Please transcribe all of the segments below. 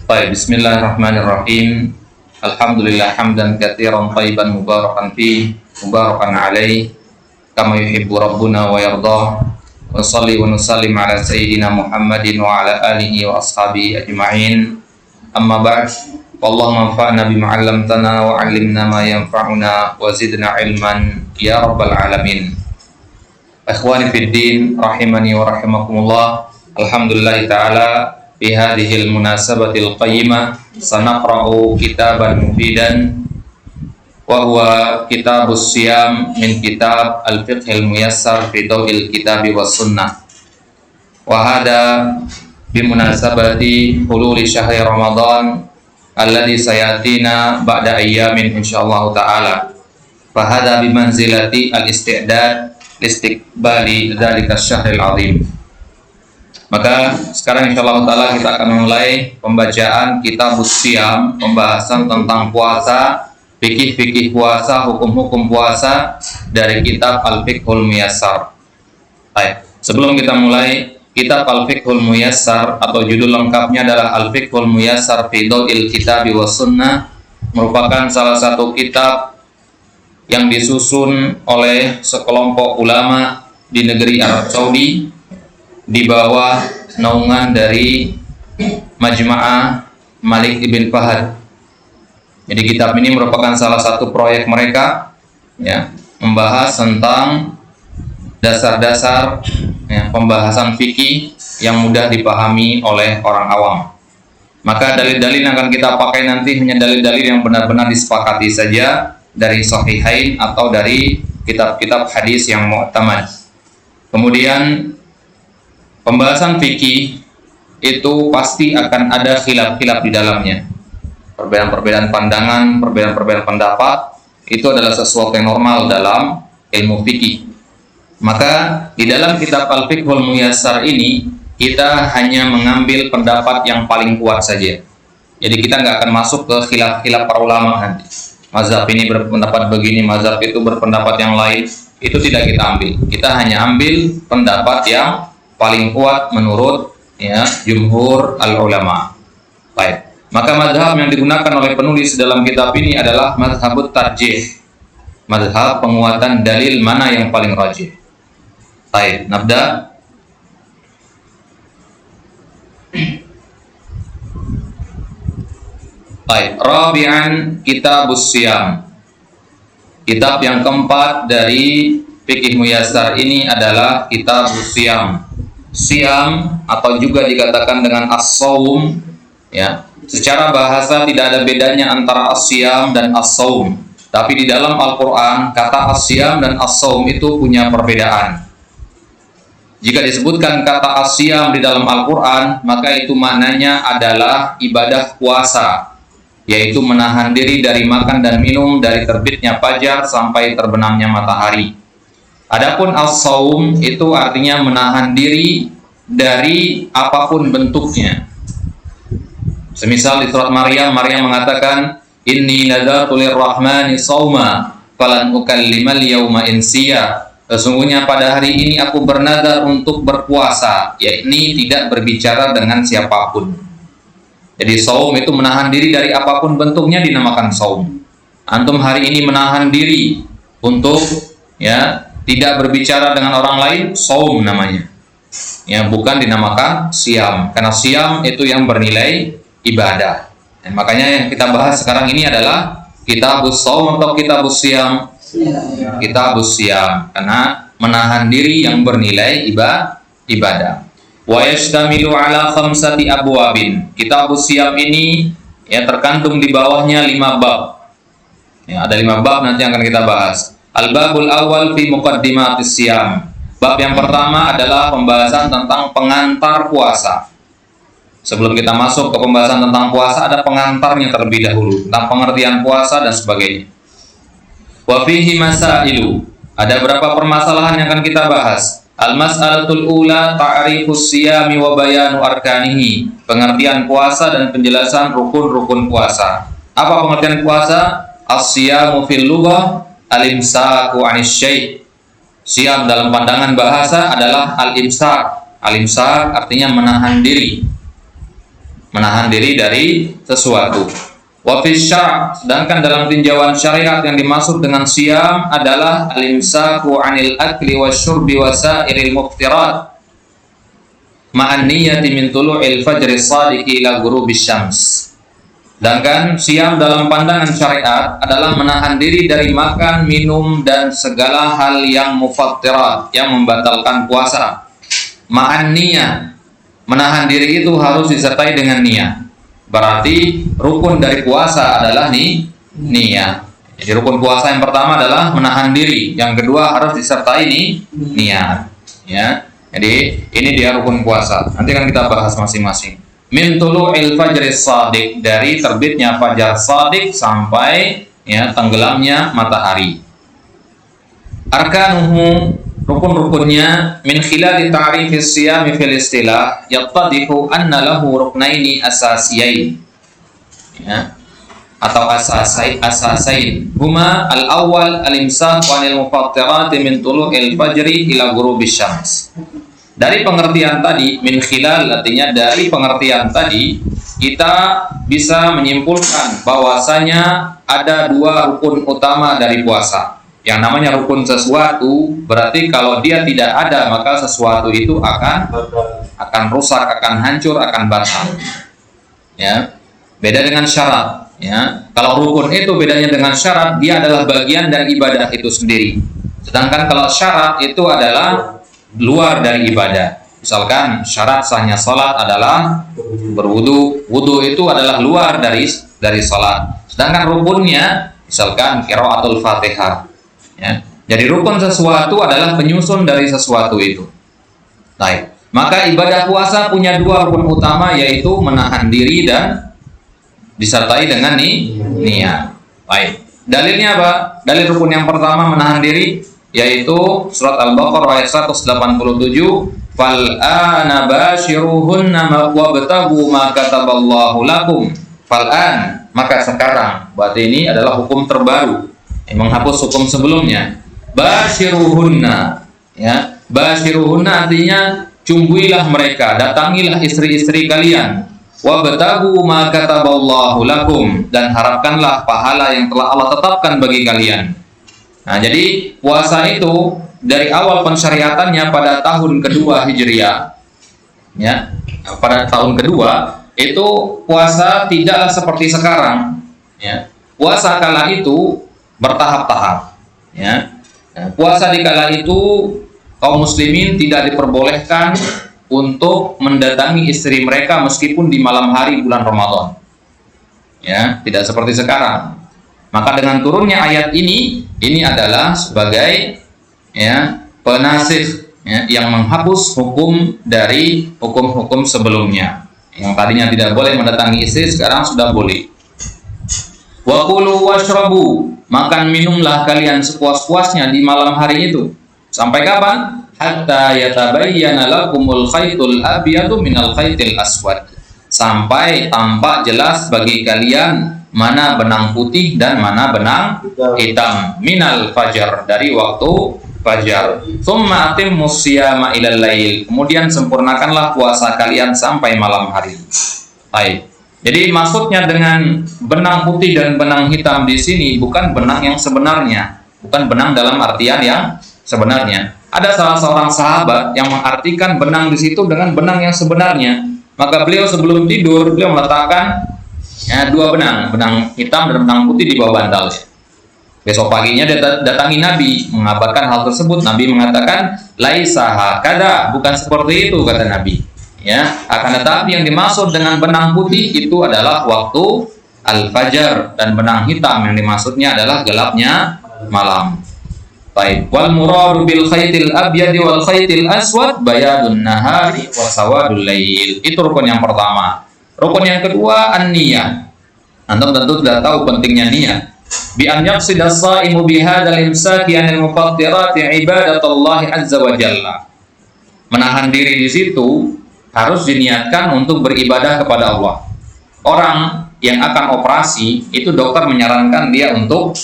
Baik, bismillahirrahmanirrahim. Alhamdulillah hamdan katsiran thayyiban mubarakan fi mubarakan alaih kama yuhibbu rabbuna wa yardah. Wa shalli wa nusallim ala sayyidina Muhammadin wa ala alihi wa ashabihi ajma'in. Amma ba'd. Wallahumma anfa'na bima 'allamtana wa 'allimna ma yanfa'una wa zidna ilman ya rabbal alamin. Ikhwani fid din rahimani wa rahimakumullah. Alhamdulillah ta'ala fi hadhil munasabatil qayyimah sanaqra'u kitaban mufidan wa huwa kitabus siyam min kitab al-fiqhil muyassar fi dawil kitabi was sunnah wa hada bimunasabati hululi syahri ramadan alladhi sayatina ba'da ayyamin insyaallah ta'ala fa hada bimanzilati al-isti'dad listiqbali dzalika syahril azim. Maka sekarang insyaallah ta'ala kita akan memulai pembacaan Kitabus Siyam, pembahasan tentang puasa, fikih-fikih puasa, hukum-hukum puasa dari kitab Al-Fiqhul Muyassar. Baik, sebelum kita mulai, kitab Al-Fiqhul Muyassar atau judul lengkapnya adalah Al-Fiqhul Muyassar fi Dawil Kitabi was Sunnah, merupakan salah satu kitab yang disusun oleh sekelompok ulama di negeri Arab Saudi di bawah naungan dari Majma'ah Malik ibn Fahad. Jadi kitab ini merupakan salah satu proyek mereka, ya, membahas tentang dasar-dasar, ya, pembahasan fikih yang mudah dipahami oleh orang awam. Maka dalil-dalil yang akan kita pakai nanti hanya dalil-dalil yang benar-benar disepakati saja dari Sahihain atau dari kitab-kitab hadis yang mu'tamad. Kemudian pembahasan fikih itu pasti akan ada khilaf-khilaf di dalamnya. Perbedaan-perbedaan pandangan, perbedaan-perbedaan pendapat, itu adalah sesuatu yang normal dalam ilmu fikih. Maka di dalam kitab Al-Fiqhul Muyassar ini, kita hanya mengambil pendapat yang paling kuat saja. Jadi kita nggak akan masuk ke khilaf-khilaf para ulama nanti. Mazhab ini berpendapat begini, mazhab itu berpendapat yang lain. Itu tidak kita ambil. Kita hanya ambil pendapat yang paling kuat menurut, ya, jumhur al-ulama. Baik. Maka mazhab yang digunakan oleh penulis dalam kitab ini adalah mazhabut tarjih. Mazhab penguatan dalil mana yang paling rajih. Baik, nabda. Baik, rabi'an kitabus siyam. Kitab yang keempat dari fikih muyassar ini adalah kitabus siyam. Siyam atau juga dikatakan dengan as-saum, ya. Secara bahasa tidak ada bedanya antara as-siyam dan as-saum. Tapi di dalam Al-Qur'an kata as-siyam dan as-saum itu punya perbedaan. Jika disebutkan kata as-siyam di dalam Al-Qur'an, maka itu maknanya adalah ibadah puasa, yaitu menahan diri dari makan dan minum dari terbitnya fajar sampai terbenamnya matahari. Adapun as-saum itu artinya menahan diri dari apapun bentuknya. Semisal di surat Maryam mengatakan, "Inni nadartu lirrahmani shauma falan ukallimal yauma insiya." Sesungguhnya pada hari ini aku bernadar untuk berpuasa, yakni tidak berbicara dengan siapapun. Jadi saum itu menahan diri dari apapun bentuknya dinamakan saum. Antum hari ini menahan diri untuk, ya, tidak berbicara dengan orang lain, saum namanya. Ya, bukan dinamakan siam, karena siam itu yang bernilai ibadah. Dan makanya yang kita bahas sekarang ini adalah kitabus saum atau kitabus siam. Kitabus siam, karena menahan diri yang bernilai ibadah. Wa yashtamilu ala khamsati abwabin. Kitabus siam ini, ya, terkandung di bawahnya 5 bab. Ya, ada 5 bab nanti akan kita bahas. Al-babul awal fi muqaddimatis siyam. Bab yang pertama adalah pembahasan tentang pengantar puasa. Sebelum kita masuk ke pembahasan tentang puasa, ada pengantarnya terlebih dahulu, tentang pengertian puasa dan sebagainya. Wa fihi masailu. Ada berapa permasalahan yang akan kita bahas. Al-mas'alatul ula ta'rifus siyami wa bayanu arkanihi. Pengertian puasa dan penjelasan rukun-rukun puasa. Apa pengertian puasa? As-siyamu fil lughah al-imsaku 'anis syai'. Siyam dalam pandangan bahasa adalah al-imsak. Al-imsak artinya menahan diri. menahan diri dari sesuatu. Wa fi syara', sedangkan dalam tinjauan syariat yang dimaksud dengan siam adalah al-imsaku 'anil akli wasyurbi wasairil muftirat ma'an niyyati min tulu'il fajri shadiqi ila ghurubis syams. Sedangkan siam dalam pandangan syariat adalah menahan diri dari makan, minum, dan segala hal yang mufattirat, yang membatalkan puasa. Ma'an niyah, menahan diri itu harus disertai dengan niat. Berarti rukun dari puasa adalah niat. Jadi rukun puasa yang pertama adalah menahan diri, yang kedua harus disertai niat. Ya, jadi ini dia rukun puasa. Nanti kan kita bahas masing-masing. Min tulu'il fajri shadiq, dari terbitnya fajar shadiq sampai ya tenggelamnya matahari. Arkanuhu, rukun-rukunnya, min khilali ta'rifis siyami fil istilah yattadihu anna lahu ruknaini asasiyain, ya, atau asasain huma al-awwal al-imsak wa anil mufattirati min tulu'il fajri ila ghurubis syams. Dari pengertian tadi, min khilal artinya dari pengertian tadi, kita bisa menyimpulkan bahwasanya ada dua rukun utama dari puasa. Yang namanya rukun sesuatu, berarti kalau dia tidak ada maka sesuatu itu akan rusak, akan hancur, akan batal. Ya. Beda dengan syarat, ya. Kalau rukun itu bedanya dengan syarat, dia adalah bagian dari ibadah itu sendiri. Sedangkan kalau syarat itu adalah luar dari ibadah. Misalkan syarat sahnya salat adalah berwudu, wudu itu adalah luar dari salat. Sedangkan rukunnya misalkan qiraatul Fatihah. Ya. Jadi rukun sesuatu adalah penyusun dari sesuatu itu. Baik. Maka ibadah puasa punya dua rukun utama, yaitu menahan diri dan disertai dengan niat. Baik. Dalilnya apa? Dalil rukun yang pertama menahan diri yaitu surat Al-Baqarah ayat 187, fal ana bashiruhunna wabtagu ma kataballahu lakum. Fal an, maka sekarang. Berarti ini adalah hukum terbaru yang menghapus hukum sebelumnya. Bashiruhunna, ya. Bashiruhunna artinya cumbuilah mereka, datangilah istri-istri kalian. Wabtagu ma kataballahu lakum, dan harapkanlah pahala yang telah Allah tetapkan bagi kalian. Nah, jadi puasa itu dari awal pensyariatannya pada tahun kedua Hijriah, ya, pada tahun kedua itu puasa tidaklah seperti sekarang, ya. Puasa kala itu bertahap-tahap, ya. Nah, puasa di kala itu kaum muslimin tidak diperbolehkan untuk mendatangi istri mereka meskipun di malam hari bulan Ramadan, ya, tidak seperti sekarang. Maka dengan turunnya ayat ini adalah sebagai, ya, penasikh, ya, yang menghapus hukum dari hukum-hukum sebelumnya. Yang tadinya tidak boleh mendatangi istri sekarang sudah boleh. Wa kulu washrabu, makan minumlah kalian sepuas-puasnya di malam hari itu. Sampai kapan? Hatta yatabayyana lakumul khaytul abyadu minal khaytil aswad. Sampai tampak jelas bagi kalian mana benang putih dan mana benang hitam minal fajar, dari waktu fajar. Tsumma atimmus siyama ilal lail, kemudian sempurnakanlah puasa kalian sampai malam hari. Baik. Jadi maksudnya dengan benang putih dan benang hitam di sini bukan benang yang sebenarnya, bukan benang dalam artian yang sebenarnya. Ada salah seorang sahabat yang mengartikan benang di situ dengan benang yang sebenarnya. Maka beliau sebelum tidur beliau meletakkan, ya, dua benang, benang hitam dan benang putih di bawah bantalnya. Besok paginya dia datangi Nabi, mengabarkan hal tersebut. Nabi mengatakan, laisa hakada, bukan seperti itu, kata Nabi. Ya, akan tetapi yang dimaksud dengan benang putih itu adalah waktu al-fajar, dan benang hitam yang dimaksudnya adalah gelapnya malam. Baik. Wal muradu bil khaytil abyadi wal khaytil aswad bayadun nahari wa sawadul lail. Itu rukun yang pertama. Rukun yang kedua an-niyah. Antum tentu sudah tahu pentingnya niat. Bi an yaqsida as-shaimu bi hadzal imsaki 'anil mufattirati ibadatullahi azza wa jalla. Menahan diri di situ harus diniatkan untuk beribadah kepada Allah. Orang yang akan operasi itu dokter menyarankan dia untuk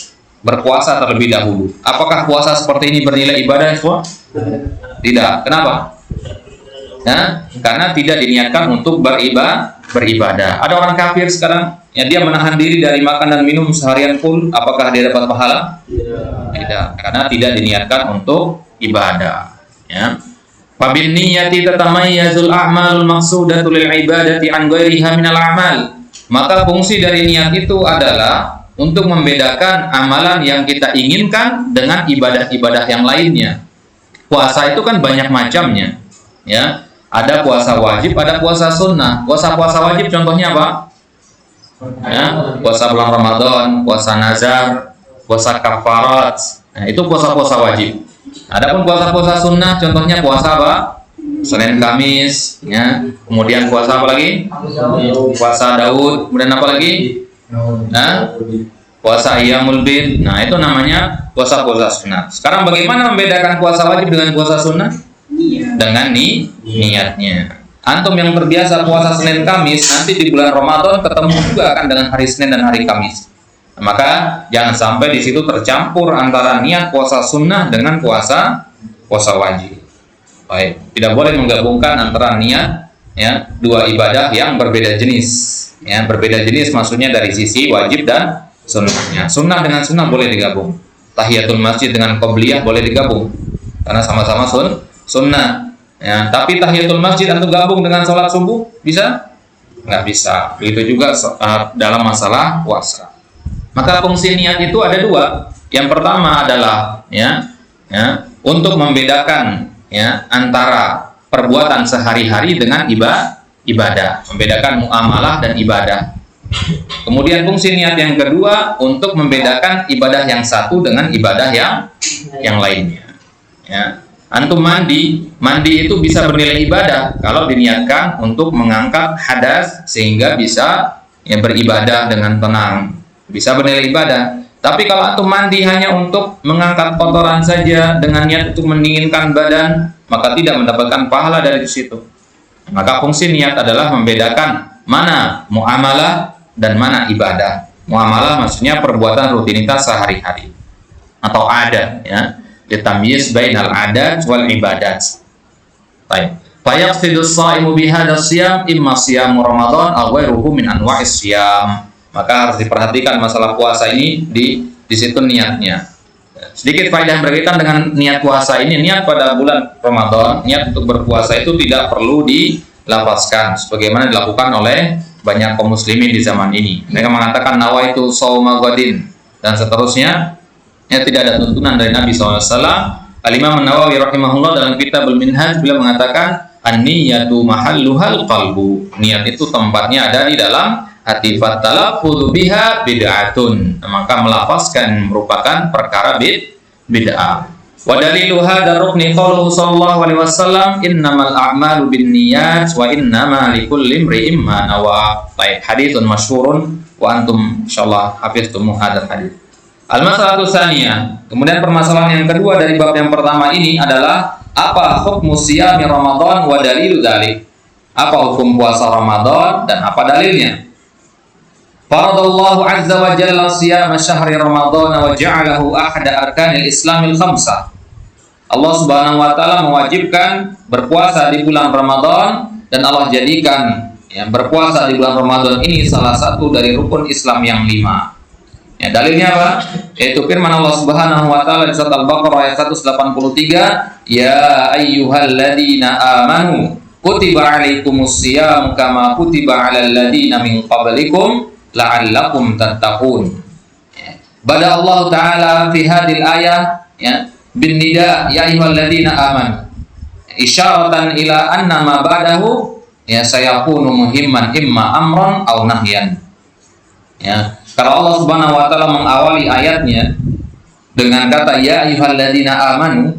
berpuasa terlebih dahulu. Apakah puasa seperti ini bernilai ibadah, ikhwan? Tidak. Kenapa? Ya, karena tidak diniatkan untuk beribadah. Ada orang kafir sekarang, ya dia menahan diri dari makan dan minum seharian full, apakah dia dapat pahala? Tidak, karena tidak diniatkan untuk ibadah. Ya. Fabin niyati tatamayyazul a'malul maqsudatu lil ibadati an ghairiha minal a'mal. Maka fungsi dari niat itu adalah untuk membedakan amalan yang kita inginkan dengan ibadah-ibadah yang lainnya. Puasa itu kan banyak macamnya, ya. Ada puasa wajib, ada puasa sunnah. Puasa wajib contohnya apa? Ya, puasa bulan Ramadan, puasa nazar, puasa kafarat. Nah, itu puasa wajib. Adapun puasa sunnah contohnya puasa apa? Senin Kamis, ya. Kemudian puasa apa lagi? Puasa Daud, kemudian apa lagi? Nah, puasa Ayyamul Bid. Nah, itu namanya puasa sunnah. Sekarang bagaimana membedakan puasa wajib dengan puasa sunnah? Dengan niatnya. Antum yang terbiasa puasa Senin Kamis, nanti di bulan Ramadan ketemu juga kan dengan hari Senin dan hari Kamis. Maka jangan sampai di situ tercampur antara niat puasa sunnah dengan puasa wajib. Baik, tidak boleh menggabungkan antara niat, ya, dua ibadah yang berbeda jenis. Ya, berbeda jenis maksudnya dari sisi wajib dan sunnahnya. Sunnah dengan sunnah boleh digabung. Tahiyatul masjid dengan qobliyah boleh digabung karena sama-sama sunnah. Ya, tapi tahiyatul masjid atau gabung dengan sholat subuh bisa? Nggak bisa. Begitu juga dalam masalah puasa. Maka fungsi niat itu ada dua. Yang pertama adalah untuk membedakan, ya, antara perbuatan sehari-hari dengan ibadah, membedakan muamalah dan ibadah. Kemudian fungsi niat yang kedua untuk membedakan ibadah yang satu dengan ibadah yang lainnya. Ya. Antum mandi itu bisa bernilai ibadah kalau diniatkan untuk mengangkat hadas sehingga bisa, ya, beribadah dengan tenang. Bisa bernilai ibadah. Tapi kalau antum mandi hanya untuk mengangkat kotoran saja dengan niat untuk mendinginkan badan, maka tidak mendapatkan pahala dari situ. Maka fungsi niat adalah membedakan mana muamalah dan mana ibadah. Muamalah maksudnya perbuatan rutinitas sehari-hari atau adat, ya. Ditamyiz bainal adat wal ibadat. Baik. Fayaqsidus shaimu bihadha siyam imma siyamu Ramadan aw ghairuhu min anwa'is siyam. Maka harus diperhatikan masalah puasa ini di situ niatnya. Sedikit faedah berkaitan dengan niat puasa ini. Niat pada bulan Ramadan, niat untuk berpuasa itu tidak perlu dilafazkan sebagaimana dilakukan oleh banyak kaum muslimin di zaman ini. Mereka mengatakan nawaitu shauma ghadin dan seterusnya. Ya, tidak ada tuntunan dari Nabi SAW. Al-Imam An-Nawawi rahimahullah dalam Kitabul Minhaj beliau mengatakan an-niyatu mahalluhal qalbu. Niat itu tempatnya ada di dalam hati. Fatalafudzu biha bid'atun. Maka melafazkan merupakan perkara bid'ah. Wa dalilu hadzal rukni qauluhu sallallahu alaihi wasallam innamal a'malu binniyat wa innama likulli imri'in ma nawa. Baik, haditsun masyhurun wa antum insyaallah hafiztum hadzal hadits. Al-masalatu tsaniyah. Kemudian permasalahan yang kedua dari bab yang pertama ini adalah apa hukum siyami Ramadan wa dalilu dzalik? Apa hukum puasa Ramadan dan apa dalilnya? Faradallahu azza wa jalla siyama syahri Ramadan wa ja'alahu ahada arkanil Islamil khamsah. Allah Subhanahu wa taala mewajibkan berpuasa di bulan Ramadan dan Allah jadikan, ya, berpuasa di bulan Ramadan ini salah satu dari rukun Islam yang 5. Ya, dalilnya apa? Yaitu firman Allah Subhanahu wa taala di surat Al-Baqarah ayat 183, ya ayyuhalladzina amanu kutiba alaikumus shiyam kama kutiba alal ladzina min qablikum la'allakum tattaqun. Ya. Bada Allah taala fi hadhil ayah, ya, bin nida ya ayyuhalladzina amanu isyaratan ila anna ma ba'dahu, ya, sayakunu muhimman imma amran aw nahyan. Ya. Kalau Allah Subhanahu wa taala mengawali ayatnya dengan kata ya ayyuhalladzina amanu,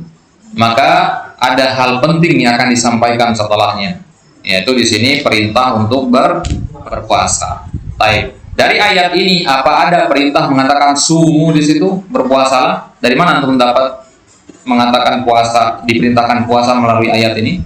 maka ada hal penting yang akan disampaikan setelahnya, yaitu di sini perintah untuk berpuasa. Baik. Dari ayat ini apa ada perintah mengatakan sumu di situ, berpuasalah? Dari mana antum dapat mengatakan puasa, diperintahkan puasa melalui ayat ini?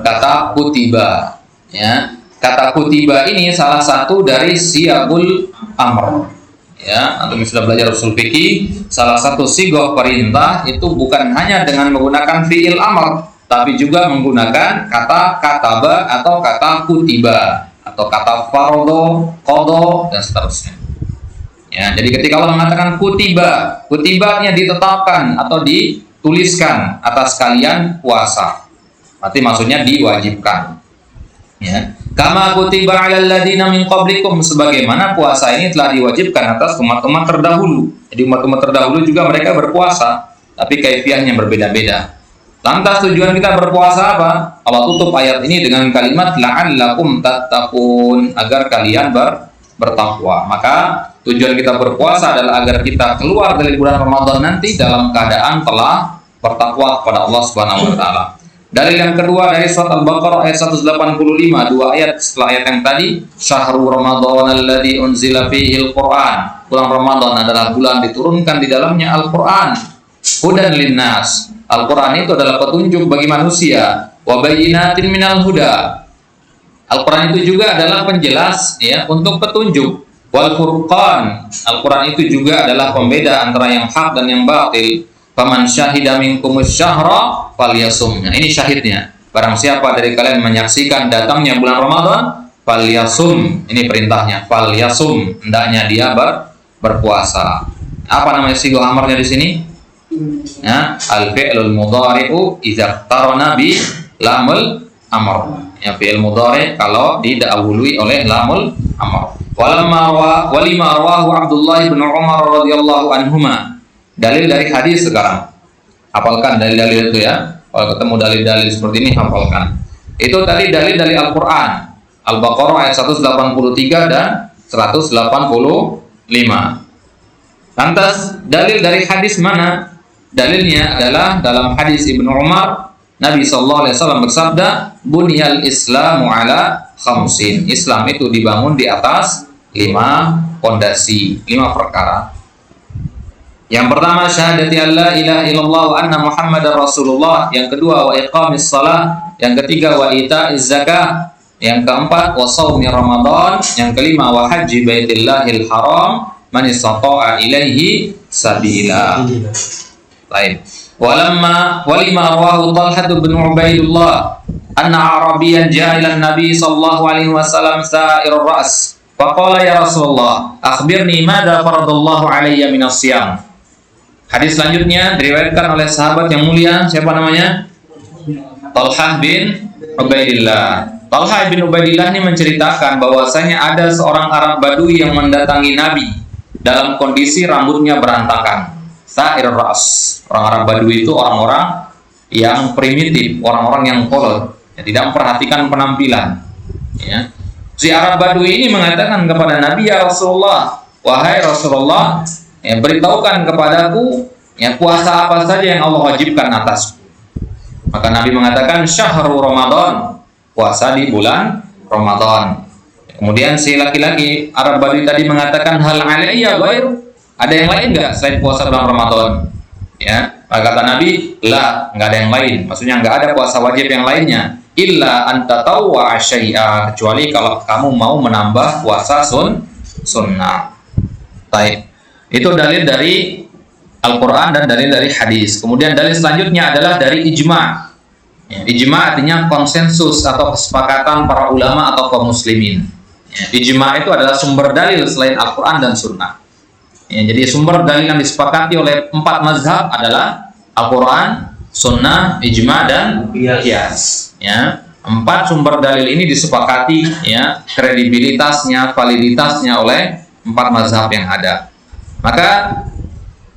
Kata kutiba, ya. Kata kutiba ini salah satu dari siyagul amr. Ya, antum sudah belajar usul fikih, salah satu sigah perintah itu bukan hanya dengan menggunakan fiil amr, tapi juga menggunakan kata kataba atau kata kutiba atau kata farodo, kodo, dan seterusnya. Ya, jadi ketika Allah mengatakan kutiba, kutibanya ditetapkan atau dituliskan atas kalian puasa. Berarti maksudnya diwajibkan. Ya. Kama kutiba 'alal ladzina min qablikum, sebagaimana puasa ini telah diwajibkan atas umat-umat terdahulu. Jadi umat-umat terdahulu juga mereka berpuasa, tapi kaifiahnya berbeda-beda. Lantas tujuan kita berpuasa apa? Allah tutup ayat ini dengan kalimat la'allakum tattaqun, agar kalian bertakwa. Maka tujuan kita berpuasa adalah agar kita keluar dari bulan Ramadan nanti dalam keadaan telah bertakwa kepada Allah Subhanahu wa taala. Dalil yang kedua dari surat Al-Baqarah ayat 185, dua ayat setelah ayat yang tadi, syahrul ramadhan alladzi unzila fihi al-Qur'an. Bulan Ramadan adalah bulan diturunkan di dalamnya Al-Qur'an. Hudan linnas. Al-Qur'an itu adalah petunjuk bagi manusia. Wa bayyinatin minal huda. Al-Quran itu juga adalah penjelas ya untuk petunjuk. Wal Furqan, Al-Quran itu juga adalah pembeda antara yang hak dan yang batil. Faman syahida minkumus syahra falyasum. Nah, ini syahidnya. Barang siapa dari kalian menyaksikan datangnya bulan Ramadan, falyasum. Ini perintahnya, falyasum. Hendaknya dia berpuasa. Apa namanya sigo amarnya di sini? Ya, al-fi'lul mudhari'u idza tarana bi lamul amr. Ya, fi'il mudhari' kalau didahului oleh lamul amr. Walima rawahu Abdullah bin Umar radhiyallahu anhuma. Dalil dari hadis sekarang. Hafalkan dalil-dalil itu ya. Kalau ketemu dalil-dalil seperti ini hafalkan. Itu tadi dalil dari Al-Qur'an. Al-Baqarah ayat 183 dan 185. Lantas dalil dari hadis mana? Dalilnya adalah dalam hadis Ibnu Umar, Nabi sallallahu alaihi wasallam bersabda, "Bunyal Islamu ala khamsin." Islam itu dibangun di atas 5 pondasi, 5 perkara. Yang pertama syahadati alla ilaha illallah wa anna Muhammadar Rasulullah, yang kedua wa iqamis shalah, yang ketiga wa ita'iz zakah, yang keempat wa shaumi Ramadan, yang kelima wa haji baitillahil haram man istata'a ilaihi sabila. Baik. Walima rawahu Talhah bin Ubaidillah anna Arabiyan ja'a ila Nabi sallallahu alaihi wasallam sa'irur ra's faqala ya Rasulullah akhbirni madza faradallahu alayya minas siyam. Hadis selanjutnya diriwayatkan oleh sahabat yang mulia, siapa namanya? Talhah bin Ubaidillah. Talhah bin Ubaidillah ini menceritakan bahwasanya ada seorang Arab Badui yang mendatangi Nabi dalam kondisi rambutnya berantakan. Sa'ir ras. Orang Arab Badui itu orang-orang yang primitif, orang-orang yang kolot, yang tidak memperhatikan penampilan. Ya. Si Arab Badui ini mengatakan kepada Nabi, ya Rasulullah, wahai Rasulullah, ya, beritahukan kepadaku ya puasa apa saja yang Allah wajibkan atasku. Maka Nabi mengatakan syahrul Ramadan, puasa di bulan Ramadan. Kemudian si laki-laki Arab Badui tadi mengatakan hal alayya ghairu, ada yang lain enggak selain puasa bulan Ramadan? Ya, maka kata Nabi, la, enggak ada yang lain. Maksudnya enggak ada puasa wajib yang lainnya. Illa anta tawwa syai'a, kecuali kalau kamu mau menambah puasa sunnah. Baik. Itu dalil dari Al-Quran dan dalil dari hadis. Kemudian dalil selanjutnya adalah dari ijma'. Ya, ijma' artinya konsensus atau kesepakatan para ulama atau kaum muslimin. Ya, ijma' itu adalah sumber dalil selain Al-Quran dan sunnah. Ya, jadi sumber dalil yang disepakati oleh 4 mazhab adalah Al-Quran, sunnah, ijma' dan qiyas. Ya, 4 sumber dalil ini disepakati ya kredibilitasnya, validitasnya oleh 4 mazhab yang ada. Maka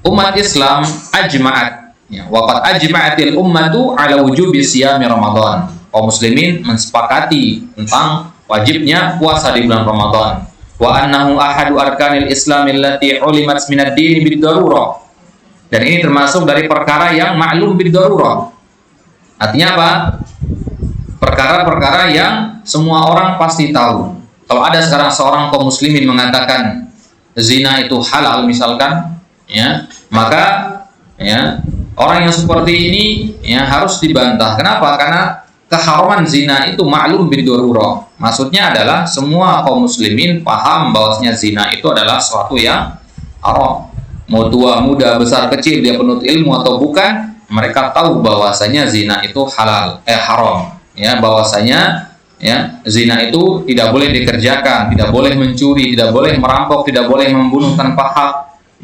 umat Islam ajma'at, ya, waqad ajma'atil ummatu ala wujubi siyami Ramadan. Kaum muslimin mensepakati tentang wajibnya puasa di bulan Ramadan. Wa annahu ahadu arkanil Islam allati ulimat minad din bid-darurah. Dan ini termasuk dari perkara yang maklum bid-darurah. Artinya apa? Perkara-perkara yang semua orang pasti tahu. Kalau ada sekarang seorang kaum muslimin mengatakan zina itu halal misalkan, ya, maka ya orang yang seperti ini ya harus dibantah. Kenapa? Karena keharaman zina itu maklum bid-darurah. Maksudnya adalah semua kaum muslimin paham bahwasanya zina itu adalah sesuatu yang haram. Mau tua, muda, besar, kecil, dia penuntut ilmu atau bukan, mereka tahu bahwasanya zina itu haram, ya, bahwasanya ya zina itu tidak boleh dikerjakan, tidak boleh mencuri, tidak boleh merampok, tidak boleh membunuh tanpa hak,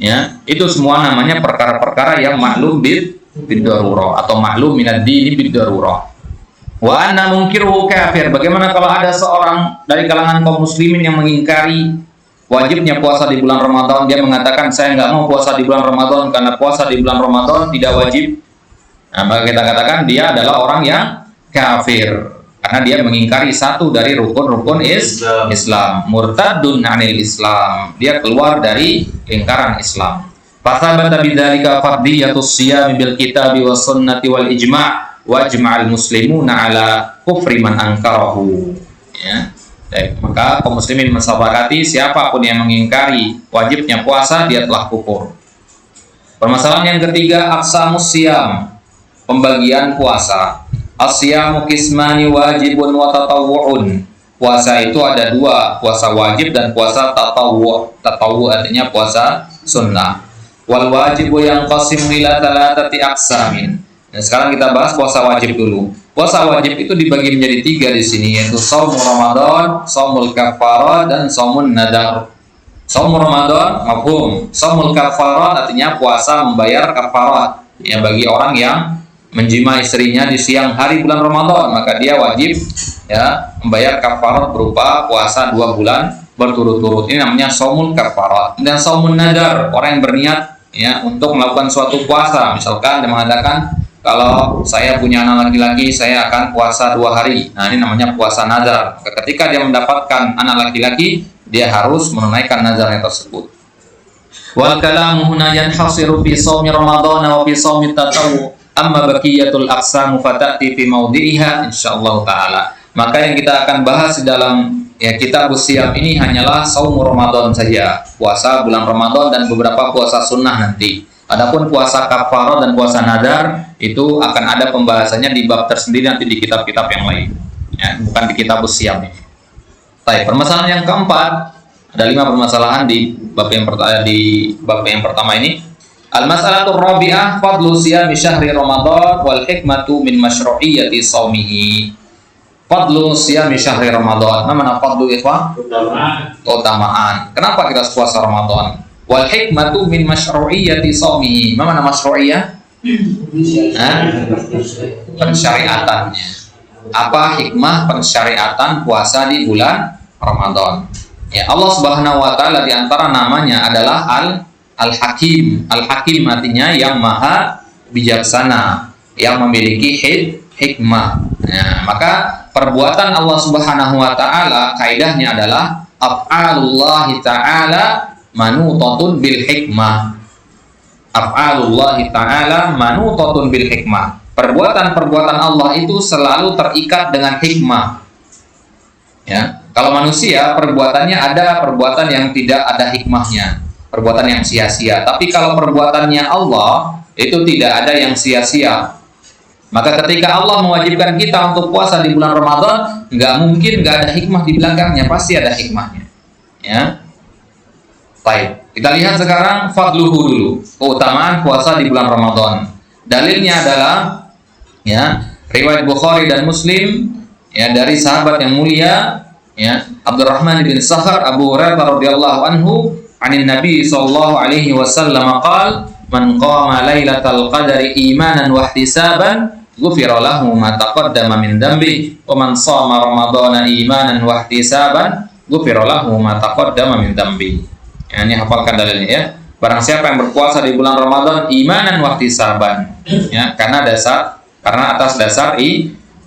ya. Itu semua namanya perkara-perkara yang maklum bid-darurah atau maklum minad dini bid-darurah. Wa anna munkiruhu kafir. Bagaimana kalau ada seorang dari kalangan kaum muslimin yang mengingkari wajibnya puasa di bulan Ramadan? Dia mengatakan, saya nggak mau puasa di bulan Ramadan karena puasa di bulan Ramadan tidak wajib. Nah, maka kita katakan dia adalah orang yang kafir karena dia mengingkari satu dari rukun-rukun Islam. Murtadun 'anil Islam. Dia keluar dari lingkaran Islam. Fathabata bidzalika fardiyatus shiyam bil kitabi was sunnati wal ijma' wajma'al muslimuna ala kufri man ankarahu, ya. Maka kaum muslimin mensepakati siapapun yang mengingkari wajibnya puasa dia telah kufur. Permasalahan yang ketiga, aqsamus siyam, pembagian puasa. As-siyamu qismani wajibun wa tatawwu'un. Puasa itu ada dua, puasa wajib dan puasa tatawwu'. Tatawwu' artinya puasa sunnah. Wal wajibu yanqasimu ila thalathati aqsamin. Nah, sekarang kita bahas puasa wajib dulu. Puasa wajib itu dibagi menjadi tiga di sini, yaitu shaumul Ramadan, shaumul kafarat, dan shaumun nadar. Shaumul Ramadan mafhum. Shaumul kafarat artinya puasa membayar kafarat. Ya, bagi orang yang menjima istrinya di siang hari bulan Ramadan, maka dia wajib ya membayar kafarat berupa puasa 2 bulan berturut-turut. Ini namanya shaumul kafarat. Dan shaumun nadar, orang yang berniat ya untuk melakukan suatu puasa, misalkan dia mengatakan, kalau saya punya anak laki-laki, saya akan puasa 2 hari. Nah, ini namanya puasa nazar. Ketika dia mendapatkan anak laki-laki, dia harus menunaikan nazarnya tersebut. Wal kalamu huna yanhasiru fi shaumi Ramadan wa fi shaumi tatawwu. Amma baqiyatul aqsam fatati fi mawdi'iha insyaallah taala. Maka yang kita akan bahas di dalam ya kitab Siyam ini hanyalah shaum Ramadan saja, puasa bulan Ramadan dan beberapa puasa sunnah nanti. Adapun puasa kafarat dan puasa nadar itu akan ada pembahasannya di bab tersendiri nanti di kitab-kitab yang lain, ya, bukan di kitab Siyam ini. Baik, permasalahan yang keempat, ada 5 permasalahan di bab yang pertama ini. Al-mas'alatur rabi'ah fadlu siyami syahri Ramadan wal hikmatu min masyru'iyyati shaumihi. Fadlu siyami syahri Ramadan. Mana fadlu ikhwan? Keutamaan. Kenapa kita puasa Ramadan? Wal hikmatu min masyru'iyyati shaumihi. Mana masyru'iyyah? Pensyariatannya. Apa hikmah pensyariatan puasa di bulan Ramadan? Ya, Allah Subhanahu wa taala di antara namanya adalah Al-Hakim. Al-Hakim artinya yang maha bijaksana, yang memiliki hikmah. Nah, maka perbuatan Allah Subhanahu wa taala kaidahnya adalah af'alullahi ta'ala manutatun bil hikmah. Af'alullahi ta'ala manutatun bil hikmah. Perbuatan-perbuatan Allah itu selalu terikat dengan hikmah. Ya, kalau manusia perbuatannya ada perbuatan yang tidak ada hikmahnya, perbuatan yang sia-sia. Tapi kalau perbuatannya Allah itu tidak ada yang sia-sia. Maka ketika Allah mewajibkan kita untuk puasa di bulan Ramadan, nggak mungkin nggak ada hikmah di belakangnya, pasti ada hikmahnya. Ya. Baik, kita lihat sekarang fadluhu dulu, keutamaan puasa di bulan Ramadan. Dalilnya adalah ya riwayat Bukhari dan Muslim ya dari sahabat yang mulia ya Abdurrahman bin Sakhar Abu Hurairah radhiyallahu anhu anin Nabi sallallahu alaihi wasallam qala man qama lailatal qadri imanan wa ihtisaban ghufira lahu ma taqaddama min dhanbi wa man shama ramadhana imanan wa ihtisaban ghufira lahu ma taqaddama min dhanbi. Ya, ini hafalkan dalilnya ya. Barang siapa yang berpuasa di bulan Ramadan imanan wa ihtisaban ya karena atas dasar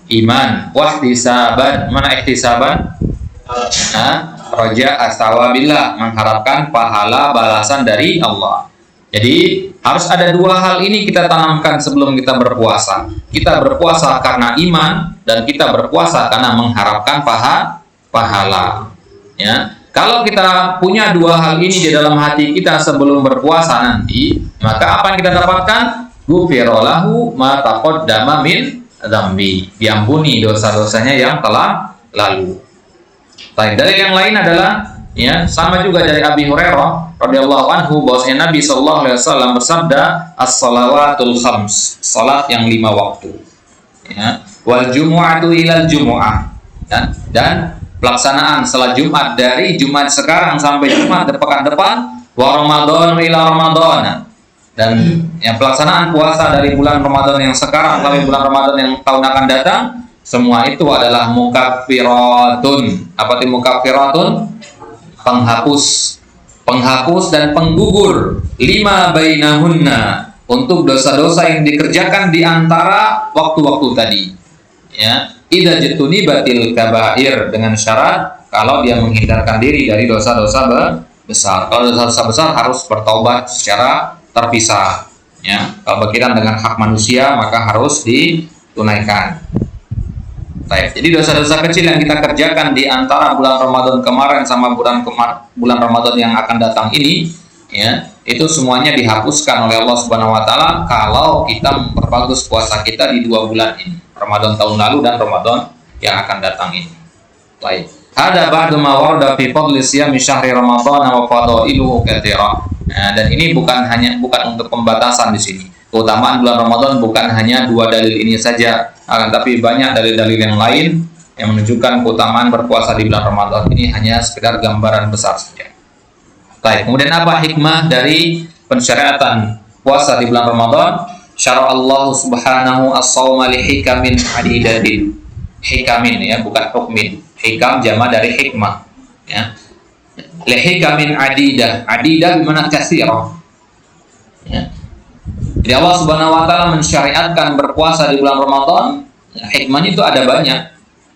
iman wa ihtisaban. Mana ihtisaban? Raja astawabillah, mengharapkan pahala balasan dari Allah. Jadi harus ada 2 hal ini kita tanamkan sebelum kita berpuasa. Kita berpuasa karena iman dan kita berpuasa karena mengharapkan pahala. Ya, kalau kita punya 2 hal ini di dalam hati kita sebelum berpuasa nanti, maka apa yang kita dapatkan? Ghufira lahu ma taqaddama min dzambi. Diampuni dosa-dosanya yang telah lalu. Baik, dari yang lain adalah Ya, sama juga dari Abi Hurairah radhiyallahu anhu bahwasanya Nabi sallallahu alaihi wasallam bersabda, "As-shalawatul khams," salat yang 5 waktu. Ya, wal jumu'atu ilal jumu'ah. Dan pelaksanaan salat Jumat dari Jumat sekarang sampai Jumat pekan depan, wa Ramadan ila Ramadan. Dan yang pelaksanaan puasa dari bulan Ramadan yang sekarang sampai bulan Ramadan yang tahun akan datang, semua itu adalah mukaffiratun. Apa itu mukaffiratun? Penghapus dan penggugur lima bainahunna, untuk dosa-dosa yang dikerjakan di antara waktu-waktu tadi. Ya, idza jutunibatil kabair, dengan syarat kalau dia menghindarkan diri dari dosa-dosa besar. Kalau dosa-dosa besar harus bertaubat secara terpisah. Ya, kalau berkaitan dengan hak manusia maka harus ditunaikan. Baik, jadi dosa-dosa kecil yang kita kerjakan di antara bulan Ramadan kemarin sama bulan Ramadan yang akan datang ini, ya, itu semuanya dihapuskan oleh Allah Subhanahu wa taala kalau kita memperbagus puasa kita di 2 bulan ini, Ramadan tahun lalu dan Ramadan yang akan datang ini. Baik. Hada ba'du ma warada fi fadli siyami syahri Ramadan wa fadailuhu katsira. Nah, dan ini bukan untuk pembatasan di sini. Keutamaan bulan Ramadan bukan hanya 2 dalil ini saja, akan tapi banyak dalil-dalil yang lain yang menunjukkan keutamaan berpuasa di bulan Ramadan. Ini hanya sekedar gambaran besar saja. Baik, kemudian apa hikmah dari pensyariatan puasa di bulan Ramadan? Syara Allah subhanahu as-sawma li hikamin adidatin. Hikamin, ya, bukan hukmin. Hikam jama dari hikmah, ya. Li hikamin adidah. Adidah bermakna katsirah. Ya. Jadi Allah Subhanahu wa taala mensyariatkan berpuasa di bulan Ramadan, hikmahnya itu ada banyak.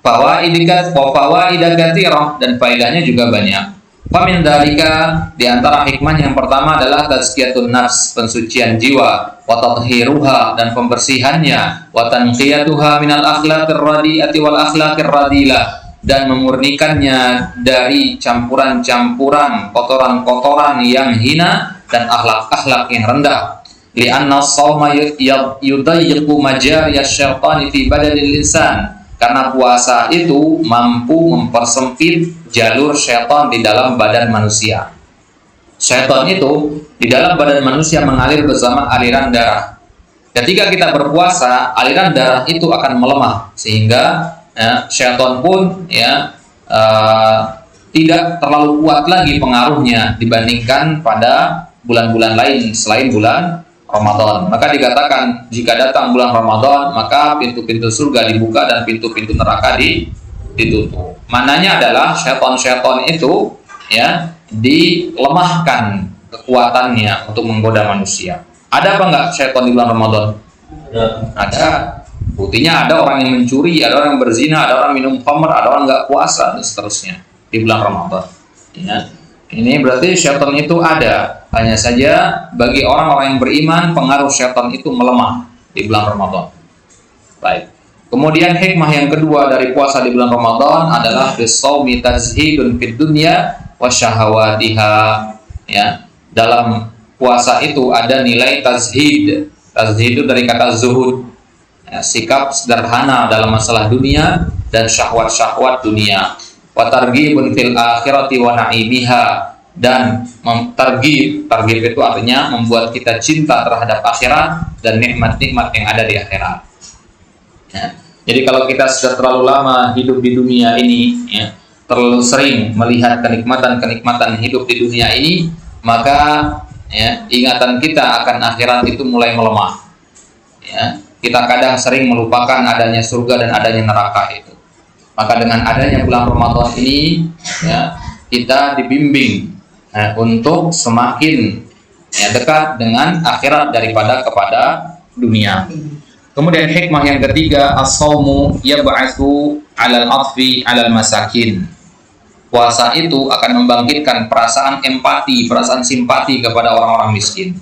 Fawaidika katsirah, dan faedahnya juga banyak. Famin dzalika, di antara hikmahnya yang pertama adalah tazkiyatun nafs, pensucian jiwa, wa tathiruha, dan pembersihannya, wa tanqiyatuha minal akhlaqir radiati wal akhlaqir radilah, dan memurnikannya dari campuran-campuran kotoran-kotoran yang hina dan akhlak-akhlak yang rendah. Li'anna as-sawma yudayyiqu majariya syaitani fi badanil insan, karena puasa itu mampu mempersempit jalur syaitan di dalam badan manusia. Syaitan itu di dalam badan manusia mengalir bersama aliran darah. Ketika kita berpuasa, aliran darah itu akan melemah sehingga syaitan pun tidak terlalu kuat lagi pengaruhnya dibandingkan pada bulan-bulan lain selain bulan Ramadan. Maka dikatakan jika datang bulan Ramadan maka pintu-pintu surga dibuka dan pintu-pintu neraka ditutup. Mananya adalah syaitan-syaitan itu, ya, dilemahkan kekuatannya untuk menggoda manusia. Ada apa enggak syaitan di bulan Ramadan? Ada. Buktinya ada orang yang mencuri, ada orang yang berzina, ada orang minum khamr, ada orang enggak puasa dan seterusnya di bulan Ramadan. Ya. Ini berarti syaitan itu ada. Hanya saja bagi orang-orang yang beriman pengaruh syaitan itu melemah di bulan Ramadan. Baik. Kemudian hikmah yang kedua dari puasa di bulan Ramadan adalah bisawmi tazhidun fid dunya wa syahawatiha. Ya, dalam puasa itu ada nilai tazhid. Tazhid itu dari kata zuhud. Ya, sikap sederhana dalam masalah dunia dan syahwat-syahwat dunia. Wa targhibun fil akhirati wa na'imiha, dan targhib itu artinya membuat kita cinta terhadap akhirat dan nikmat-nikmat yang ada di akhirat. Ya. Jadi kalau kita sudah terlalu lama hidup di dunia ini, ya, terlalu sering melihat kenikmatan-kenikmatan hidup di dunia ini, maka, ya, ingatan kita akan akhirat itu mulai melemah. Ya. Kita kadang sering melupakan adanya surga dan adanya neraka itu. Maka dengan adanya bulan Ramadan ini, ya, kita dibimbing untuk semakin, ya, dekat dengan akhirat daripada kepada dunia. Kemudian hikmah yang ketiga, as-shaumu yab'atsu 'alal 'athfi 'alal masakin. Puasa itu akan membangkitkan perasaan empati, perasaan simpati kepada orang-orang miskin,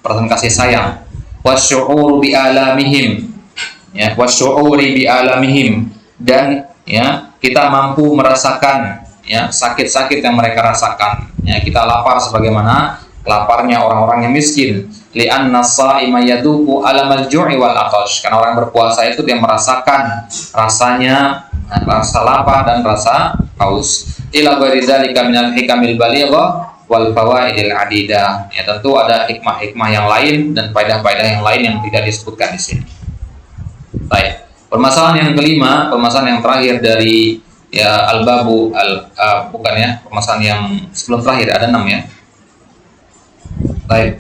perasaan kasih sayang. Wasyu'uru bi alamihim, ya, wasyu'uri bi alamihim, dan, ya, kita mampu merasakan, ya, sakit-sakit yang mereka rasakan. Ya, kita lapar sebagaimana laparnya orang-orang yang miskin. Li'anna as-sha'ima yaduqu alamal ju'i wal 'atash. Karena orang berpuasa itu dia merasakan rasanya rasa lapar dan rasa haus. ila ghairi dzalika minal hikamil balighah wal fawaidil adidah. Ya, tentu ada hikmah-hikmah yang lain dan faedah-faedah yang lain yang tidak disebutkan di sini. Baik. Permasalahan yang kelima, permasalahan yang terakhir dari ya al-babu bukan ya, permasalahan yang sebelum terakhir ada 6 ya. Baik.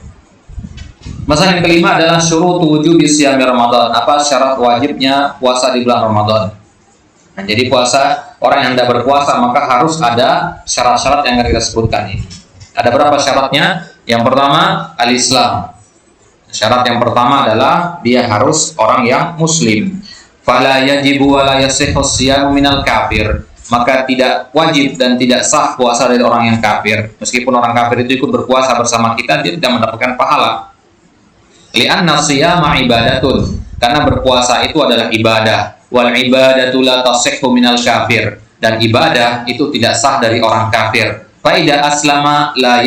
Masalah yang kelima adalah syurutu wujubi siyami Ramadan. Apa syarat wajibnya puasa di bulan Ramadan? Nah, jadi puasa, orang yang hendak berpuasa maka harus ada syarat-syarat yang akan kita sebutkan ini. Ada berapa syaratnya? Yang pertama, al-Islam. Syarat yang pertama adalah dia harus orang yang muslim. Fala yajibu wa la yasihhu siyamu minal kafir. Maka tidak wajib dan tidak sah puasa dari orang yang kafir. Meskipun orang kafir itu ikut berpuasa bersama kita, dia tidak mendapatkan pahala. Li'anna siyama ibadatun, karena berpuasa itu adalah ibadah. Wal ibadatu la tasihhu minal kafir, dan ibadah itu tidak sah dari orang kafir. Fa idza aslama la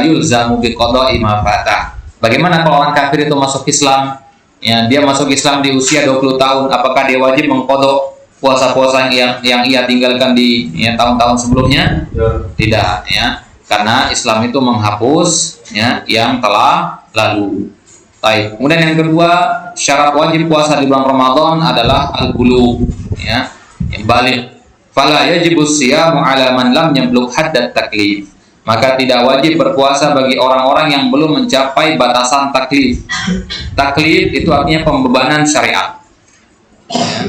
yulzamu biqada'i ma fatah. Bagaimana kalau orang kafir itu masuk Islam? Ya, dia masuk Islam di usia 20 tahun, apakah dia wajib mengqada puasa-puasa yang ia tinggalkan di ya, tahun-tahun sebelumnya? Ya. Tidak, ya. Karena Islam itu menghapus ya yang telah lalu. Baik. Kemudian yang kedua, syarat wajib puasa di bulan Ramadan adalah al-bulugh, ya, yang balik. Fala yajibu siyamu 'ala man lam yablugh haddat taklif. Maka tidak wajib berpuasa bagi orang-orang yang belum mencapai batasan taklif. Taklif itu artinya pembebanan syariat. Ya.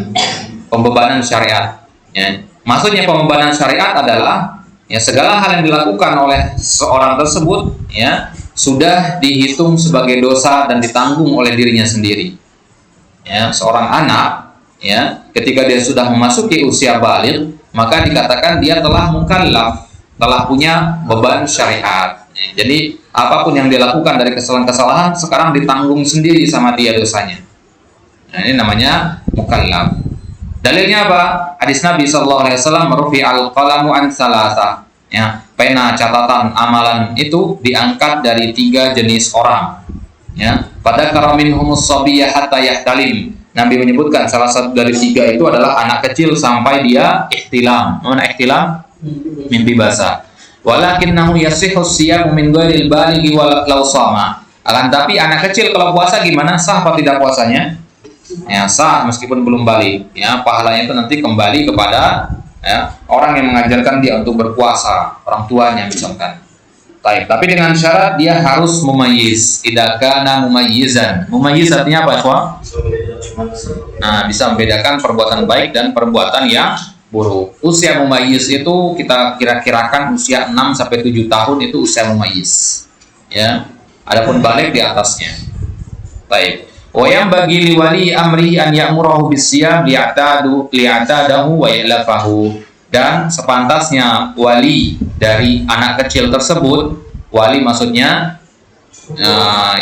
Pembebanan syariat. Ya. Maksudnya pembebanan syariat adalah ya segala hal yang dilakukan oleh seorang tersebut ya sudah dihitung sebagai dosa dan ditanggung oleh dirinya sendiri. Ya, seorang anak ya ketika dia sudah memasuki usia baligh maka dikatakan dia telah mukallaf, telah punya beban syariat. Ya, jadi apapun yang dia lakukan dari kesalahan-kesalahan sekarang ditanggung sendiri sama dia dosanya. Nah, ini namanya mukallaf. Dalilnya apa? Hadis Nabi SAW, rufi'al qalamu an salasah. Ya, pena catatan amalan itu diangkat dari 3 jenis orang. Ya, pada karamin humus sabiyah hatta yahtalim. Nabi menyebutkan salah satu dari 3 itu adalah anak kecil sampai dia ihtilam. Mana ihtilam? Mimpi basah. Walakinnahu yasihhu siyamu min ghairil balighi walau sama. Akan tapi anak kecil kalau puasa gimana? Sah atau tidak puasanya? Ya, sah meskipun belum balik. Ya, pahalanya itu nanti kembali kepada ya, orang yang mengajarkan dia untuk berpuasa, orang tuanya misalkan. Baik, tapi dengan syarat dia harus mumayyiz. Idza kana mumayyizan. Mumayyiz artinya apa, Ikhwan? Nah, bisa membedakan perbuatan baik dan perbuatan yang buruk. Usia mumayyiz itu kita kira-kirakan usia 6 sampai 7 tahun itu usia mumayyiz. Ya. Adapun balik di atasnya. Baik. Wa yang bagi liwali amri an ya'murahu bisyam li'atadahu wa ya'lafahu. Dan sepantasnya wali dari anak kecil tersebut, wali maksudnya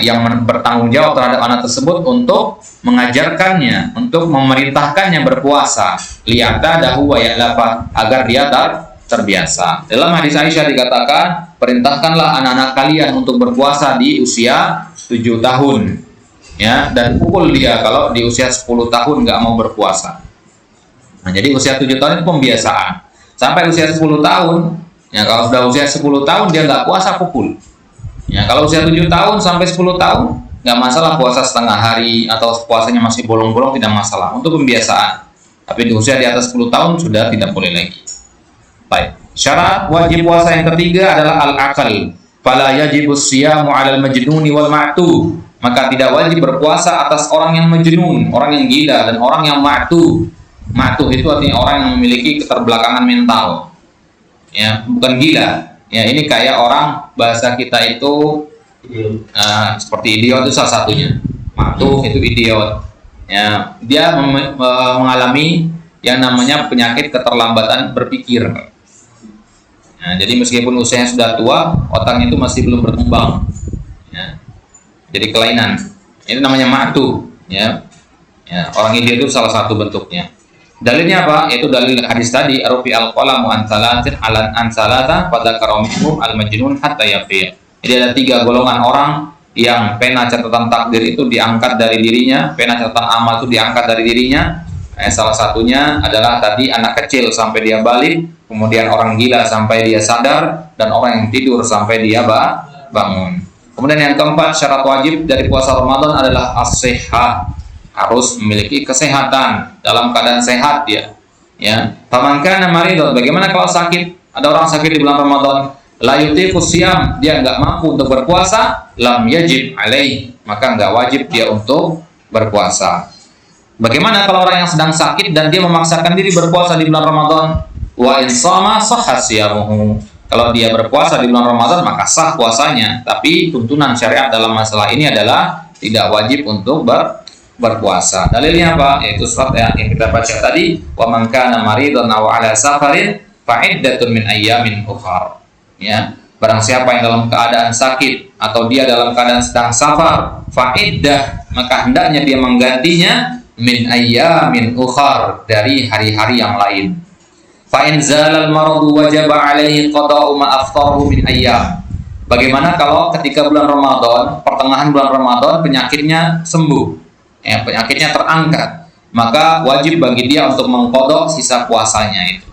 yang bertanggung jawab terhadap anak tersebut untuk mengajarkannya, untuk memerintahkannya berpuasa, li'atadahu wa ya'lafah, agar dia terbiasa. Dalam hadis Aisyah dikatakan, perintahkanlah anak-anak kalian untuk berpuasa di usia 7 tahun. Ya, dan pukul dia kalau di usia 10 tahun nggak mau berpuasa. Nah, jadi usia 7 tahun itu pembiasaan. Sampai usia 10 tahun, ya kalau sudah usia 10 tahun dia nggak puasa pukul. Ya, kalau usia 7 tahun sampai 10 tahun nggak masalah puasa setengah hari atau puasanya masih bolong-bolong, tidak masalah untuk pembiasaan. Tapi di usia di atas 10 tahun sudah tidak boleh lagi. Baik. Syarat wajib puasa yang ketiga adalah al-aqal. Fala yajibus siyamu 'alal majnuni wal ma'tu. Maka tidak wajib berpuasa atas orang yang majnun, orang yang gila, dan orang yang ma'tu. Ma'tu itu artinya orang yang memiliki keterbelakangan mental. Ya, bukan gila. Ya, ini kayak orang bahasa kita itu seperti idiot itu salah satunya. Ma'tu itu idiot. Ya, dia mengalami yang namanya penyakit keterlambatan berpikir. Nah, jadi meskipun usianya sudah tua, otaknya itu masih belum berkembang. Ya. Jadi kelainan. Ini namanya ma'tu, ya. Ya, orang idiot itu salah satu bentuknya. Dalilnya apa? Itu dalil hadis tadi, rufi al-qalamu an salatin alan an salata pada karomihu al-majnun hatta yafi'. Jadi ada 3 golongan orang yang pena catatan takdir itu diangkat dari dirinya, pena catatan amal itu diangkat dari dirinya Salah satunya adalah tadi anak kecil sampai dia balik, kemudian orang gila sampai dia sadar, dan orang yang tidur sampai dia bangun. Kemudian yang keempat, syarat wajib dari puasa Ramadan adalah as-sihah, harus memiliki kesehatan, dalam keadaan sehat dia. Ya, faman kana maridun, bagaimana kalau sakit? Ada orang sakit di bulan Ramadan, la yutiqu siyam, dia nggak mampu untuk berpuasa, lam yajib alaih, maka nggak wajib dia untuk berpuasa. Bagaimana kalau orang yang sedang sakit dan dia memaksakan diri berpuasa di bulan Ramadan? Wa in shama sahha siyamuhu. Kalau dia berpuasa di bulan Ramadan maka sah puasanya, tapi tuntunan syariat dalam masalah ini adalah tidak wajib untuk berpuasa. Dalilnya apa? Yaitu surat yang kita baca tadi, wa man kana maridan aw ala safarin fa iddatun min ayyamin ukhra. Ya, barang siapa yang dalam keadaan sakit atau dia dalam keadaan sedang safar, fa iddah, maka hendaknya dia menggantinya min ayyamin ukhra, dari hari-hari yang lain. Fa in zalal maradu wajaba alaihi qada'u ma aftarahu min ayyam. Bagaimana kalau ketika bulan Ramadan, pertengahan bulan Ramadan penyakitnya sembuh, ya, penyakitnya terangkat, maka wajib bagi dia untuk mengqada sisa puasanya itu.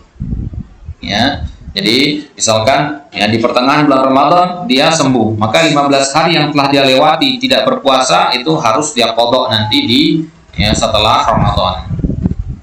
Ya, jadi misalkan ya di pertengahan bulan Ramadan dia sembuh, maka 15 hari yang telah dia lewati tidak berpuasa itu harus dia qada nanti setelah Ramadan.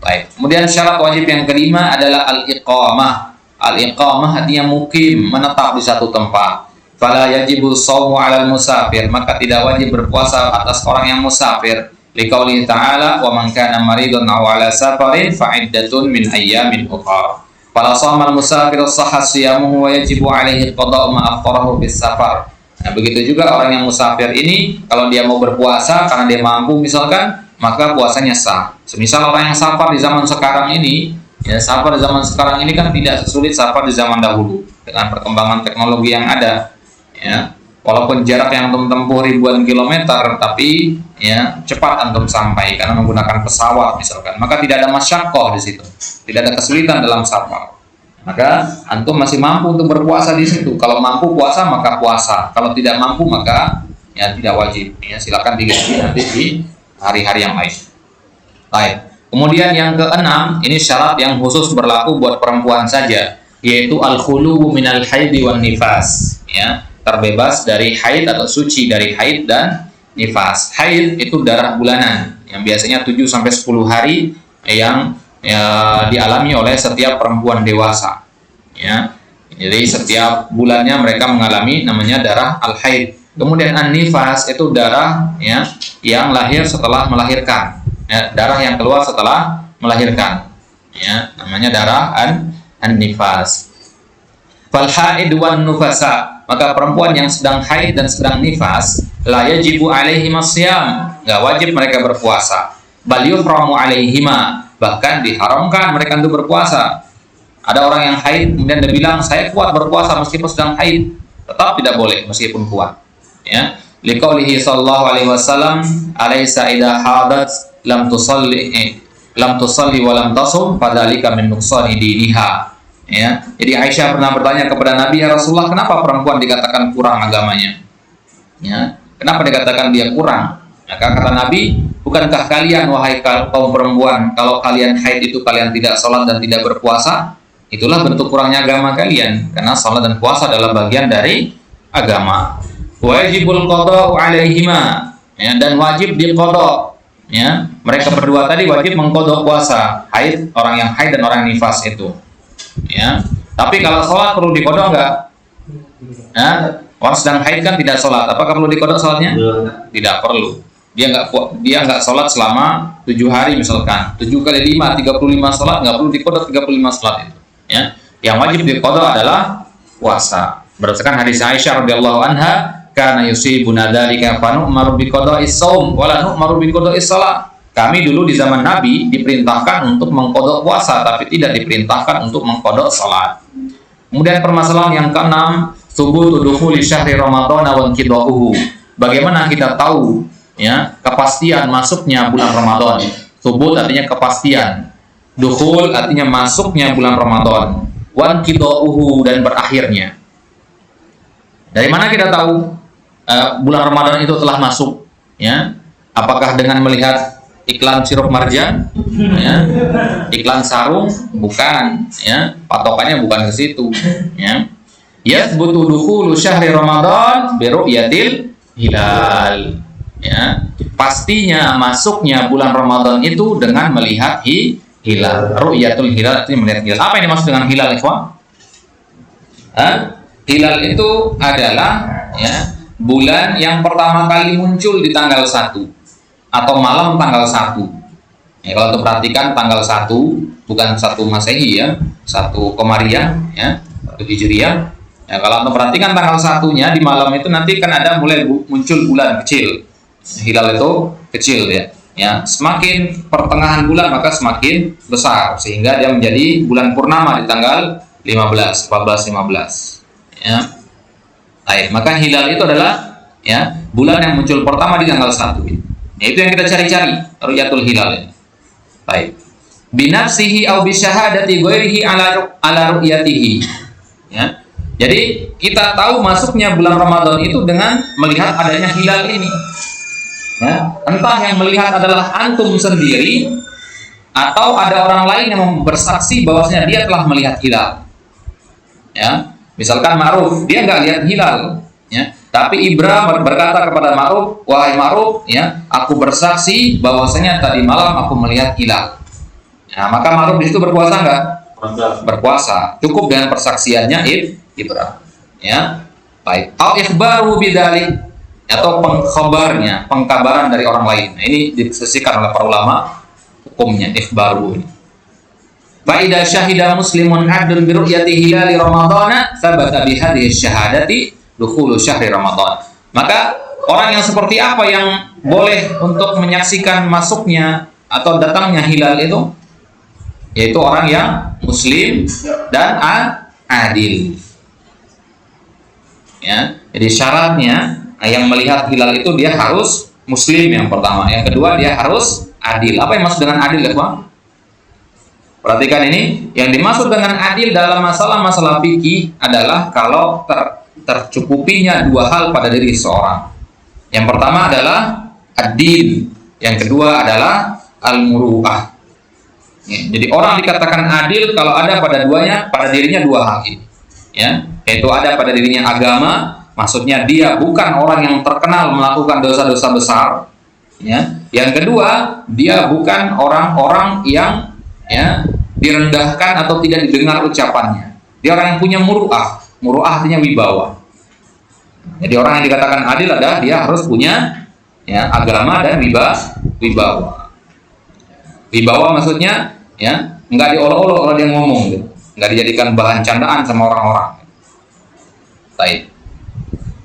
Baik. Kemudian syarat wajib yang kelima adalah al-iqamah. Al-iqamah artinya mukim, menetap di satu tempat. Fala yajibu shaumu 'alal musafir, maka tidak wajib berpuasa atas orang yang musafir. Liqaulihi ta'ala, wa man kana maridun aw 'ala safarin fa iddatun min ayyamin ukhra. Fala shaumal musafir sahha siyamuhu wa yajibu 'alaihi qada'u ma aftarahu bis safar. Nah, begitu juga orang yang musafir ini, kalau dia mau berpuasa karena dia mampu misalkan, maka puasanya sah. Semisal orang yang safar di zaman sekarang ini, ya, safar di zaman sekarang ini kan tidak sesulit safar di zaman dahulu dengan perkembangan teknologi yang ada. Ya, walaupun jarak yang antum tempuh ribuan kilometer, tapi ya cepat antum sampai karena menggunakan pesawat misalkan. Maka tidak ada masyaqqah di situ, tidak ada kesulitan dalam safar. Maka antum masih mampu untuk berpuasa di situ. Kalau mampu puasa maka puasa. Kalau tidak mampu maka ya tidak wajib. Ya, silakan diganti nanti di hari-hari yang lain. Baik. Kemudian yang keenam, ini syarat yang khusus berlaku buat perempuan saja, yaitu al-khulu minal haidi wan nifas. Ya, terbebas dari haid atau suci dari haid dan nifas. Haid itu darah bulanan yang biasanya 7 sampai 10 hari yang dialami oleh setiap perempuan dewasa. Ya. Jadi setiap bulannya mereka mengalami namanya darah al-haid. Kemudian an-nifas itu darah ya yang lahir setelah melahirkan. Ya, darah yang keluar setelah melahirkan. Ya, namanya darah an-nifas. Fal haid wan nufasa, maka perempuan yang sedang haid dan sedang nifas, la yajibu alaihim as-siyam, enggak wajib mereka berpuasa. Bal yuhramu alaihima, bahkan diharamkan mereka untuk berpuasa. Ada orang yang haid kemudian dia bilang saya kuat berpuasa meskipun sedang haid, tetap tidak boleh meskipun kuat. Ya, liqaulihi sallallahu alaihi wasallam, alaysa idha hadat lam tusalli wa lam tasum fadzalika min nuqsani diniha. Ya, jadi Aisyah pernah bertanya kepada Nabi, ya Rasulullah, kenapa perempuan dikatakan kurang agamanya? Ya, kenapa dikatakan dia kurang? Maka kata Nabi, bukankah kalian wahai kaum perempuan, kalau kalian haid itu kalian tidak sholat dan tidak berpuasa, itulah bentuk kurangnya agama kalian, karena sholat dan puasa adalah bagian dari agama. Wajibul qada'u alaihima, ya, dan wajib diqada. Ya, mereka berdua tadi wajib mengqada puasa, haid, orang yang haid dan orang yang nifas itu. Ya, tapi kalau sholat perlu diqada enggak? Ya, orang sedang haid kan tidak sholat, apakah perlu diqada sholatnya? Tidak perlu. Dia enggak sholat selama 7 hari misalkan, 7 kali 5, 35 sholat, enggak perlu diqada 35 sholat itu. Ya, yang wajib diqada adalah puasa. Berdasarkan hadis Aisyah radhiyallahu anha, kana yusibuna dzalika fa nu'maru bi qada'is shaum wa la nu'maru bi qada'is shalah. Kami dulu di zaman Nabi diperintahkan untuk mengqada puasa tapi tidak diperintahkan untuk mengqada salat. Kemudian permasalahan yang keenam, thubutu dukhuli syahri Ramadan wa inqida'uhu. Bagaimana kita tahu ya kepastian masuknya bulan Ramadan? Thubut artinya kepastian. Dukhul artinya masuknya bulan Ramadan. Wa inqida'uhu dan berakhirnya. Dari mana kita tahu bulan Ramadan itu telah masuk? Ya, apakah dengan melihat iklan sirup marjan, ya, iklan sarung, bukan, ya, patokannya bukan ke situ, ya. Yathbutu dukhulu syahri Ramadan bi ru'yatil hilal, ya. Pastinya masuknya bulan Ramadan itu dengan melihat hilal. Ru'yatul hilal itu melihat hilal. Apa yang dimaksud dengan hilal, ikhwan? Hilal itu adalah, ya, bulan yang pertama kali muncul di tanggal 1 atau malam tanggal 1. Ya, kalau untuk perhatikan tanggal 1 bukan 1 Masehi, ya, 1 Komariah, ya, 1 Hijriah. Ya, kalau untuk perhatikan tanggal 1-nya di malam itu nanti kan ada mulai muncul bulan kecil. Hilal itu kecil, ya. Ya, semakin pertengahan bulan maka semakin besar sehingga dia menjadi bulan purnama di tanggal 15, 14, 15. Ya. Baik, maka hilal itu adalah, ya, bulan yang muncul pertama di tanggal 1. Ya, itu yang kita cari-cari, ru'yatul hilal. Ya. Baik. Binafsihi au bi syahadati ghairihi ala ru'yatihi. Ya. Jadi kita tahu masuknya bulan Ramadan itu dengan melihat adanya hilal ini. Ya. Entah yang melihat adalah antum sendiri atau ada orang lain yang bersaksi bahwasanya dia telah melihat hilal. Ya. Misalkan Ma'ruf, dia nggak lihat hilal, ya. Tapi Ibra berkata kepada Ma'ruf, wahai Ma'ruf, ya, aku bersaksi bahwasanya tadi malam aku melihat hilal. Ya, maka Ma'ruf di situ berpuasa nggak? Berpuasa. Cukup dengan persaksiannya Ibra. Ya, baik. Au ikhbaru bidzalik, atau pengkabaran dari orang lain. Nah, ini disesikan oleh para ulama hukumnya ikhbaru ini. Fa'idha syahida muslimun adun bi ru'yati hilali ramadhana thabata bi hadhihi syahadati dukhulu syahri ramadan. Maka orang yang seperti apa yang boleh untuk menyaksikan masuknya atau datangnya hilal itu? Yaitu orang yang muslim dan adil. Ya, jadi syaratnya yang melihat hilal itu dia harus muslim yang pertama, yang kedua dia harus adil. Apa yang maksud dengan adil, ya, Bang? Perhatikan ini, yang dimaksud dengan adil dalam masalah-masalah fikih adalah kalau tercukupinya dua hal pada diri seorang. Yang pertama adalah ad-din, yang kedua adalah al-muru'ah. Ya, jadi orang dikatakan adil kalau ada pada dirinya dua hal ini. Ya, yaitu ada pada dirinya agama, maksudnya dia bukan orang yang terkenal melakukan dosa-dosa besar. Ya. Yang kedua, dia bukan orang-orang yang, ya, direndahkan atau tidak didengar ucapannya. Dia orang yang punya muru'ah. Muru'ah artinya wibawa. Jadi orang yang dikatakan adil adalah dia harus punya, ya, agama dan wibawa. Wibawa maksudnya, ya, nggak diolok-olok kalau dia ngomong, gitu. Nggak dijadikan bahan candaan sama orang-orang. Baik.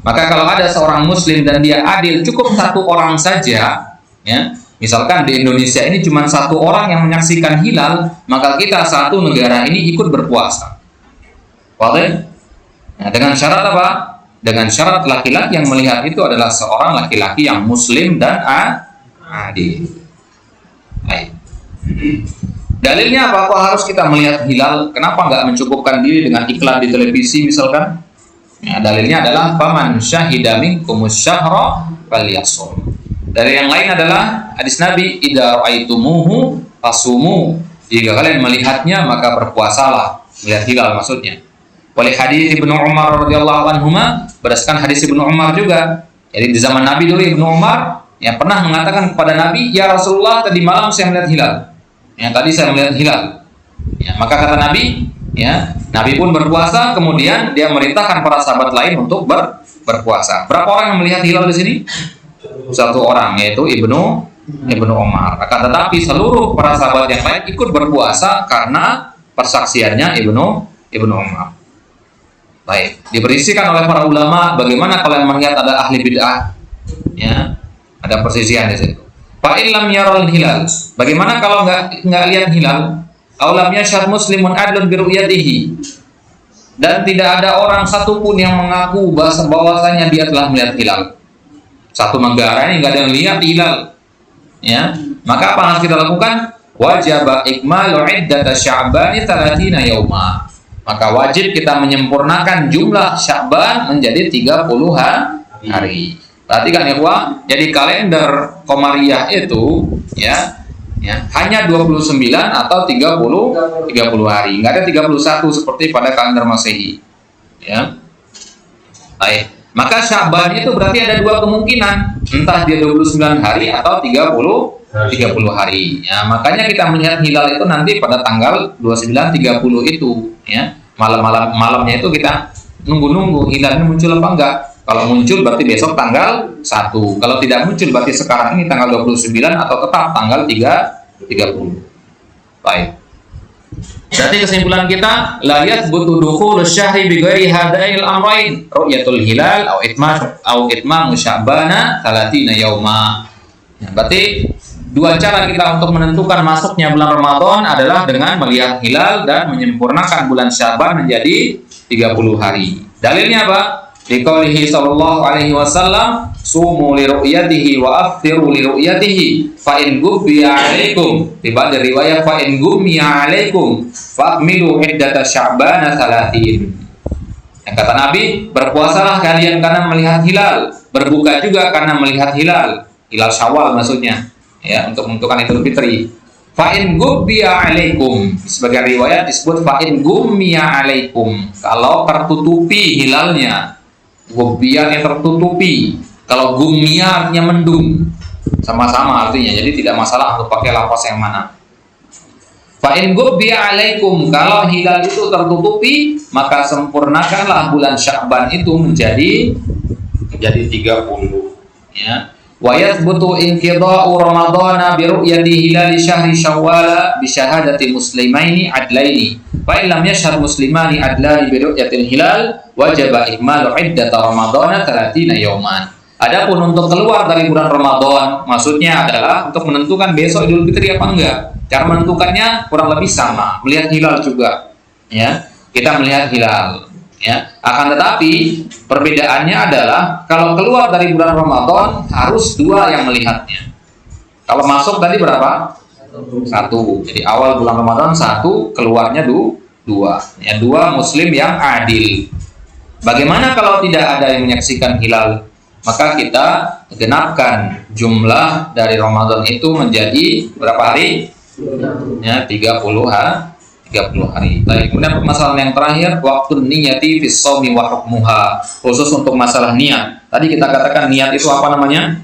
Maka kalau ada seorang muslim dan dia adil, cukup satu orang saja, ya. Misalkan di Indonesia ini cuma satu orang yang menyaksikan hilal, maka kita satu negara ini ikut berpuasa. Wadah? Nah, dengan syarat apa? Dengan syarat laki-laki yang melihat itu adalah seorang laki-laki yang muslim dan adil. Baik. Dalilnya apa? Kok harus kita melihat hilal? Kenapa nggak mencukupkan diri dengan iklan di televisi misalkan? Ya, dalilnya adalah faman syahida minkumus syahra falyasum. Dari yang lain adalah hadis Nabi, idza ra'aitumuhu fasumu. Jika kalian melihatnya maka berpuasalah. Melihat hilal maksudnya. Oleh hadis Ibnu Umar radhiyallahu anhuma, berdasarkan hadis Ibnu Umar juga. Jadi di zaman Nabi dulu Ibnu Umar yang pernah mengatakan kepada Nabi, "Ya Rasulullah, tadi malam saya melihat hilal." Ya, tadi saya melihat hilal. Ya, maka kata Nabi, ya, Nabi pun berpuasa, kemudian dia merintahkan para sahabat lain untuk berpuasa. Berapa orang yang melihat hilal di sini? Satu orang, yaitu Ibnu Umar. Akan tetapi seluruh para sahabat yang lain ikut berpuasa karena persaksiannya Ibnu Umar. Baik, diberisikan oleh para ulama bagaimana kalian melihat ada ahli bid'ah. Ya, ada persisian di situ. Fa illam yaral hilal. Bagaimana kalau nggak lihat hilal? Aulam yashhad muslimun adlun bi ru'yatihi. Dan tidak ada orang satupun yang mengaku bahwasanya dia telah melihat hilal. Satu negara ini nggak ada yang lihat hilal. Ya, maka apa yang harus kita lakukan? Wajib ikmalu iddata sya'ban 30 yauma. Maka wajib kita menyempurnakan jumlah Sya'ban menjadi 30 hari. Perhatikan ya, Pak. Jadi kalender Komariah itu ya, hanya 29 atau 30 hari, nggak ada 31 seperti pada kalender Masehi, ya. Baik, maka Sya'ban itu berarti ada dua kemungkinan, entah dia 29 hari atau 30 hari. Ya, makanya kita melihat hilal itu nanti pada tanggal 29 30 itu, ya. Malamnya itu kita nunggu hilalnya muncul apa enggak. Kalau muncul berarti besok tanggal 1. Kalau tidak muncul berarti sekarang ini tanggal 29 atau tetap tanggal 30. Baik. Berarti kesimpulan kita, la yathbutu dukhulus syahri bi ghairi hadail amrayn, ru'yatul hilal au itmamu sya'bana 30 yauma. Ya, berarti dua cara kita untuk menentukan masuknya bulan Ramadan adalah dengan melihat hilal dan menyempurnakan bulan Sya'ban menjadi 30 hari. Dalilnya apa? Liqaulihi sallallahu alaihi wasallam, sumu li ru'yatihi wa aftiru li ru'yatihi fa in gubbiya 'alaikum. Tiba dari riwayat fa in gummiya 'alaikum fa'milu iddata sya'bana 30. Yang kata Nabi, berpuasalah kalian karena melihat hilal, berbuka juga karena melihat hilal Syawal maksudnya, ya, untuk menentukan Idul Fitri. Fa in gubbiya 'alaikum, sebagai riwayat disebut fa in gummiya 'alaikum, kalau tertutupi hilalnya. Gubbiya yang tertutupi, kalau gummiya artinya mendung, sama-sama artinya, jadi tidak masalah untuk pakai lafaz yang mana. Fa in gubbiya 'alaikum, kalau hilal itu tertutupi, maka sempurnakanlah bulan Sya'ban itu menjadi 30, ya. Wa yathbutu inqidha'u ramadhana bi ru'yati hilali syahri syawal bi syahadati muslimaini adlaini. Fa in lam yashhad muslimani adlani bi ru'yatil hilal wajaba ihmalu iddata ramadhana 30 yauman. Adapun untuk keluar dari bulan Ramadan, maksudnya adalah untuk menentukan besok Idul Fitri apa enggak. Cara menentukannya kurang lebih sama, melihat hilal juga, ya. Kita melihat hilal, ya. Akan tetapi perbedaannya adalah kalau keluar dari bulan Ramadan harus dua yang melihatnya. Kalau masuk tadi berapa? Satu. Jadi awal bulan Ramadan satu, keluarnya dua. Ya, dua muslim yang adil. Bagaimana kalau tidak ada yang menyaksikan hilal? Maka kita genapkan jumlah dari Ramadan itu menjadi berapa hari? Ya, 30 hari. Baik, kemudian permasalahan yang terakhir, waktu niyati fis shaumi wa hukmuha. Khusus untuk masalah niat. Tadi kita katakan niat itu apa namanya?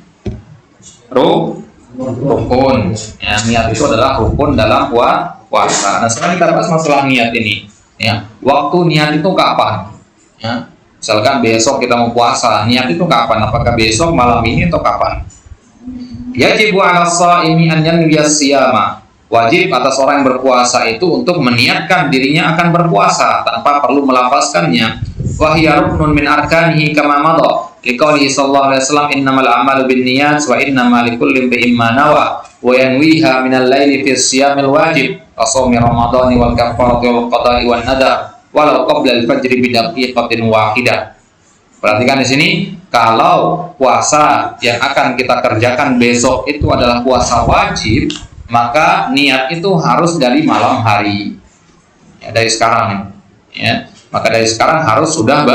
Rukun. Ya, niat itu adalah rukun dalam puasa. Nah, sekarang kita bahas masalah niat ini. Ya, waktu niat itu kapan? Ya, misalkan besok kita mau puasa, niat itu kapan? Apakah besok, malam ini, atau kapan? Yajibu 'ala shaimi an yanwiya siyama. Wajib atas orang yang berpuasa itu untuk meniatkan dirinya akan berpuasa tanpa perlu melafazkannya. Wa hiya ruknun min arkanihi kama madha. Liqaulihi sallallahu alaihi wasallam, innamal a'malu binniyat wa innamal likulli imrin ma nawa. Wa yanwiha minal laili fi siyamil wajib, shaumi ramadhani wal kafarati wal qada'i wan nadar, walau qabla al-fajri bi daqiqatin wahidah. Perhatikan di sini, kalau puasa yang akan kita kerjakan besok itu adalah puasa wajib, maka niat itu harus dari malam hari, ya, dari sekarang, ya. Maka dari sekarang harus sudah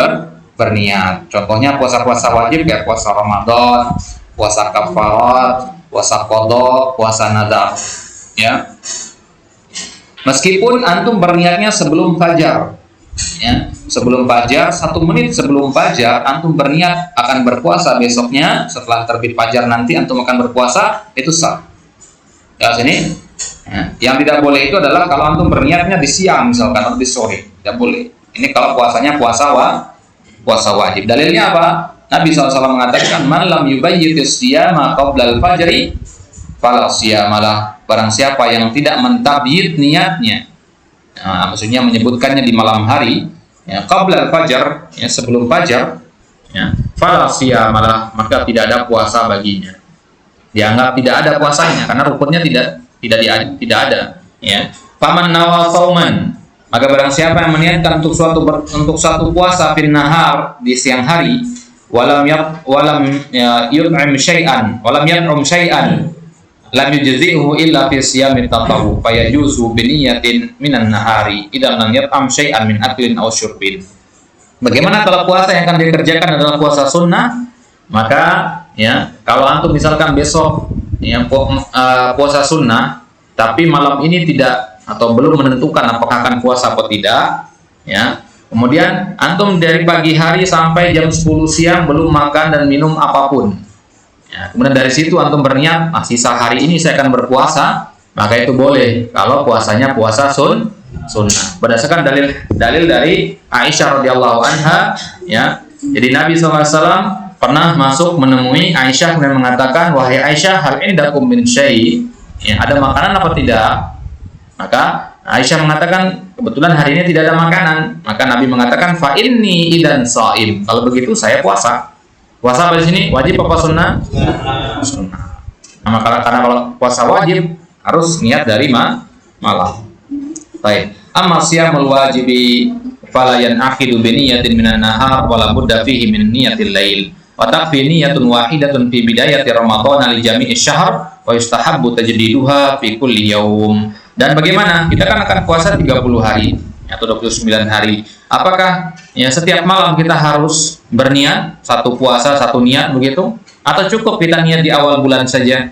berniat. Contohnya puasa-puasa wajib kayak puasa Ramadan, puasa kafarat, puasa qada, puasa nadar, ya. Meskipun antum berniatnya sebelum fajar, ya, sebelum fajar, 1 menit sebelum fajar antum berniat akan berpuasa besoknya, setelah terbit fajar nanti antum akan berpuasa, itu sah. Ya, sini. Nah, yang tidak boleh itu adalah kalau antum berniatnya di siang misalkan atau di sore, tidak boleh. Ini kalau puasanya puasa wajib. Dalilnya apa? Nabi SAW mengatakan, man lam yubayyitis siyama qabla al-fajri fala siyamalah. Barang siapa yang tidak mentabyid niatnya, nah, maksudnya menyebutkannya di malam hari, ya, qabla al-fajr, ya, sebelum fajar, ya, fala siyamalah, maka tidak ada puasa baginya. Dianggap tidak ada puasanya karena rukunnya tidak ada, ya. Faman nawa sauman, maka barang siapa yang meniatkan untuk suatu puasa fil nahar, di siang hari, walam yut'im syai'an lam yujzi'uhu illa fi siyamit tatawwu fa yajuzu bi niyatin minan nahari idan lam yut'am syai'an min aklin aw syurbin. Bagaimana kalau puasa yang akan dikerjakan adalah puasa sunnah? Maka, ya, kalau antum misalkan besok puasa sunnah, tapi malam ini tidak atau belum menentukan apakah akan puasa atau tidak, ya. Kemudian antum dari pagi hari sampai jam 10 siang belum makan dan minum apapun. Ya, kemudian dari situ antum berniat, sisa hari ini saya akan berpuasa, maka itu boleh kalau puasanya puasa sunnah. Berdasarkan dalil dari Aisyah radhiyallahu anha, ya. Jadi Nabi SAW pernah masuk menemui Aisyah dan mengatakan, wahai Aisyah, hal ini dakum min syai', ya, ada makanan apa tidak? Maka Aisyah mengatakan, kebetulan hari ini tidak ada makanan. Maka Nabi mengatakan, fa inni idan shaim. Kalau begitu saya puasa. Puasa apa di sini? Wajib apa sunnah? Sunnah. Nah, karena kalau puasa wajib harus niat dari malam. Baik. Amma siyamul wajibi fala yan'aqidu bi niyatin minan nahar wala budda fihi min niyatil lail. Wa takfi niyatun wahidatun fi bidayati ramadhan li jami'i syahr wa yustahabbu tajdiduha fi kulli yaum. Dan bagaimana? Kita kan akan puasa 30 hari atau 29 hari. Apakah ya setiap malam kita harus berniat satu puasa, satu niat begitu? Atau cukup kita niat di awal bulan saja?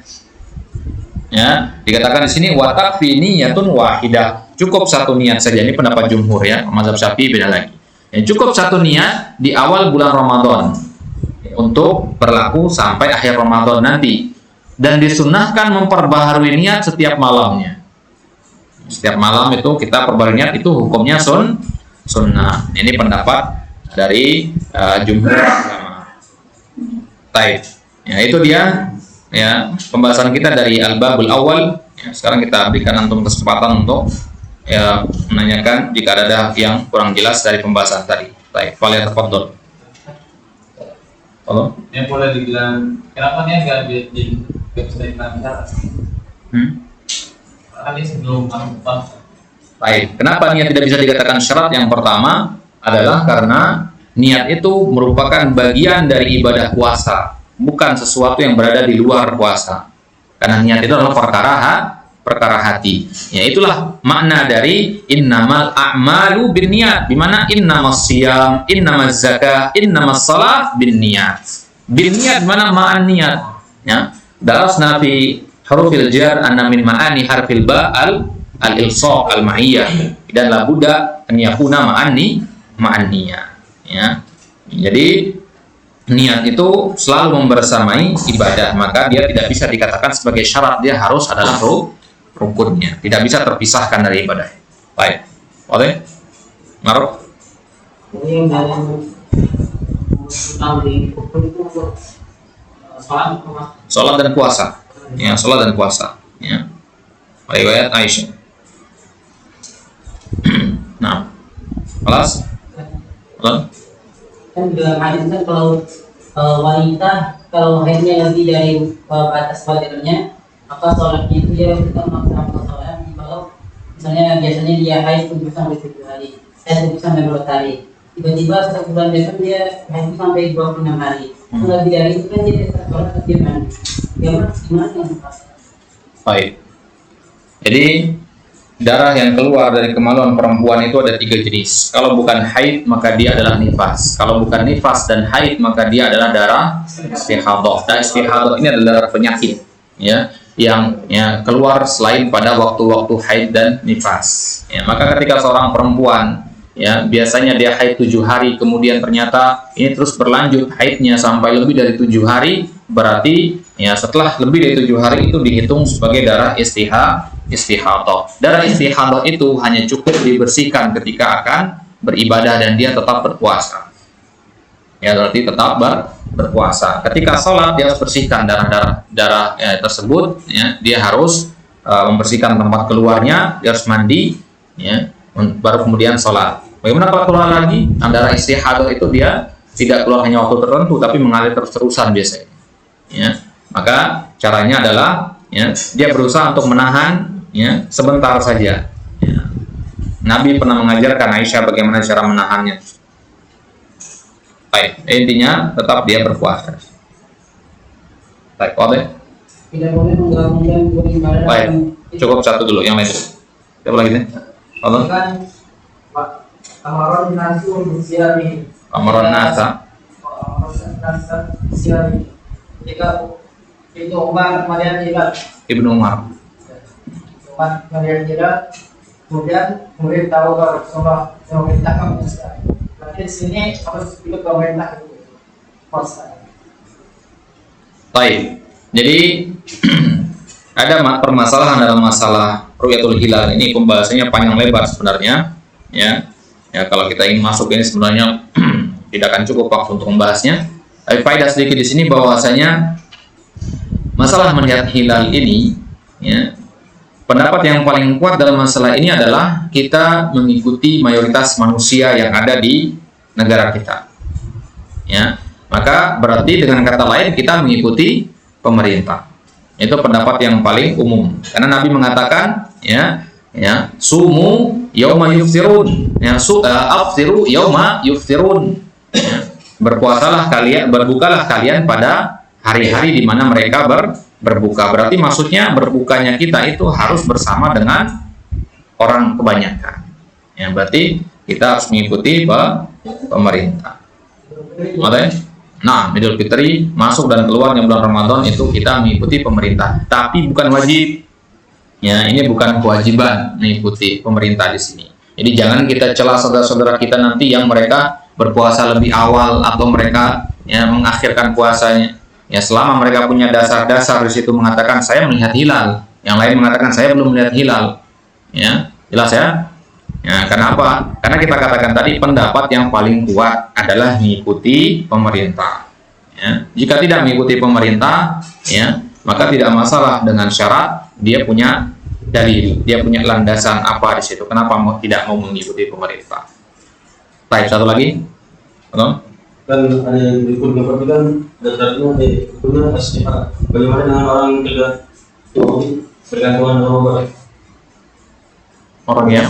Ya, dikatakan di sini wa takfi niyatun wahidah. Cukup satu niat saja. Ini pendapat jumhur ya, mazhab Syafi'i beda lagi. Ya, cukup satu niat di awal bulan Ramadan untuk berlaku sampai akhir Ramadan nanti. Dan disunnahkan memperbaharui niat setiap malamnya. Setiap malam itu kita perbaharui niat, itu hukumnya sunnah. Ini pendapat dari jumhur ulama. Baik. Ya, itu dia ya pembahasan kita dari al-babul awal. Ya, sekarang kita berikan antum kesempatan untuk ya menanyakan jika ada yang kurang jelas dari pembahasan tadi. Baik, boleh tafadhol. Halo. Yang boleh dibilang kenapa nih nggak di website kita? Karena sebelum puasa. Baik, kenapa niat tidak bisa dikatakan syarat? Yang pertama adalah karena niat itu merupakan bagian dari ibadah puasa, bukan sesuatu yang berada di luar puasa. Karena niat itu adalah perkara hati. Ya, itulah makna dari innamal a'malu binniyat, di mana innamas siyam, innamaz zakah, innamas shalah binniyat. Binniyat mana ma'an niat. Ya, darasna fi hurufil jar anna min ma'ani harfil ba al-ilsaq al-ma'iyah, dan la budda an yakuna ma'an niyah. Ya. Jadi niat itu selalu membersamai ibadah, maka dia tidak bisa dikatakan sebagai syarat, dia harus adalah rukunnya, tidak bisa terpisahkan dari ibadah. Baik, boleh? Maruf? Salat dan puasa. Ya, salat dan puasa. Ya. Riwayat Aisyah. Nah, kelas? Kan dalam hadis kan kalau wanita kalau haidnya lebih dari batas wajarnya, maka sholatnya itu dia tetap melaksanakan sholat. Kalau misalnya biasanya dia haid 7 sampai 7 hari, 7 sampai 12 hari, tiba-tiba satu bulan besok dia haid sampai 26 hari. Lebih dari itu kan dia tetap sholat gimana? Gimana yang pas? Baik. Jadi darah yang keluar dari kemaluan perempuan itu ada 3 jenis. Kalau bukan haid maka dia adalah nifas. Kalau bukan nifas dan haid maka dia adalah darah istihadah. Dan istihadah ini adalah darah penyakit, ya, yang ya keluar selain pada waktu-waktu haid dan nifas. Ya, maka ketika seorang perempuan ya biasanya dia haid 7 hari, kemudian ternyata ini terus berlanjut haidnya sampai lebih dari 7 hari, berarti ya setelah lebih dari 7 hari itu dihitung sebagai darah istihadah. Darah istihadah itu hanya cukup dibersihkan ketika akan beribadah dan dia tetap berpuasa. Ya, berarti tetap berpuasa. Ketika sholat dia harus bersihkan darah tersebut. Ya, dia harus membersihkan tempat keluarnya, dia harus mandi, ya, baru kemudian sholat. Bagaimana kalau keluar lagi? Nah, darah istihadah itu dia tidak keluar hanya waktu tertentu, tapi mengalir terus-terusan biasanya. Ya, maka caranya adalah ya, dia berusaha untuk menahan ya sebentar saja. Ya. Nabi pernah mengajarkan Aisyah bagaimana cara menahannya. Baik, intinya tetap dia berpuasa. Baik, boleh? Tidak boleh menggabungkan dua ibadah. Baik, cukup satu dulu, yang lain. Siapa lagi nih? Halo? Amaron nasi Amaron nasa. Amaron nasa siari. Jika Itu Umar melihat hilal. Ibnu Umar. Umar melihat hilal, kemudian memberitahu Rasulullah yang memerintahkan puasa. Berarti di sini harus ikut pemerintah puasa. Baik. Jadi ada permasalahan dalam masalah ru'yatul hilal ini, pembahasannya panjang lebar sebenarnya, ya. Ya, kalau kita ingin masuk ini sebenarnya tidak akan cukup waktu untuk membahasnya. Tapi faedah sedikit di sini bahwasanya masalah melihat hilal ini, ya, pendapat yang paling kuat dalam masalah ini adalah kita mengikuti mayoritas manusia yang ada di negara kita. Ya, maka berarti dengan kata lain kita mengikuti pemerintah. Itu pendapat yang paling umum. Karena Nabi mengatakan, sumu yauma yuftirun, aftiru yauma yuftirun. Ya, berpuasalah kalian, berbukalah kalian pada hari-hari di mana mereka berbuka. Berarti maksudnya berbukanya kita itu harus bersama dengan orang kebanyakan. Ya, berarti kita harus mengikuti pemerintah. Nah, Idul Fitri masuk dan keluarnya bulan Ramadan itu kita mengikuti pemerintah, tapi bukan wajib. Ya, ini bukan kewajiban mengikuti pemerintah di sini. Jadi jangan kita celah saudara-saudara kita nanti yang mereka berpuasa lebih awal atau mereka mengakhirkan puasanya. Ya, selama mereka punya dasar-dasar di situ mengatakan saya melihat hilal, yang lain mengatakan saya belum melihat hilal. Ya, jelas ya? Ya, kenapa? Karena kita katakan tadi pendapat yang paling kuat adalah mengikuti pemerintah. Ya, jika tidak mengikuti pemerintah, ya, maka tidak masalah dengan syarat dia punya dalil, dia punya landasan apa di situ. Kenapa tidak mau mengikuti pemerintah? Baik, satu lagi. Halo? Kan ada yang berikut dapat kan dasarnya itu pasti bagaimana dengan orang yang bergantungan dengan obat? Orang yang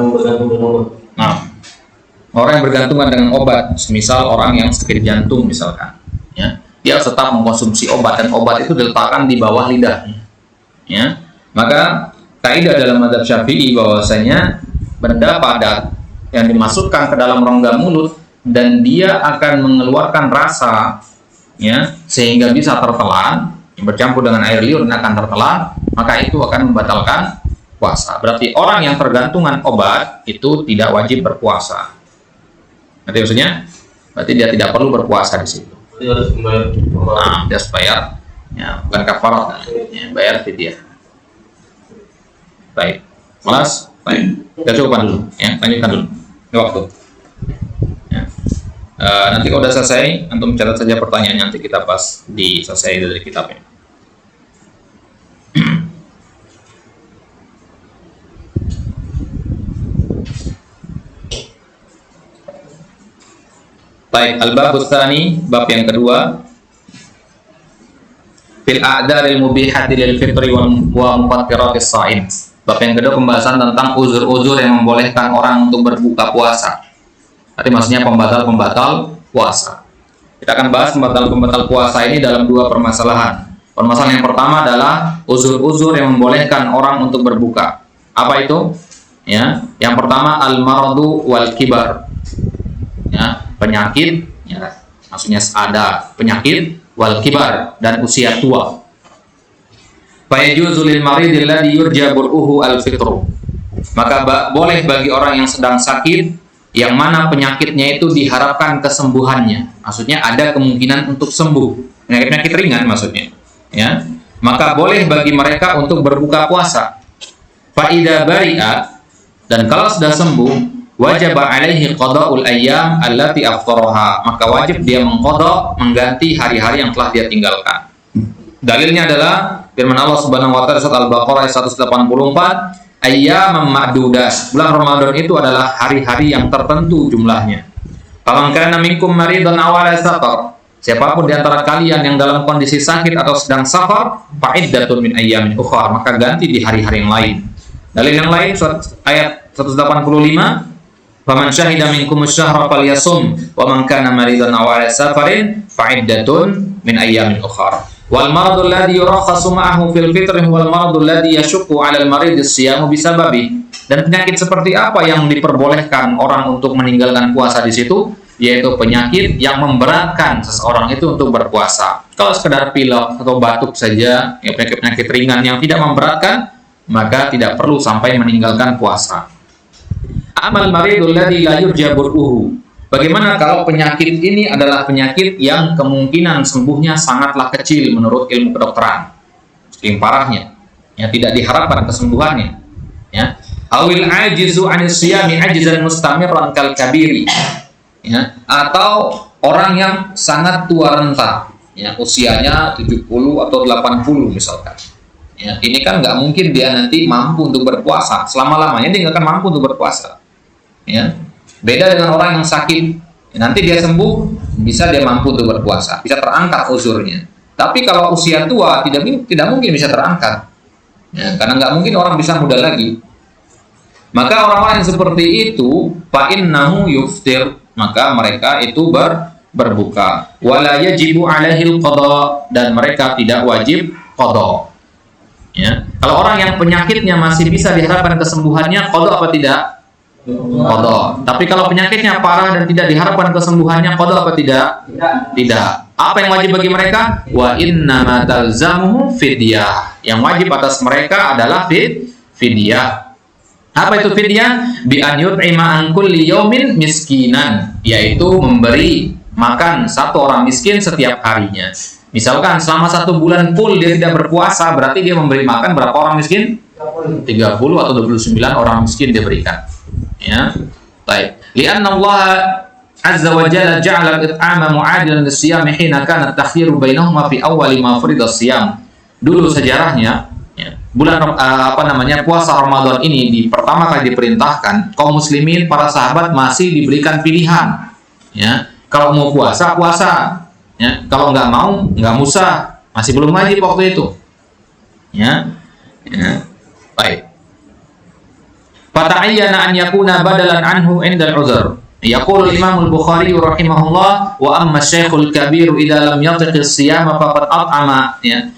bergantung dengan obat. Nah, orang yang bergantungan dengan obat, misal orang yang sakit jantung misalkan, ya, dia harus tetap mengkonsumsi obat dan obat itu diletakkan di bawah lidahnya. Ya, maka kaidah dalam mazhab Syafi'i bahwasanya benda padat yang dimasukkan ke dalam rongga mulut dan dia akan mengeluarkan rasa, ya, sehingga bisa tertelan, bercampur dengan air liur dan akan tertelan, maka itu akan membatalkan puasa. Berarti orang yang tergantungan obat itu tidak wajib berpuasa. Nanti maksudnya, berarti dia tidak perlu berpuasa di situ. Berarti harus membayar. Nah, dia harus bayar, ya, bukan kafarat, ya, bayar fidyah. Baik, malas, baik. Kita coba dulu, ya, lanjutkan dulu. Ini waktu. Ya. Nanti kalau udah selesai, antum catat saja pertanyaannya, nanti kita pas di selesai dari kitabnya. Baik, al-bab tsani, bab yang kedua. Fil a'dharil mubihati lil fitri wa mufattiratis shaim. Bab yang kedua pembahasan tentang uzur-uzur yang membolehkan orang untuk berbuka puasa. Arti maksudnya pembatal-pembatal puasa. Kita akan bahas pembatal-pembatal puasa ini dalam dua permasalahan. Permasalahan yang pertama adalah uzur-uzur yang membolehkan orang untuk berbuka. Apa itu? Ya, yang pertama al-maradu wal kibar. Ya, penyakit, ya, maksudnya ada penyakit wal kibar dan usia tua. Fa yajuzu lil maridil ladzi yurja bur'uhu al fitru. Maka boleh bagi orang yang sedang sakit yang mana penyakitnya itu diharapkan kesembuhannya. Maksudnya ada kemungkinan untuk sembuh. Penyakit ringan maksudnya, ya. Maka boleh bagi mereka untuk berbuka puasa. Fa idza bari'a, dan kalau sudah sembuh, wajib alaihi qada'ul ayyam allati aftaraha, maka wajib dia mengqada, mengganti hari-hari yang telah dia tinggalkan. Dalilnya adalah firman Allah Subhanahu wa taala surat Al-Baqarah 184, ayyaman ma'dudat. Bulan Ramadan itu adalah hari-hari yang tertentu jumlahnya. Faman kana minkum maridan aw ala safar, siapapun di antara kalian yang dalam kondisi sakit atau sedang safar, fa'iddatun min ayyamin ukhra, maka ganti di hari-hari yang lain. Dalil yang lain surat ayat 185, faman syahida minkum asy-syahra falyasum wa man kana maridan aw ala safarin fa'iddatun min ayyamin ukhra. Wal maradul ladzi yurakhasu ma'ahu fil fitri wal maradul ladzi yashukku 'ala al marid as-siyamu bisababi. Dan penyakit seperti apa yang diperbolehkan orang untuk meninggalkan puasa di situ? Yaitu penyakit yang memberatkan seseorang itu untuk berpuasa. Kalau sekedar pilek atau batuk saja, ya penyakit-penyakit ringan yang tidak memberatkan, maka tidak perlu sampai meninggalkan puasa. Amal maridul ladzi la yurja bur'uhu. Bagaimana kalau penyakit ini adalah penyakit yang kemungkinan sembuhnya sangatlah kecil menurut ilmu kedokteran, saking parahnya, ya tidak diharapkan kesembuhannya, ya. Awil ajizu anis siyami ajzan mustamirran kal kabiri, ya, atau orang yang sangat tua renta, ya, usianya 70 atau 80 misalkan. Ya, ini kan nggak mungkin dia nanti mampu untuk berpuasa selama-lamanya, dia nggak akan mampu untuk berpuasa. Ya, beda dengan orang yang sakit, ya, nanti dia sembuh, bisa dia mampu untuk berpuasa, bisa terangkat uzurnya. Tapi kalau usia tua tidak mungkin bisa terangkat, ya, karena nggak mungkin orang bisa muda lagi. Maka orang-orang yang seperti itu, fa'innahu yuftir, maka mereka itu berbuka. Wala yajibu alaihil qada, dan mereka tidak wajib qada. Ya. Kalau orang yang penyakitnya masih bisa diharapkan kesembuhannya, qada apa tidak? Qada. Tapi kalau penyakitnya parah dan tidak diharapkan kesembuhannya, qada apa tidak? Tidak. Apa yang wajib bagi mereka? Wa innama talzamuhum fidyah. Yang wajib atas mereka adalah fidyah. Apa itu fidyah? Bi an yut'ima an kulli yaumin miskinan, yaitu memberi makan satu orang miskin setiap harinya. Misalkan selama 1 bulan full dia tidak berpuasa, berarti dia memberi makan berapa orang miskin? 30 atau 29 orang miskin dia berikan. Ya. Baik. Li'anna Allah azza wa jalla ja'ala al-it'ama mu'adilan lis-siyam hina kana at-takhyiru bainahuma fi awwali ma furida as-siyam. Dulu sejarahnya, ya, bulan puasa Ramadan ini pertama kali diperintahkan, kaum muslimin para sahabat masih diberikan pilihan, ya, kalau mau puasa, ya, kalau nggak mau nggak usah, masih belum wajib waktu itu, ya, ya. Baik. Fata'ayyana an yakuna badalan anhu indal uzur. Yaqulu Imam Al-Bukhari rahimahullah, wa amma Syekhul Kabir idza lam yatiq as-siyama faqad at'ama, ya.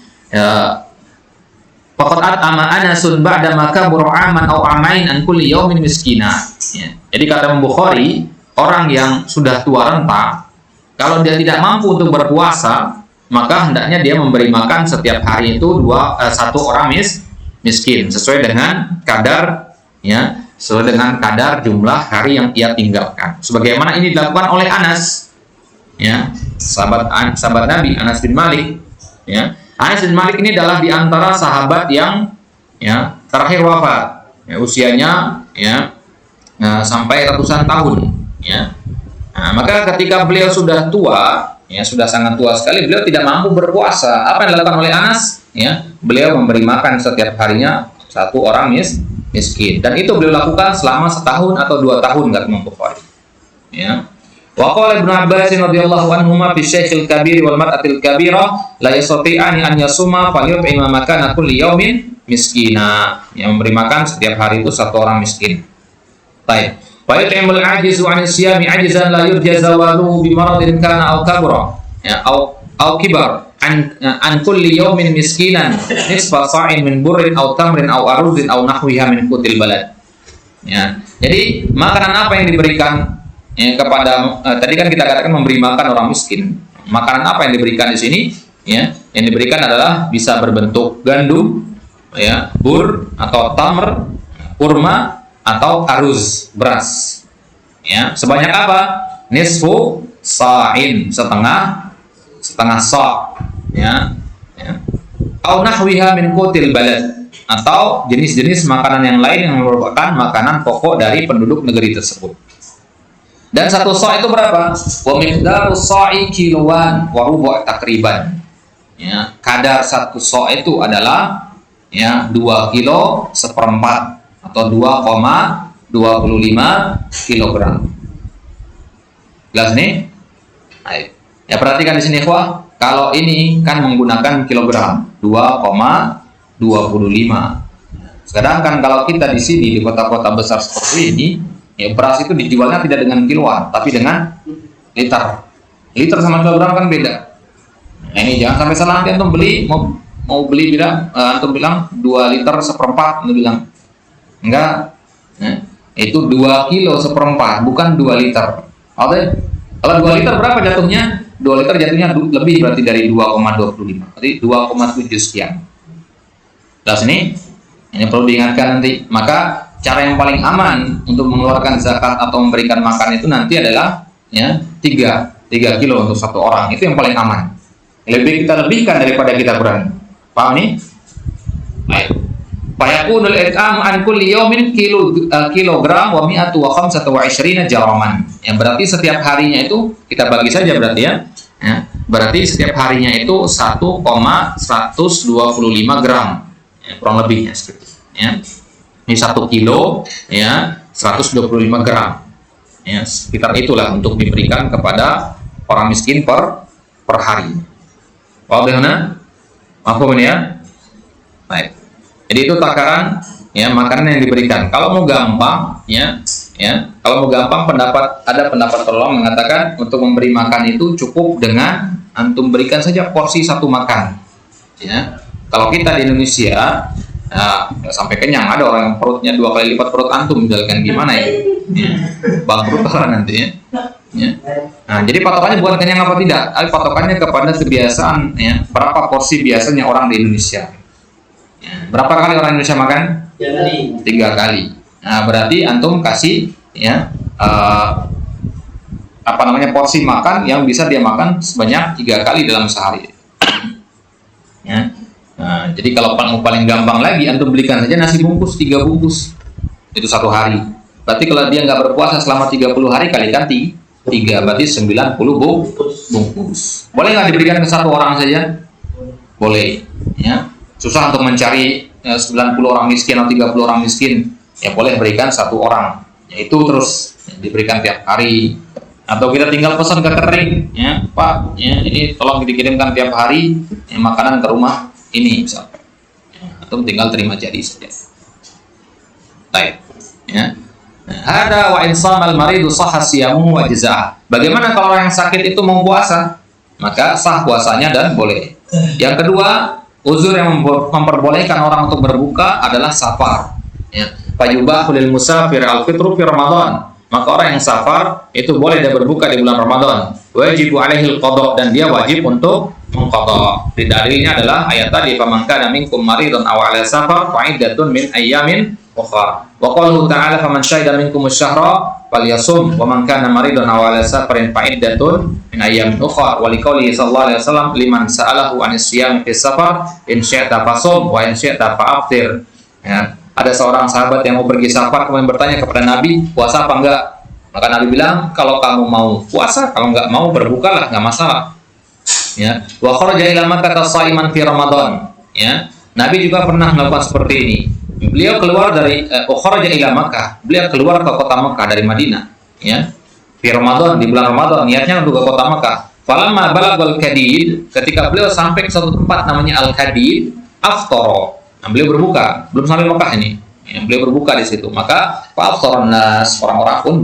Faqad at'ama Anasun ba'da ma kabura 'aman aw 'amain an kulli yaumin miskina. Ya. Jadi kata Imam Bukhari, orang yang sudah tua renta, kalau dia tidak mampu untuk berpuasa, maka hendaknya dia memberi makan setiap hari itu satu orang miskin sesuai dengan kadar, ya, sesuai dengan kadar jumlah hari yang ia tinggalkan. Sebagaimana ini dilakukan oleh Anas, ya, sahabat Nabi Anas bin Malik, ya. Anas bin Malik ini adalah di antara sahabat yang, ya, terakhir wafat, ya, usianya, ya, sampai ratusan tahun, ya. Nah, maka ketika beliau sudah tua, ya, sudah sangat tua sekali, beliau tidak mampu berpuasa. Apa yang dilakukan oleh Anas? Ya, beliau memberi makan setiap harinya satu orang miskin, dan itu beliau lakukan selama 1 tahun atau 2 tahun, nggak mampu. Ya. Wa qala Ibnu Abbas radhiyallahu anhuma fi Syekhil Kabir wal Mar'atil Kabirah la yastati'ani an yasuma falyut'ima makana kulli yaumin miskina, yang memberi makan setiap hari itu satu orang miskin. Baik. Wa yut'imul ajizu 'an siyami ajzan la yurja zawaluhu bi maradin kana aw kabra, ya, aw kibar an kulli yaumin miskinan nisfa sa'in min burrin aw tamrin aw aruzin aw nahwiha min qutil balad. Ya. Jadi makanan apa yang diberikan, ya, kepada tadi kan kita katakan memberi makan orang miskin. Makanan apa yang diberikan di sini? Ya, yang diberikan adalah bisa berbentuk gandum, ya, bur atau tamr, kurma atau aruz, beras. Ya, sebanyak apa? Nisfu sa'in, setengah sa', ya. Ya. Au nahwiha min qutil balad, atau jenis-jenis makanan yang lain yang merupakan makanan pokok dari penduduk negeri tersebut. Dan satu sa' itu berapa? Wa miqdaru sa'i kiloan wa rubu' takriban. Ya, kadar satu sa' itu adalah, ya, 2 kilo seperempat atau 2,25 kilogram. Jelas nih? Baik. Ya, perhatikan di sini, ikhwah. Kalau ini kan menggunakan kilogram, 2,25. Sedangkan kalau kita di sini di kota-kota besar seperti ini, ya, beras itu dijualnya tidak dengan kiloan, tapi dengan liter. Liter sama kilogram kan beda. Nah, ini jangan sampai salah, nanti antum beli, mau beli bilang, antum bilang 2 liter seperempat, antum bilang enggak. Nah, itu 2 kilo seperempat, bukan 2 liter. Oke? Kalau 2 liter berapa jatuhnya? 2 liter jatuhnya lebih berarti dari 2,25. Berarti 2,7 sekian. Jelas ini perlu diingatkan nanti. Maka cara yang paling aman untuk mengeluarkan zakat atau memberikan makan itu nanti adalah ya 3 kilo untuk satu orang. Itu yang paling aman. Lebih kita lebihkan daripada kita kurangi. Paham nih? Baik. Fayakunul it'am an kulli yawmin kilogram wa mi'atu wa khamsatu wa ishrina jaraman. Yang berarti setiap harinya itu kita bagi saja berarti ya. Berarti setiap harinya itu 1,125 gram. Ya, kurang lebihnya seperti itu, ya. Ini 1 kilo ya 125 gram. Ya, sekitar itulah untuk diberikan kepada orang miskin per hari. Wadihna? Mafhum ini ya? Baik. Jadi itu takaran ya makanan yang diberikan. Kalau mau gampang kalau mau gampang ada pendapat ulama mengatakan untuk memberi makan itu cukup dengan antum berikan saja porsi 1 makan. Ya. Kalau kita di Indonesia sampai kenyang, ada orang yang perutnya 2 kali lipat perut antum, misalkan gimana ya? Bangkrut lah nanti ya. Nah, jadi patokannya bukan kenyang apa tidak, tapi patokannya kepada kebiasaan ya, berapa porsi biasanya orang di Indonesia. Berapa kali orang Indonesia makan? 3 kali. Nah, berarti antum kasih ya porsi makan yang bisa dia makan sebanyak 3 kali dalam sehari. Ya. Nah, jadi kalau mau paling gampang lagi, antum belikan saja nasi bungkus 3 bungkus itu 1 hari. Berarti kalau dia nggak berpuasa selama 30 hari kalikan 3 berarti 90 bungkus. Boleh nggak diberikan ke 1 orang saja? Boleh. Ya. Susah untuk mencari 90 orang miskin atau 30 orang miskin, ya boleh berikan 1 orang, yaitu terus diberikan tiap hari. Atau kita tinggal pesan ke catering, ya Pak, ya, ini tolong dikirimkan tiap hari ya, makanan ke rumah ini misalnya, atau tinggal terima jadi saja. Baik, ya. Ada wa insamal maridu sahha siyamuhu wa jazaa. Bagaimana kalau orang yang sakit itu mau puasa? Maka sah puasanya dan boleh. Yang kedua, uzur yang memperbolehkan orang untuk berbuka adalah safar. Ya. Fayubahu lil musafir al-fitru fi Ramadan. Maka orang yang safar itu boleh dia berbuka di bulan Ramadan. Wajibu alaihi al-qada, dan dia wajib untuk mengqada. Di dalilnya adalah ayat tadi, faman kana minkum maridan aw ala safar fa iddatun min ayyamin ukhra. Wa qaluhu ta'ala faman syahida minkum asy-syahra falyasum wa man kana maridan aw ala safarin fa iddatun min ayyamin ukhra. Wa liqaulihi sallallahu alaihi wasallam liman sa'alahu 'anis siyam fi safar in syi'ta fasum wa in syi'ta fa'aftir. Ya. Ada seorang sahabat yang mau pergi safar kemudian bertanya kepada Nabi, puasa apa enggak? Maka Nabi bilang, kalau kamu mau puasa, kalau enggak mau berbukalah, enggak masalah. Ya. Wa kharaja ila Makkah shaiman fi Ramadan. Ya. Nabi juga pernah melakukan seperti ini. Beliau keluar dari kharaja ila Makkah. Beliau keluar ke kota Makkah dari Madinah, ya. Fi Ramadan, di bulan Ramadan, niatnya untuk ke kota Makkah. Falamma balagal Kadid, ketika beliau sampai ke suatu tempat namanya Al-Kadid, aftara. Nah, beliau berbuka, belum sampai Mekah ini. Ya, beliau berbuka di situ. Maka fa'aftaran nas, orang-orang pun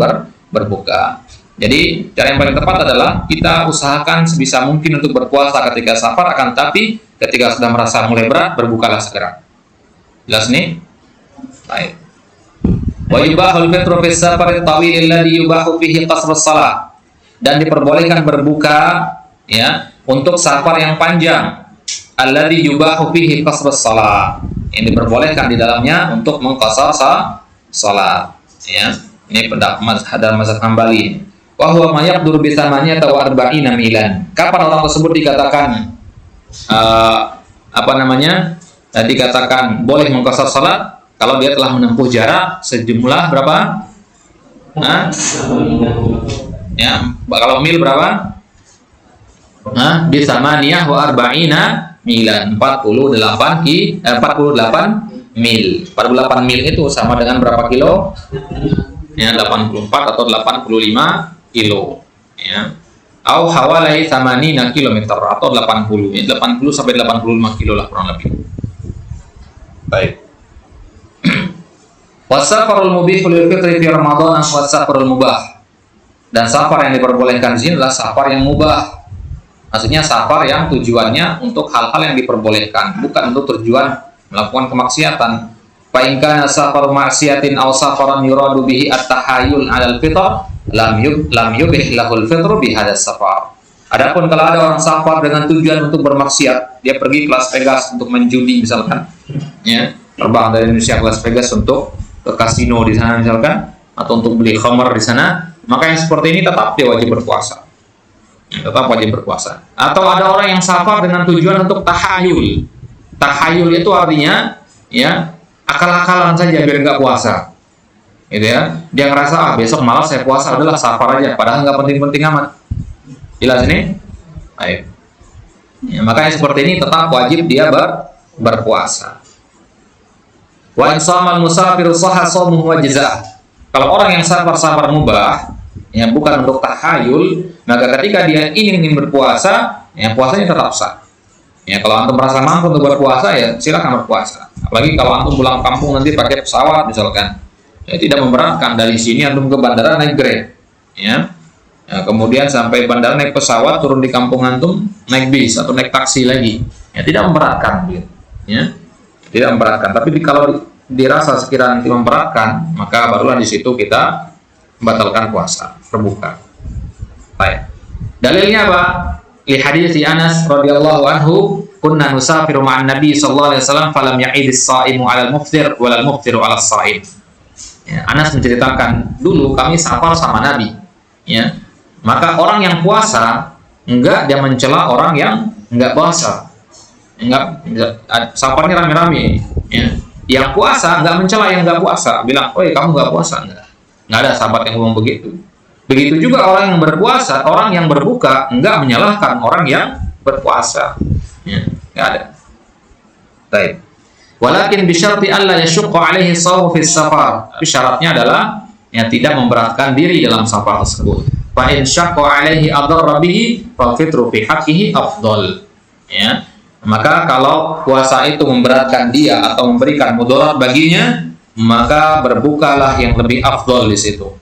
berbuka. Jadi cara yang paling tepat adalah kita usahakan sebisa mungkin untuk berpuasa ketika safar, akan tapi ketika sudah merasa mulai berat, berbukalah segera. Jelas nih? Baik. Wa yubahul fitru fi safar at-tawil alladhi yubahu fihi qasr as-salah. Dan diperbolehkan berbuka ya untuk safar yang panjang. Alladhi yubahu fihi qasr as-salah. Yang diperbolehkan di dalamnya untuk mengqasar salat. Ya. Ini pendapat mazhab Hambali. Wa huwa ma yaqdur bi 48 milan. Kapan orang tersebut dikatakan dikatakan boleh mengqasar salat? Kalau dia telah menempuh jarak sejumlah berapa? Ya, kalau mil berapa? Bi samaniyah wa arba'ina milan, 48 mil. 48 mil itu sama dengan berapa kilo? Ya, 84 atau 85 kilo. Ya. Au hawalai 80 kilometer atau 80 sampai 85 kilo lah kurang lebih. Baik. Wasafarul mubih lil fitri fi Ramadan wasafarul mubah. Dan safar yang diperbolehkan di sini adalah safar yang mubah. Maksudnya safar yang tujuannya untuk hal-hal yang diperbolehkan, bukan untuk tujuan melakukan kemaksiatan. Fa in kana safaru maksiatin aw safaran yuradu bihi at-tahayyul 'alal fitr lam yubih lahul fitru bi hadzal safar. Adapun kalau ada orang safar dengan tujuan untuk bermaksiat, dia pergi ke Las Vegas untuk main judi misalkan, ya, terbang dari Indonesia ke Las Vegas untuk ke kasino di sana misalkan, atau untuk beli khamar di sana, maka yang seperti ini tetap dia wajib berpuasa. Tetap wajib berpuasa. Atau ada orang yang safar dengan tujuan untuk tahayul. Tahayul itu artinya, ya, akal-akalan saja biar nggak puasa, gitu ya. Dia ngerasa besok malas saya puasa, adalah safar aja, padahal nggak penting-penting amat. Jelas ini? Baik. Ya, makanya seperti ini tetap wajib dia berpuasa. Wa in shamal musafir shahha shaumuhu wa jazaa. Kalau orang yang safar mubah, ya bukan untuk tahayul, maka ketika dia ingin berpuasa, ya puasanya tetap sah. Ya kalau antum merasa mampu untuk berpuasa, ya silakan berpuasa. Apalagi kalau antum pulang kampung nanti pakai pesawat misalkan, ya tidak memberatkan, dari sini antum ke bandara naik Grab, ya. Ya, kemudian sampai bandara naik pesawat, turun di kampung antum naik bis atau naik taksi lagi, ya tidak memberatkan, gitu. Ya tidak memberatkan. Tapi kalau dirasa sekiranya nanti memberatkan, maka barulah di situ kita membatalkan puasa berbuka. Baik. Dalilnya apa? Li hadits Anas radhiyallahu anhu, kunna nusafiru ma'an Nabi sallallahu alaihi wasallam falam ya'idis sha'imu 'alal muftir walal muftiru 'alas sha'im. Ya, Anas menceritakan, dulu kami safar sama Nabi, ya. Maka orang yang puasa enggak dia mencela orang yang enggak puasa. Enggak, safarnya rame-rame, ya. Yang puasa enggak mencela yang enggak puasa, bilang, "Oi, kamu enggak puasa." Enggak ada sahabat yang ngomong begitu. Begitu juga orang yang berpuasa, orang yang berbuka enggak menyalahkan orang yang berpuasa. Ya, enggak ada. Baik. Walakin bisyarti alla yashqa alaihi shaum fi safar. Tapi syaratnya adalah yang tidak memberatkan diri dalam safar tersebut. Fa in syaqqa alaihi adarra bihi fa fitru fi haqqihi afdal. Ya. Maka kalau puasa itu memberatkan dia atau memberikan mudarat baginya, maka berbukalah yang lebih afdal di situ.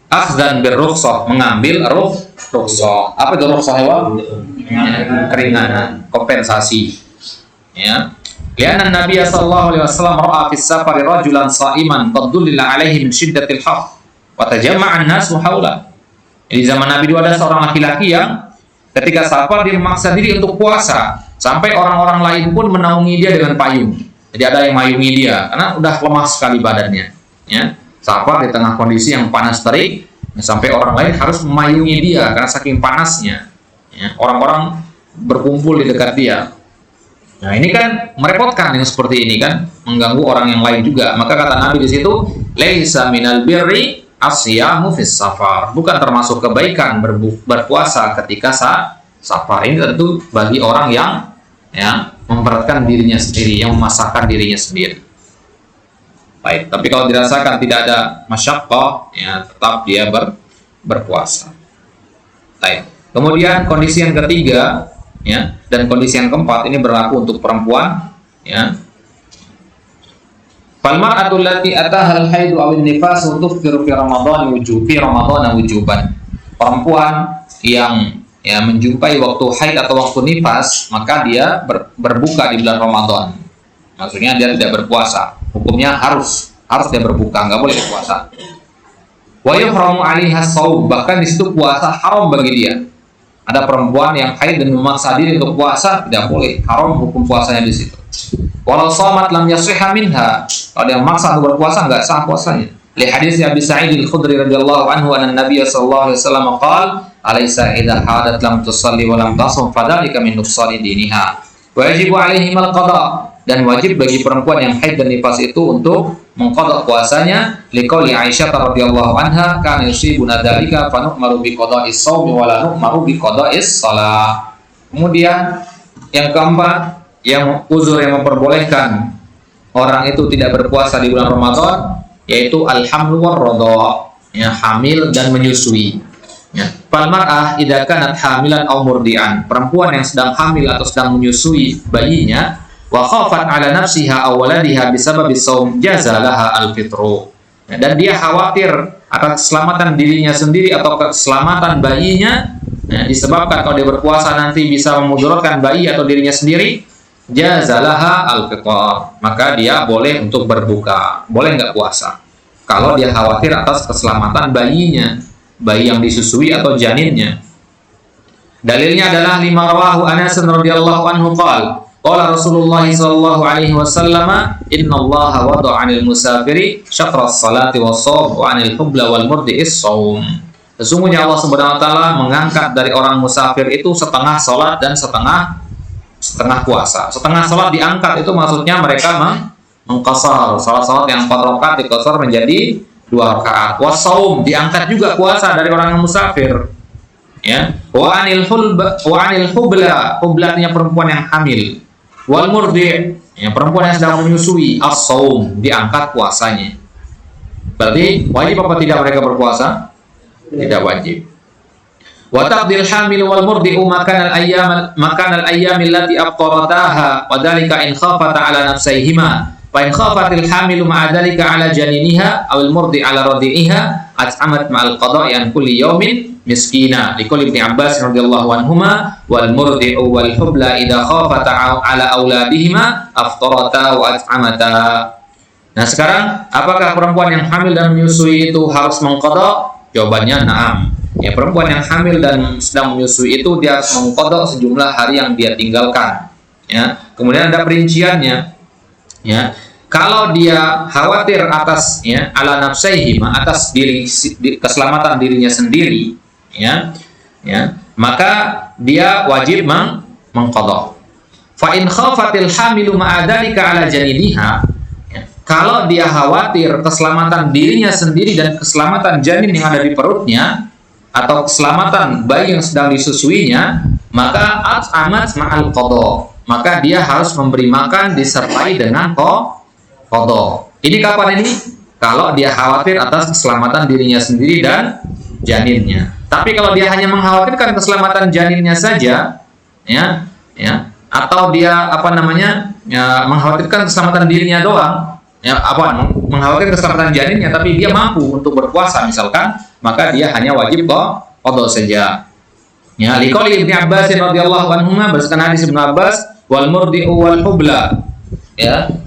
Akhdan birrukhsah, mengambil rukhsah. Apa itu rukhsah, hewan? Keringanan, kompensasi. Ya. Lianna Nabi sallallahu alaihi wasallam ra'a fi safari rajulan sha'iman qad dullila alaihi min shiddatil har wa tajamma'a an-nas haula. Di zaman Nabi dulu ada seorang laki-laki yang ketika safar dia memaksa diri untuk puasa, sampai orang-orang lain pun menaungi dia dengan payung. Jadi ada yang mayungi dia karena udah lemah sekali badannya, ya. Safar di tengah kondisi yang panas terik, sampai orang lain harus memayungi dia karena saking panasnya, ya. Orang-orang berkumpul di dekat dia. Nah, ini kan merepotkan yang seperti ini kan, mengganggu orang yang lain juga. Maka kata Nabi di situ, laisa minal birri asyamu fis safar. Bukan termasuk kebaikan berpuasa ketika safar. Ini tentu bagi orang yang, ya, memberatkan dirinya sendiri, yang memasakkan dirinya sendiri. Baik, tapi kalau dirasakan tidak ada masyaqqah, ya tetap dia berpuasa. Baik. Kemudian kondisi yang ketiga, ya, dan kondisi yang keempat ini berlaku untuk perempuan, ya. Fal mar'atu allati ataha al-haidu aw an-nifas tuftiru fi Ramadan wujuban. Perempuan yang, ya, menjumpai waktu haid atau waktu nifas, maka dia berbuka di bulan Ramadan. Maksudnya dia tidak berpuasa. Hukumnya harus dia berbuka, nggak boleh berpuasa. Wa yuhramu 'alaiha shaum, bahkan di situ puasa haram bagi dia. Ada perempuan yang haid dan memaksa diri untuk puasa, tidak boleh, haram hukum puasanya di situ. Walau shamat lam yasihha minha, kalau dia memaksa untuk berpuasa nggak sah puasanya. Li hadis Abi Sa'id Al-Khudri radhiyallahu anhu anna Nabiy sallallahu alaihi wasallam qala, "Alaysa idza hadat lam tusalli wa lam tasum fadzalika min nuqsani diniha. Wa yajibu 'alaihim al-qada." Dan wajib bagi perempuan yang haid dan nifas itu untuk mengqada puasanya, liqauli Aisyah radhiyallahu anha, kana yusibuna dzalika fa nu'maru bi qada'is shaumi wa la nu'maru bi qada'is shalah. Kemudian yang keempat, yang uzur yang memperbolehkan orang itu tidak berpuasa di bulan Ramadan, yaitu al-hamlu war-radha, ya, hamil dan menyusui. Ya. Fal mar'ah idza kanat hamilan aw murdi'an, perempuan yang sedang hamil atau sedang menyusui bayinya, wa khafat 'ala nafsiha aw waladiha bisababi shaum jazalaha al-fitru. Ya, dan dia khawatir akan keselamatan dirinya sendiri atau keselamatan bayinya, ya, disebabkan kalau dia berpuasa nanti bisa memudaratkan bayi atau dirinya sendiri, jazalaha al-fitr, maka dia boleh untuk berbuka, boleh nggak puasa kalau dia khawatir atas keselamatan bayinya, bayi yang disusui atau janinnya. Dalilnya adalah lima rawahu Anas radhiyallahu anhu qala Rasulullah sallallahu alaihi wasallam innallaha wada'a 'anil musafiri syatra as-salati was-shaum wa 'anil hubla wal murdi'is shaum. Sesungguhnya Allah Subhanahu wa taala mengangkat dari orang musafir itu setengah salat dan setengah puasa. Setengah salat diangkat itu maksudnya mereka mengqasar. Salat-salat yang 4 rakaat diqasar menjadi 2 rakaat. Was-shaum diangkat juga puasa dari orang yang musafir. Ya. Wa 'anil hubla, hublatnya perempuan yang hamil. Wal murdi', yang perempuan yang sedang menyusui, as-shaum, diangkat puasanya. Berarti wajib apa tidak mereka berpuasa? Tidak wajib. Wa taqdil hamil wal murdi'u makan al-ayyam allati aftarataha wa dhalika in khafata 'ala nafsayhima. Fa in khafatil hamilu ma'a dhalika 'ala janiniha aw al-murdi' 'ala radi'iha at'amat ma'al qada'i an kulli yawmin miskina. Liqul Ibnu Abbas radhiyallahu anhuma wal murdi'u wal hubla idza khafata 'ala auladihima aftarata wa at'amata. Nah, sekarang apakah perempuan yang hamil dan menyusui itu harus mengqada? Jawabannya na'am. Ya, perempuan yang hamil dan sedang menyusui itu dia harus mengqada sejumlah hari yang dia tinggalkan. Ya. Kemudian ada perinciannya. Ya. Kalau dia khawatir atas ala nafsaihi, atas keselamatan dirinya sendiri, maka dia wajib mengqadha. Fa in khafatil hamilu ma'a dzalika 'ala janiniha, kalau dia khawatir keselamatan dirinya sendiri dan keselamatan janin yang ada di perutnya atau keselamatan bayi yang sedang disusuinya, maka at'amat ma'al qadha, maka dia harus memberi makan disertai dengan qadha. Ini kapan ini? Kalau dia khawatir atas keselamatan dirinya sendiri dan janinnya. Tapi kalau dia hanya mengkhawatirkan keselamatan janinnya saja, atau dia mengkhawatirkan keselamatan dirinya doang, mengkhawatirkan keselamatan janinnya, tapi dia mampu untuk berpuasa misalkan, maka dia hanya wajib qadha saja. Ya, liqauli Ibnu Abbas radhiyallahu anhuma, berdasarkan hadis Ibnu Abbas, wal murdi'u wal hubla,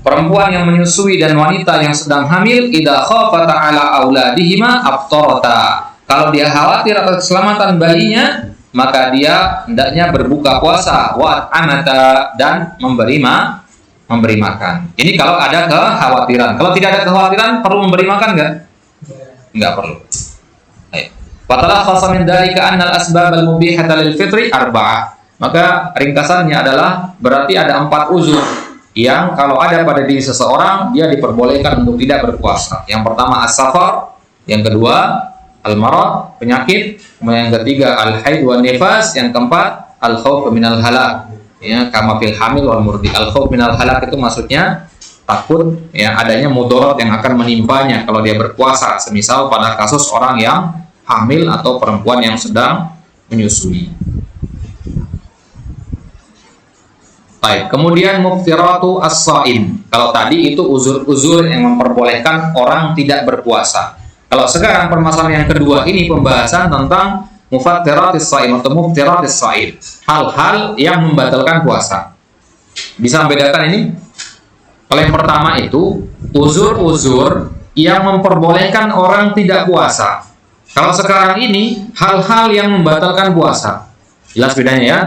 perempuan yang menyusui dan wanita yang sedang hamil, idza khafata 'ala auladihima aftarata. Kalau dia khawatir atas keselamatan bayinya, maka dia hendaknya berbuka puasa, wa anata, dan memberi makan. Ini kalau ada kekhawatiran. Kalau tidak ada kekhawatiran, perlu memberi makan enggak? Enggak perlu. Fatalah khasa min dzalika anna al-asbab al-mubihata lil fitri arba'ah. Maka ringkasannya adalah berarti ada 4 uzur yang kalau ada pada diri seseorang dia diperbolehkan untuk tidak berpuasa. Yang pertama as-safar, yang kedua al-marad, penyakit, kemudian yang ketiga al-haid wa nifas, yang keempat al-khauf minal halak. Ya, kama fil hamil wal murdi. Al-khauf minal halak itu maksudnya takut adanya mudarat yang akan menimpanya kalau dia berpuasa, semisal pada kasus orang yang hamil atau perempuan yang sedang menyusui. Baik, kemudian muftiratu as-shaim. Kalau tadi itu uzur-uzur yang memperbolehkan orang tidak berpuasa. Kalau sekarang permasalahan yang kedua ini pembahasan tentang mufattiratis shaim atau muftiratis shaim. Hal-hal yang membatalkan puasa. Bisa membedakan ini? Kalau yang pertama itu uzur-uzur yang memperbolehkan orang tidak puasa. Kalau sekarang ini hal-hal yang membatalkan puasa. Jelas bedanya ya?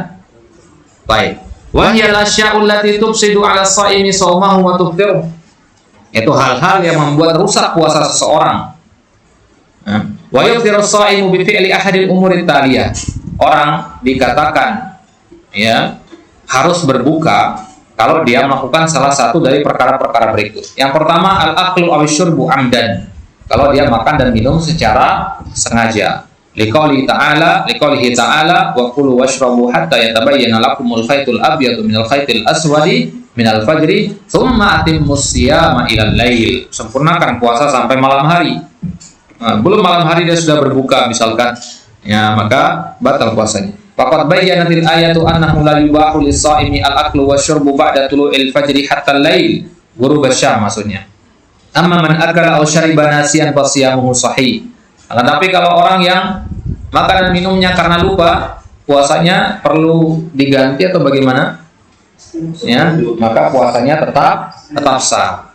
Baik. Wahyal asya'ul lati tufsidu 'ala shaimi shaumahu wa tuftiru. Itu hal-hal yang membuat rusak puasa seseorang. Wa yuftiru shaimu bi fi'li ahadil umuri taliyah. Orang dikatakan harus berbuka kalau dia melakukan salah satu dari perkara-perkara berikut. Yang pertama al-aklu aw syurbu amdan. Kalau dia makan dan minum secara sengaja. Liqaulihi ta'ala wa kulu washrabu hatta yatabayyana lakumul khaytul abyadu minal khaytil aswadi minal fajri thumma atimmus siyama ilal lail. Sempurnakan puasa sampai malam hari. Belum malam hari dia sudah berbuka misalkan, maka batal puasanya. Faqad bayyanatil ayatu annahu la yubahu lis-shaimi al-aklu wasyurbu ba'da tulu'il fajri hatta al-lail, ghurub asy-syams maksudnya. Amma man akala aw syariba nasiyan fa siyamuhu sahih. Tapi kalau orang yang makan dan minumnya karena lupa, puasanya perlu diganti atau bagaimana? Maka puasanya tetap sah.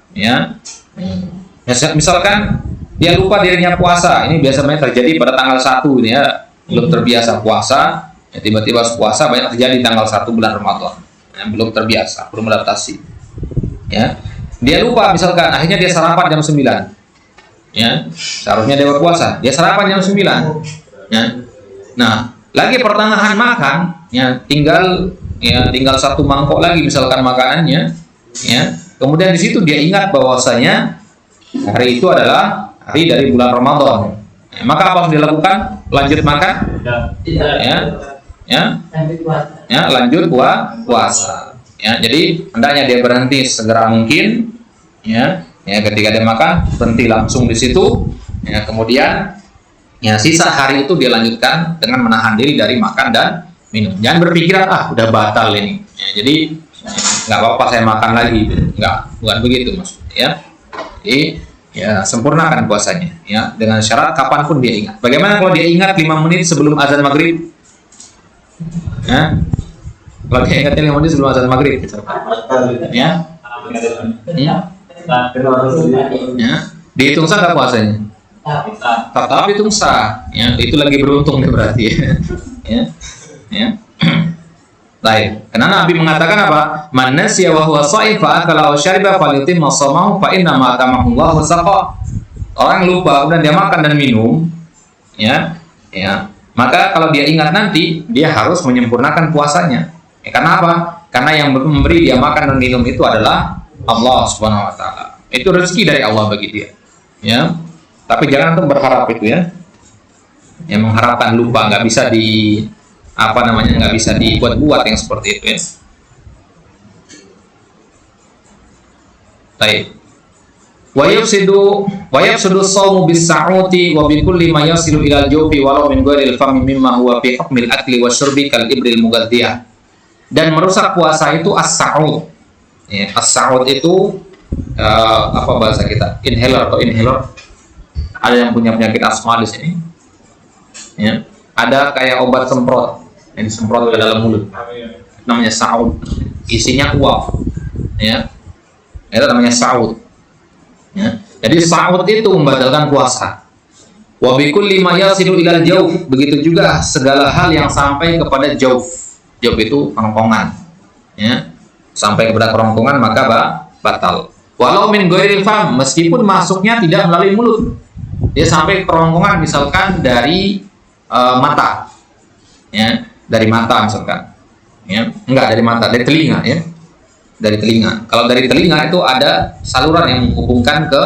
Misalkan dia lupa dirinya puasa, ini biasanya terjadi pada tanggal 1 ini belum terbiasa puasa, Ya, tiba-tiba puasa banyak terjadi tanggal 1 bulan Ramadan. Ya, belum terbiasa, belum adaptasi. Ya. Dia lupa misalkan akhirnya dia sarapan jam 9. Ya. Seharusnya dia berpuasa, dia sarapan jam 9. Ya. Nah, lagi pertengahan makan, ya tinggal satu mangkok lagi misalkan makanannya, ya. Kemudian di situ dia ingat bahwasanya hari itu adalah hari dari bulan Ramadan. Ya, maka apa harus dilakukan? Lanjut makan? Tidak. Ya, lanjut puasa. Ya, jadi hendaknya dia berhenti segera mungkin. Ya, ketika dia makan berhenti langsung di situ. Ya, kemudian ya sisa hari itu dia lanjutkan dengan menahan diri dari makan dan minum. Jangan berpikiran udah batal ini. Ya, jadi nggak apa-apa saya makan lagi. Bukan begitu maksudnya. Ya, jadi ya sempurnakan puasanya. Ya, dengan syarat kapanpun dia ingat. Bagaimana kalau dia ingat 5 menit sebelum azan maghrib? Ya, kalau dia ingatnya 5 menit sebelum azan maghrib, ya, ya, dihitung sah nggak puasanya? Tetap hitung sah. Ya, itu lagi beruntung dia berarti. Ya. Baik. Karena Nabi mengatakan apa? Man nasiya wa huwa sha'im fa akala aw syariba falyutimma shawmahu fa inna ma atamahu Allahu saqa. Orang lupa kemudian dia makan dan minum, ya. Maka kalau dia ingat nanti, dia harus menyempurnakan puasanya. Ya, karena apa? Karena yang memberi dia makan dan minum itu adalah Allah Subhanahu wa taala. Itu rezeki dari Allah bagi dia. Ya. Tapi jangan untuk berharap itu ya. Yang mengharapkan lupa nggak bisa nggak bisa dibuat-buat yang seperti itu ya. Baik. Wa yafsudu shaumu bis-sa'uti wa bi kulli ma yasilu ila al-jawfi walau min ghairi al-fami mimma huwa fi hukmil akli wa syurbi kal ibril mugaddiyah. Dan merusak puasa itu as-sa'ud. Ya, as-sa'ud itu apa bahasa kita? Inhaler. Ada yang punya penyakit asma di sini. Ya. Ada kayak obat semprot yang disemprot ke dalam mulut. Namanya sa'ud. Isinya uap. Ya. Itu namanya sa'ud. Ya. Jadi sa'ud itu membatalkan puasa. Wa bi kulli ma yasilu ilal jawf, begitu juga segala hal yang sampai kepada jawf. Jawf itu kerongkongan. Ya. Sampai kepada kerongkongan maka batal. Walau min ghairil fam, meskipun masuknya tidak melalui mulut. Dia sampai kerongkongan misalkan dari mata. Ya, dari mata misalkan. Ya, enggak dari mata, dari telinga ya. Dari telinga. Kalau dari telinga itu ada saluran yang menghubungkan ke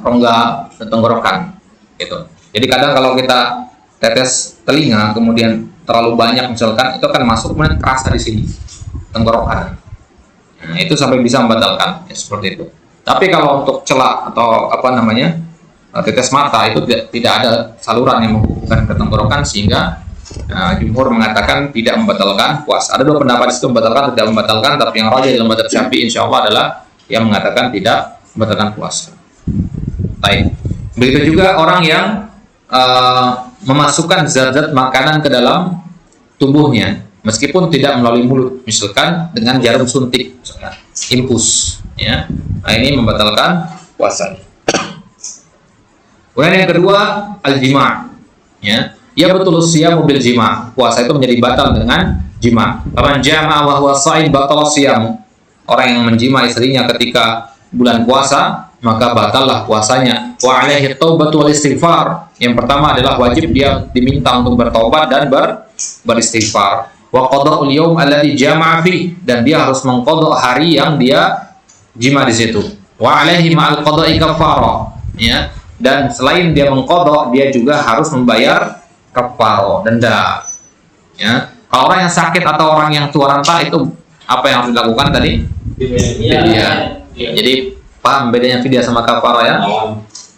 rongga tenggorokan, gitu. Jadi kadang kalau kita tetes telinga kemudian terlalu banyak misalkan itu akan masuk kemudian kerasa di sini tenggorokan. Nah, itu sampai bisa membatalkan ya, seperti itu. Tapi kalau untuk celak atau tetes mata itu tidak ada saluran yang menghubungkan ke tenggorokan sehingga jumhur mengatakan tidak membatalkan puasa. Ada dua pendapat di situ, membatalkan tidak membatalkan, tapi yang rajih dalam mazhab Syafi'i insyaallah adalah yang mengatakan tidak membatalkan puasa. Baik. Begitu juga orang yang memasukkan zat-zat makanan ke dalam tubuhnya meskipun tidak melalui mulut, misalkan dengan jarum suntik, misalkan infus, ya. Nah, ini membatalkan puasa. Kemudian yang kedua al-jima', ya. Ya betul siyamu bil jima'. Puasa itu menjadi batal dengan jima'. Faman jama'a wa huwa sha'im batala siyamu. Orang yang menjima istrinya ketika bulan puasa, maka batallah puasanya. Wa 'alaihi taubatu wal istighfar. Yang pertama adalah wajib dia diminta untuk bertobat dan beristighfar. Wa qada'ul yaum alladhi jama'a fi, dan dia harus mengqada' hari yang dia jima di situ. Wa 'alaihi ma'al qada'i kafarah. Ya. Dan selain dia mengqada', dia juga harus membayar kafarah, denda. Ya. Kalau orang yang sakit atau orang yang tua renta itu apa yang harus dilakukan tadi? Fidyah. Jadi paham bedanya fidyah sama kafarah ya?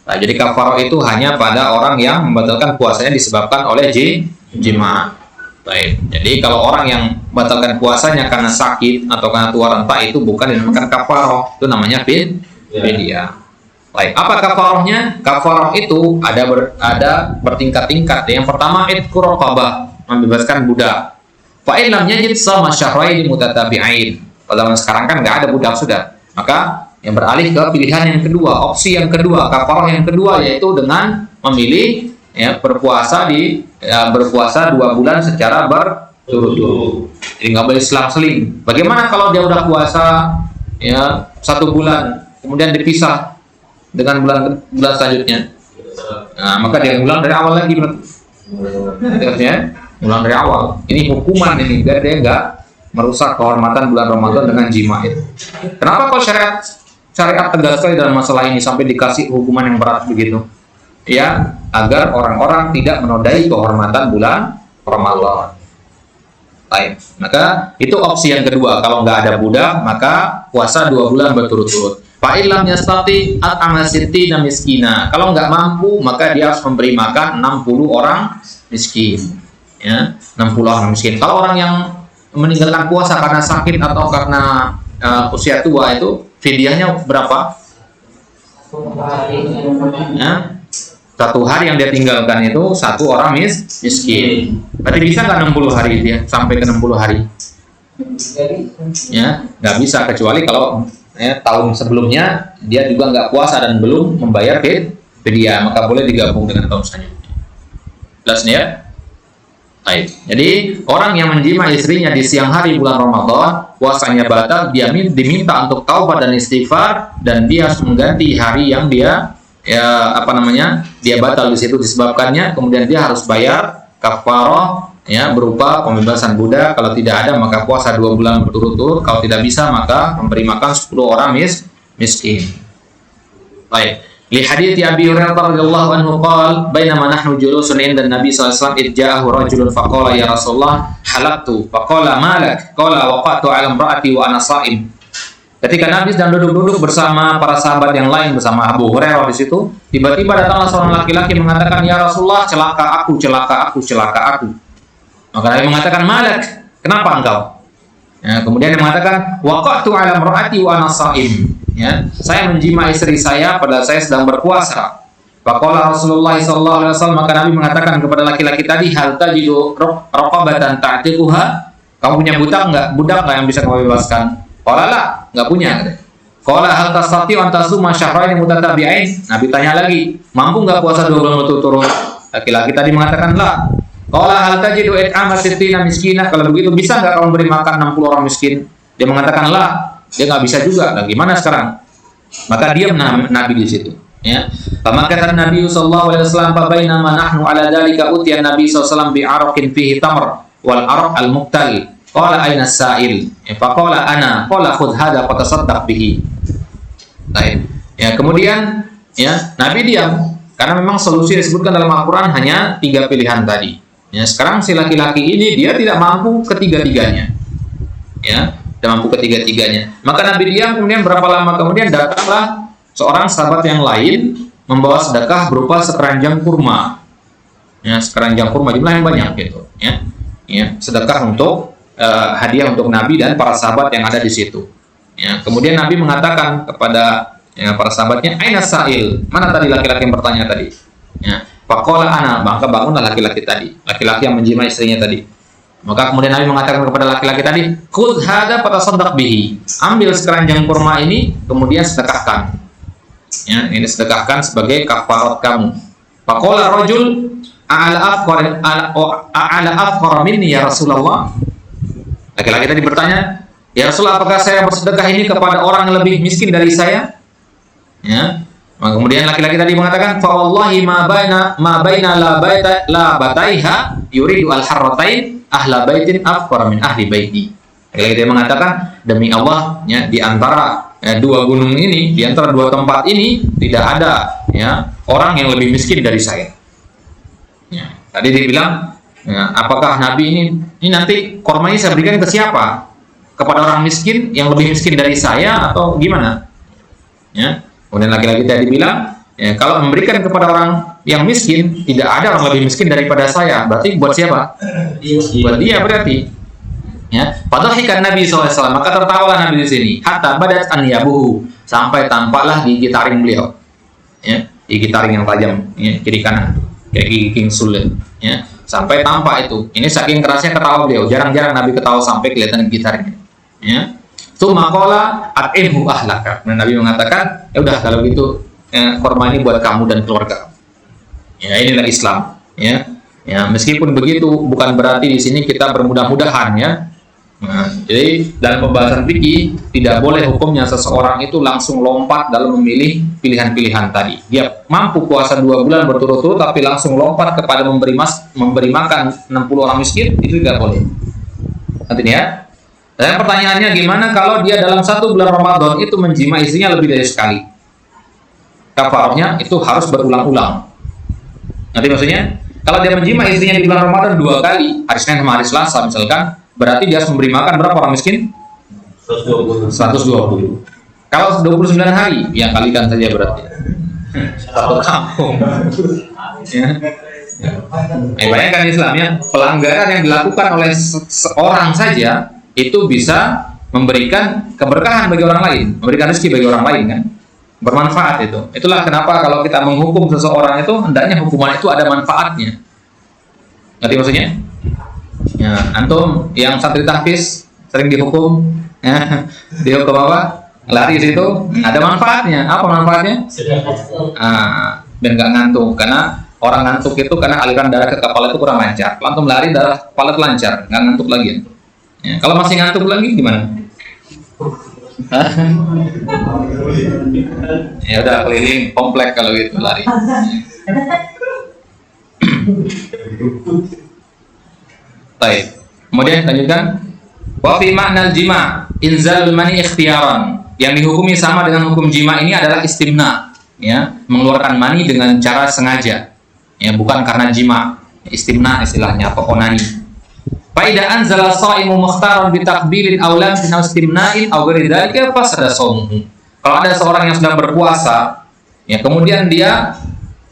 Nah, jadi kafarah itu hanya pada orang yang membatalkan puasanya disebabkan oleh jima'. Baik. Jadi kalau orang yang membatalkan puasanya karena sakit atau karena tua renta itu bukan dinamakan kafarah, itu namanya fidyah. Baik, apa kafarahnya? Kafarah itu ada bertingkat-tingkat. Yang pertama itqu raqabah, membebaskan budak. Fa in lam yajid shama syahrayn mutatabi'ain. Kalau sekarang kan nggak ada budak sudah. Maka yang beralih ke pilihan yang kedua, opsi yang kedua, kafarah yang kedua yaitu dengan memilih berpuasa 2 bulan secara berturut-turut. Jadi nggak boleh selang-seling. Bagaimana kalau dia udah puasa 1 bulan, kemudian dipisah dengan bulan selanjutnya? Nah, maka dia ulang dari awal lagi berarti. Artinya ulang dari awal. Ini hukuman ini, biar dia nggak merusak kehormatan bulan Ramadan dengan jima itu. Kenapa kalau syariat tegas sekali dalam masalah ini sampai dikasih hukuman yang berat begitu? Ya, agar orang-orang tidak menodai kehormatan bulan Ramadan. Baik, maka itu opsi yang kedua. Kalau nggak ada budak, maka puasa 2 bulan berturut-turut. Fa'ilam yastati at'ama sittina miskina. Kalau nggak mampu, maka dia harus memberi makan 60 orang miskin. Ya, 60 orang miskin. Kalau orang yang meninggalkan puasa karena sakit atau karena usia tua itu fidyahnya berapa? Ya, 1 hari yang dia tinggalkan itu 1 orang miskin. Berarti bisa nggak 60 hari dia sampai ke 60 hari? Ya, nggak bisa kecuali kalau tahun sebelumnya dia juga nggak puasa dan belum membayar fidyah, maka boleh digabung dengan tahun selanjutnya. Jelas nih ya? Baik. Jadi orang yang menjima istrinya di siang hari bulan Ramadan, puasanya batal, dia diminta untuk taubat dan istighfar, dan dia harus mengganti hari yang dia dia batal di situ disebabkannya, kemudian dia harus bayar kafarah berupa pembebasan budak. Kalau tidak ada maka puasa 2 bulan berturut-turut. Kalau tidak bisa maka memberi makan 10 orang miskin. Baik. Li hadits Abi Hurairah radhiyallahu anhu qala bainama nahnu julusun inda Nabi sallallahu alaihi wasallam idja'ahu rajulun faqala ya Rasulullah halaqtu faqala malak qala waqatu 'ala imra'ati wa ana sha'im. Ketika Nabi sedang duduk-duduk bersama para sahabat yang lain bersama Abu Hurairah di situ, tiba-tiba datanglah seorang laki-laki mengatakan, "Ya Rasulullah, celaka aku, celaka aku, celaka aku." Maka Nabi mengatakan, "Malak, kenapa engkau?" Ya, kemudian dia mengatakan, "Waqa'tu 'ala imra'ati wa ana sha'im." Ya, saya menjima istri saya padahal saya sedang berpuasa. Faqala Rasulullah sallallahu alaihi wasallam, maka Nabi mengatakan kepada laki-laki tadi, "Hal tajidu raqabatan ta'tiquha?" Kamu punya budak enggak yang bisa kamu bebaskan? Qala la, enggak punya. Qala hal tastati an tasuma syahrayn mutatabi'ain? Nabi tanya lagi, mampu enggak puasa 2 bulan berturut-turut? Laki-laki tadi mengatakan la. Qala hal tajidu it'ama sittina miskina? Kalau begitu bisa enggak kamu beri makan 60 orang miskin? Dia mengatakan la. Dia nggak bisa juga. Nah, gimana sekarang? Maka diam Nabi di situ. Ya. Maka Nabi sallallahu alaihi wasallam bainama nahnu ala dzalika utiya Nabi sallallahu alaihi wasallam bi araqin fihi tamr wal araq al muqtal. Qala aina sa'il? Fa qala ana. Qala khudh hadha fa tasaddaq bihi. Baik. Ya, kemudian Nabi diam karena memang solusi disebutkan dalam Al-Qur'an hanya 3 pilihan tadi. Ya, sekarang si laki-laki ini dia tidak mampu ketiga-tiganya. Ya. Dan mampu ketiga-tiganya. Maka Nabi diam, kemudian berapa lama kemudian datanglah seorang sahabat yang lain membawa sedekah berupa sekeranjang kurma. Ya, sekeranjang kurma jumlah yang banyak gitu. Ya, sedekah untuk hadiah untuk Nabi dan para sahabat yang ada di situ. Ya, kemudian Nabi mengatakan kepada para sahabatnya, "Aina sa'il?" Mana tadi laki-laki yang bertanya tadi? Ya, faqala ana, maka bangunlah laki-laki tadi, laki-laki yang menjima istrinya tadi. Maka kemudian Nabi mengatakan kepada laki-laki tadi, "Khudh hadza fatasaddaq bihi." Ambil sekeranjang kurma ini kemudian sedekahkan. Ya, ini sedekahkan sebagai kafarat kamu. Faqala rajul a'ala afqara minni ya Rasulullah. Laki-laki tadi bertanya, "Ya Rasulullah, apakah saya bersedekah ini kepada orang yang lebih miskin dari saya?" Ya. Maka kemudian laki-laki tadi mengatakan, "Fa wallahi ma baina la bataiha yuridu al-harratain ahla baitin afqara min ahli baiti." Laki-laki tadi mengatakan, "Demi Allah, ya, di antara 2 gunung ini, di antara 2 tempat ini tidak ada orang yang lebih miskin dari saya." Ya, tadi dia bilang, apakah Nabi ini nanti korma ini saya berikan ke siapa? Kepada orang miskin yang lebih miskin dari saya atau gimana? Ya. Kemudian laki-laki tadi bilang, kalau memberikan kepada orang yang miskin, tidak ada orang lebih miskin daripada saya. Berarti buat siapa? Buat dia berarti. Ya, fadhahikan Nabi SAW, maka tertawalah Nabi di sini. Hatta badat an yabuhu, sampai tampaklah gigi taring beliau. Ya, gigi taring yang tajam, kiri kanan, kayak gigi king sulit. Ya, sampai tampak itu. Ini saking kerasnya ketawa beliau. Jarang-jarang Nabi ketawa sampai kelihatan gigi taringnya. Ya. Tsumma qala at'imhu ahlaka. Nabi mengatakan, "Ya udah kalau gitu, kurma ini buat kamu dan keluarga." Ya, inilah Islam. Ya, meskipun begitu bukan berarti di sini kita bermudah-mudahan ya. Nah, jadi dalam pembahasan fikih tidak boleh hukumnya seseorang itu langsung lompat dalam memilih pilihan-pilihan tadi. Dia mampu puasa 2 bulan berturut-turut tapi langsung lompat kepada memberi makan 60 orang miskin, itu tidak boleh. Nanti ya. Dan pertanyaannya gimana kalau dia dalam 1 bulan Ramadan itu menjima istrinya lebih dari sekali? Kafarnya itu harus berulang-ulang. Nanti maksudnya kalau dia menjima istrinya di bulan Ramadan 2 kali, hari Senin sama hari Selasa misalkan, berarti dia harus memberi makan berapa orang miskin? 120. Kalau 29 hari, ya kalikan saja berarti. Satu kampung. Ya. Bayangkan Islam ya, pelanggaran yang dilakukan oleh seorang saja itu bisa memberikan keberkahan bagi orang lain, memberikan rezeki bagi orang lain kan, bermanfaat itu. Itulah kenapa kalau kita menghukum seseorang itu hendaknya hukuman itu ada manfaatnya. Ngerti maksudnya? Ya, antum yang santri tahfiz sering dihukum, ya, dihukum apa? Lari di situ, ada manfaatnya. Apa manfaatnya? Biar nggak ngantuk, karena orang ngantuk itu karena aliran darah ke kepala itu kurang lancar. Kalau antum lari, darah kepala itu lancar, nggak ngantuk lagi. Ya, kalau masih ngantuk lagi gimana? Ya udah keliling komplek kalau gitu lari. Baik. Kemudian lanjutkan. Wa fi ma'nal jima' inzalul mani ikhtiyaran. Yang dihukumi sama dengan hukum jima ini adalah istimna, ya, mengeluarkan mani dengan cara sengaja. Ya, bukan karena jima. Istimna istilahnya atau onani. Fa idza anzala shaimu mukhtaran bi taqbilin aw lamsin aw istimna'in aw ghairi dzalika fasada shaumuhu. Kalau ada seorang yang sedang berpuasa, ya kemudian dia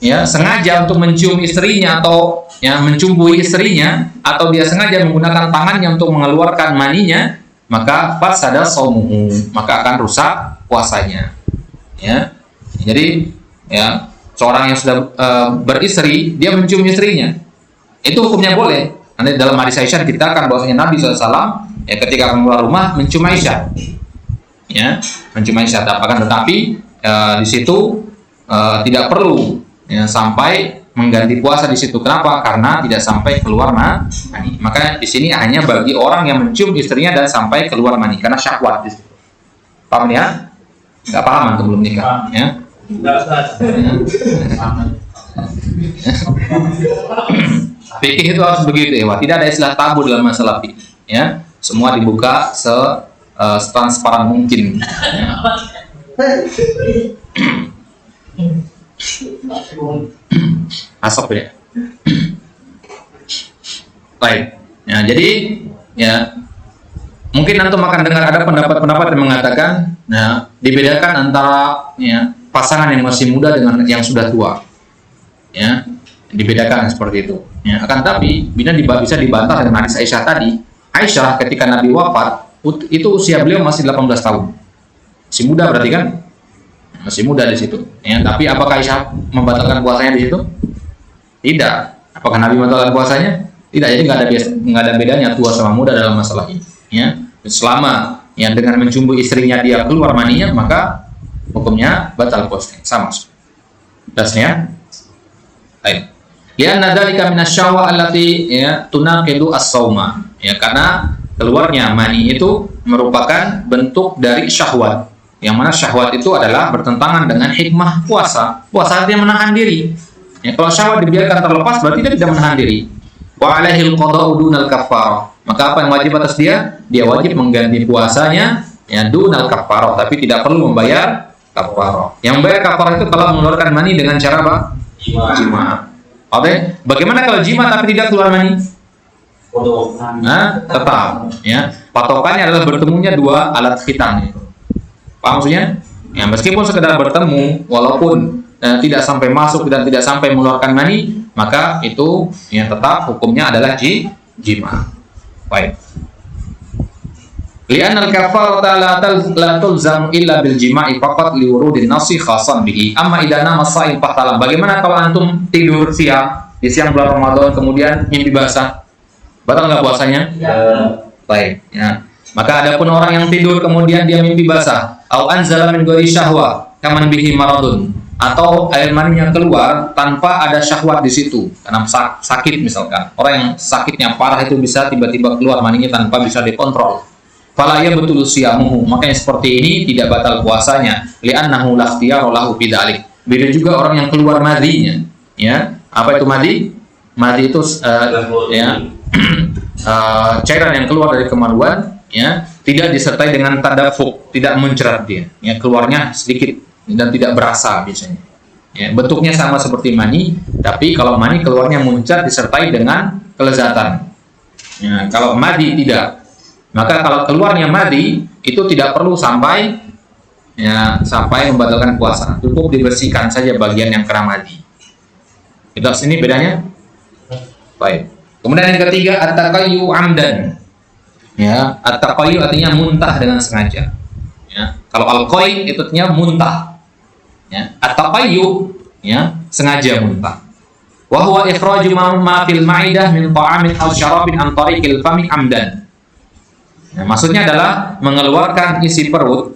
ya sengaja untuk mencium istrinya atau ya mencumbui istrinya, atau dia sengaja menggunakan tangannya untuk mengeluarkan maninya, maka fasada shaumuhu, maka akan rusak puasanya. Ya. Jadi ya seorang yang sudah beristri, dia mencium istrinya, itu hukumnya boleh. Nanti dalam hadis Aisyah diceritakan bahwasanya Nabi SAW ya ketika keluar rumah mencium Aisyah, ya mencium Aisyah. Tetapi di situ tidak perlu ya, sampai mengganti puasa di situ. Kenapa? Karena tidak sampai keluar mani. Maka di sini hanya bagi orang yang mencium istrinya dan sampai keluar mani karena syahwat di situ. Paham ya? Nggak paham antum belum nikah, ya? Fikih itu harus begitu ya, tidak ada istilah tabu dalam masalah fikih. Ya, semua dibuka transparan mungkin. Ya. Asap ya. Baik. Ya, jadi ya mungkin antum akan dengar ada pendapat-pendapat yang mengatakan, nah dibedakan antara ya pasangan yang masih muda dengan yang sudah tua. Ya, dibedakan seperti itu. Ya, akan tapi bisa dibantah dengan hadis Aisyah tadi. Aisyah ketika Nabi wafat itu usia beliau masih 18 tahun. Masih muda berarti kan? Masih muda di situ. Ya, tapi apakah Aisyah membatalkan puasanya di situ? Tidak. Apakah Nabi membatalkan puasanya? Tidak. Jadi nggak ada bedanya tua sama muda dalam masalah ini. Ya, selama yang dengan mencumbu istrinya dia keluar maninya, maka hukumnya batal puasanya. Sama. Jelasnya? Baik. Lianna dzalika minasyahwa allati ya tunaqidu as-shauma. Ya, karena keluarnya mani itu merupakan bentuk dari syahwat. Yang mana syahwat itu adalah bertentangan dengan hikmah puasa. Puasa artinya menahan diri. Ya, kalau syahwat dibiarkan terlepas berarti dia tidak menahan diri. Wa alaihil qada'u dunal kaffarah. Maka apa yang wajib atas dia? Dia wajib mengganti puasanya ya dunal kaffarah, tapi tidak perlu membayar kaffarah. Yang membayar kaffarah itu kalau mengeluarkan mani dengan cara apa? Jima. Oke, bagaimana kalau jima tapi tidak keluar mani? Nah, tetap ya. Patokannya adalah bertemunya dua alat khitan itu. Paham maksudnya? Ya, meskipun sekedar bertemu, walaupun tidak sampai masuk dan tidak sampai mengeluarkan mani, maka itu ya tetap hukumnya adalah jima. Baik. Li'anna al-kafarata la tulzam illa bil jima'i faqat li wurudin nasi khasan bihi. Amma idza nama as-sha'im fahtalam. Bagaimana kalau antum tidur siang di siang bulan Ramadan kemudian mimpi basah? Batal enggak puasanya? Ya. Baik, ya. Maka adapun orang yang tidur kemudian dia mimpi basah, au anzala min ghairi syahwa, kaman bihi maradun. atau air maninya keluar tanpa ada syahwat di situ karena sakit misalkan, orang yang sakitnya parah itu bisa tiba-tiba keluar maninya tanpa bisa dikontrol, fala betul siyamuhu, makanya seperti ini tidak batal puasanya, li'annahu la ikhtiyara lahu bidzalik. Beda juga orang yang keluar madinya, ya. Apa itu madi? Madi itu cairan yang keluar dari kemaluan, ya, tidak disertai dengan tadafuk, tidak mencerat dia, ya, keluarnya sedikit dan tidak berasa biasanya. Ya, bentuknya sama seperti mani, tapi kalau mani keluarnya muncat disertai dengan kelezatan. Ya, kalau madi tidak. Maka kalau keluarnya madi itu tidak perlu sampai membatalkan puasa, cukup dibersihkan saja bagian yang kena madi. Itu sini bedanya. Baik. Kemudian yang ketiga, at-taqayyu amdan. Ya, at-taqayyu artinya muntah dengan sengaja. Ya, kalau al-qay itu artinya muntah. Ya, at-taqayyu ya, sengaja muntah. Wa huwa ikhraju ma fil ma'idah min ta'amin aw syarabin an tariqil fami amdan. Ya, maksudnya adalah mengeluarkan isi perut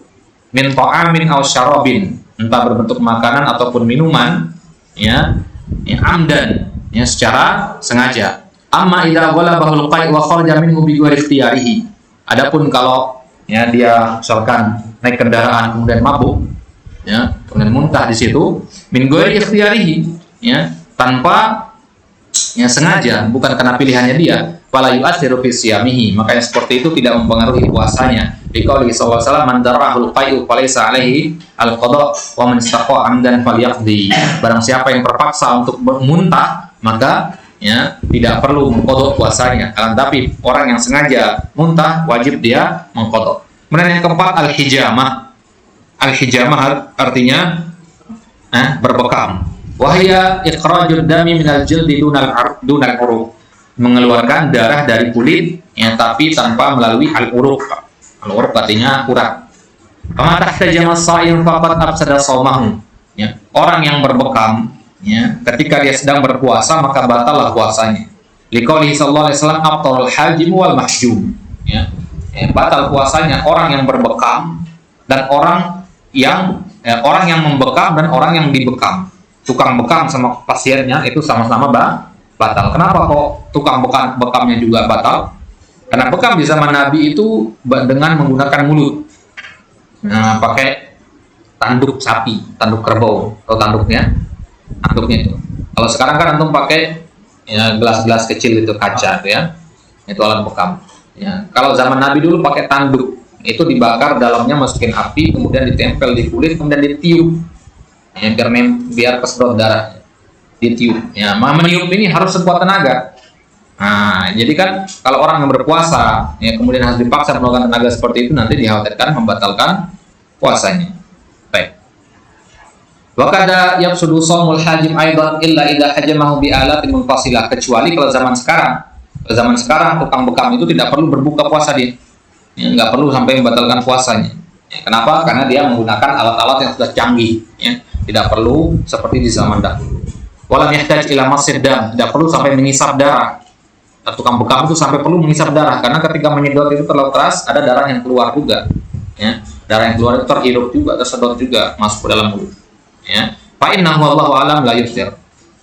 min ta'amin aw syarabin, entah berbentuk makanan ataupun minuman, ya amdan, ya secara sengaja. Amma idza ghalabahul qai' wa kharaja minhu bi ghairi ikhtiyarihi. Adapun kalau ya dia misalkan naik kendaraan kemudian mabuk, ya kemudian muntah di situ min ghairi ikhtiyarihi, ya tanpa ya sengaja, bukan karena pilihannya dia, fala yu'athiru fi siyamihi, makanya seperti itu tidak mempengaruhi puasanya. Biqauli sallallahu alaihi wasallam, man darahul qai'u falaysa alaihi al-qada wa man istaqa amdan falyaqdi. Barang siapa yang terpaksa untuk muntah, maka ya tidak perlu mengqada puasanya. Tapi orang yang sengaja muntah wajib dia mengqada. Kemudian yang keempat, al-hijamah. Al-hijamah artinya berbekam. Wahya ikhrajud dami minal jildi dunal uruq, mengeluarkan darah dari kulit ya tapi tanpa melalui al-uruq. Al-uruq artinya urat. Kama tahtajama as-sha'im faqad afsada shaumahu. Ya, orang yang berbekam ya ketika dia sedang berpuasa maka batallah puasanya. Liqauli sallallahu alaihi wasallam aftarul hajim wal mahjum. Ya, batal puasanya orang yang berbekam dan orang yang membekam dan orang yang dibekam. Tukang bekam sama pasiennya itu sama-sama batal. Kenapa kok tukang bekamnya juga batal? Karena bekam di zaman Nabi itu dengan menggunakan mulut. Nah, pakai tanduk sapi, tanduk kerbau atau tanduknya itu. Kalau sekarang kan antum pakai ya, gelas-gelas kecil itu kaca ya. Itu alat bekam. Ya, kalau zaman Nabi dulu pakai tanduk, itu dibakar, dalamnya masukin api, kemudian ditempel di kulit, kemudian ditiup. Ya, biar kesedot darah, ditiup. Ya, meniup ini harus sekuat tenaga. Nah, jadi kan kalau orang yang berpuasa, ya kemudian harus dipaksa melakukan tenaga seperti itu, nanti dikhawatirkan membatalkan puasanya. Baik. Wa kada yafsudu shaumul hajim aidan illa idza hajamahu bi alatin munfasilah, kecuali kalau zaman sekarang. Kalau zaman sekarang tukang bekam itu tidak perlu berbuka puasa dia. Ya, nggak perlu sampai membatalkan puasanya. Ya, kenapa? Karena dia menggunakan alat-alat yang sudah canggih, ya. Tidak perlu seperti di zaman dahulu. Walam yahtaj ila masjid dam, tidak perlu sampai mengisap darah. Tukang bekam itu sampai perlu mengisap darah karena ketika menyedot itu terlalu keras, ada darah yang keluar juga, ya. Darah yang keluar itu terhirup juga, tersedot juga masuk ke dalam mulut, ya. Fa innahu wallahu alam la yuftir,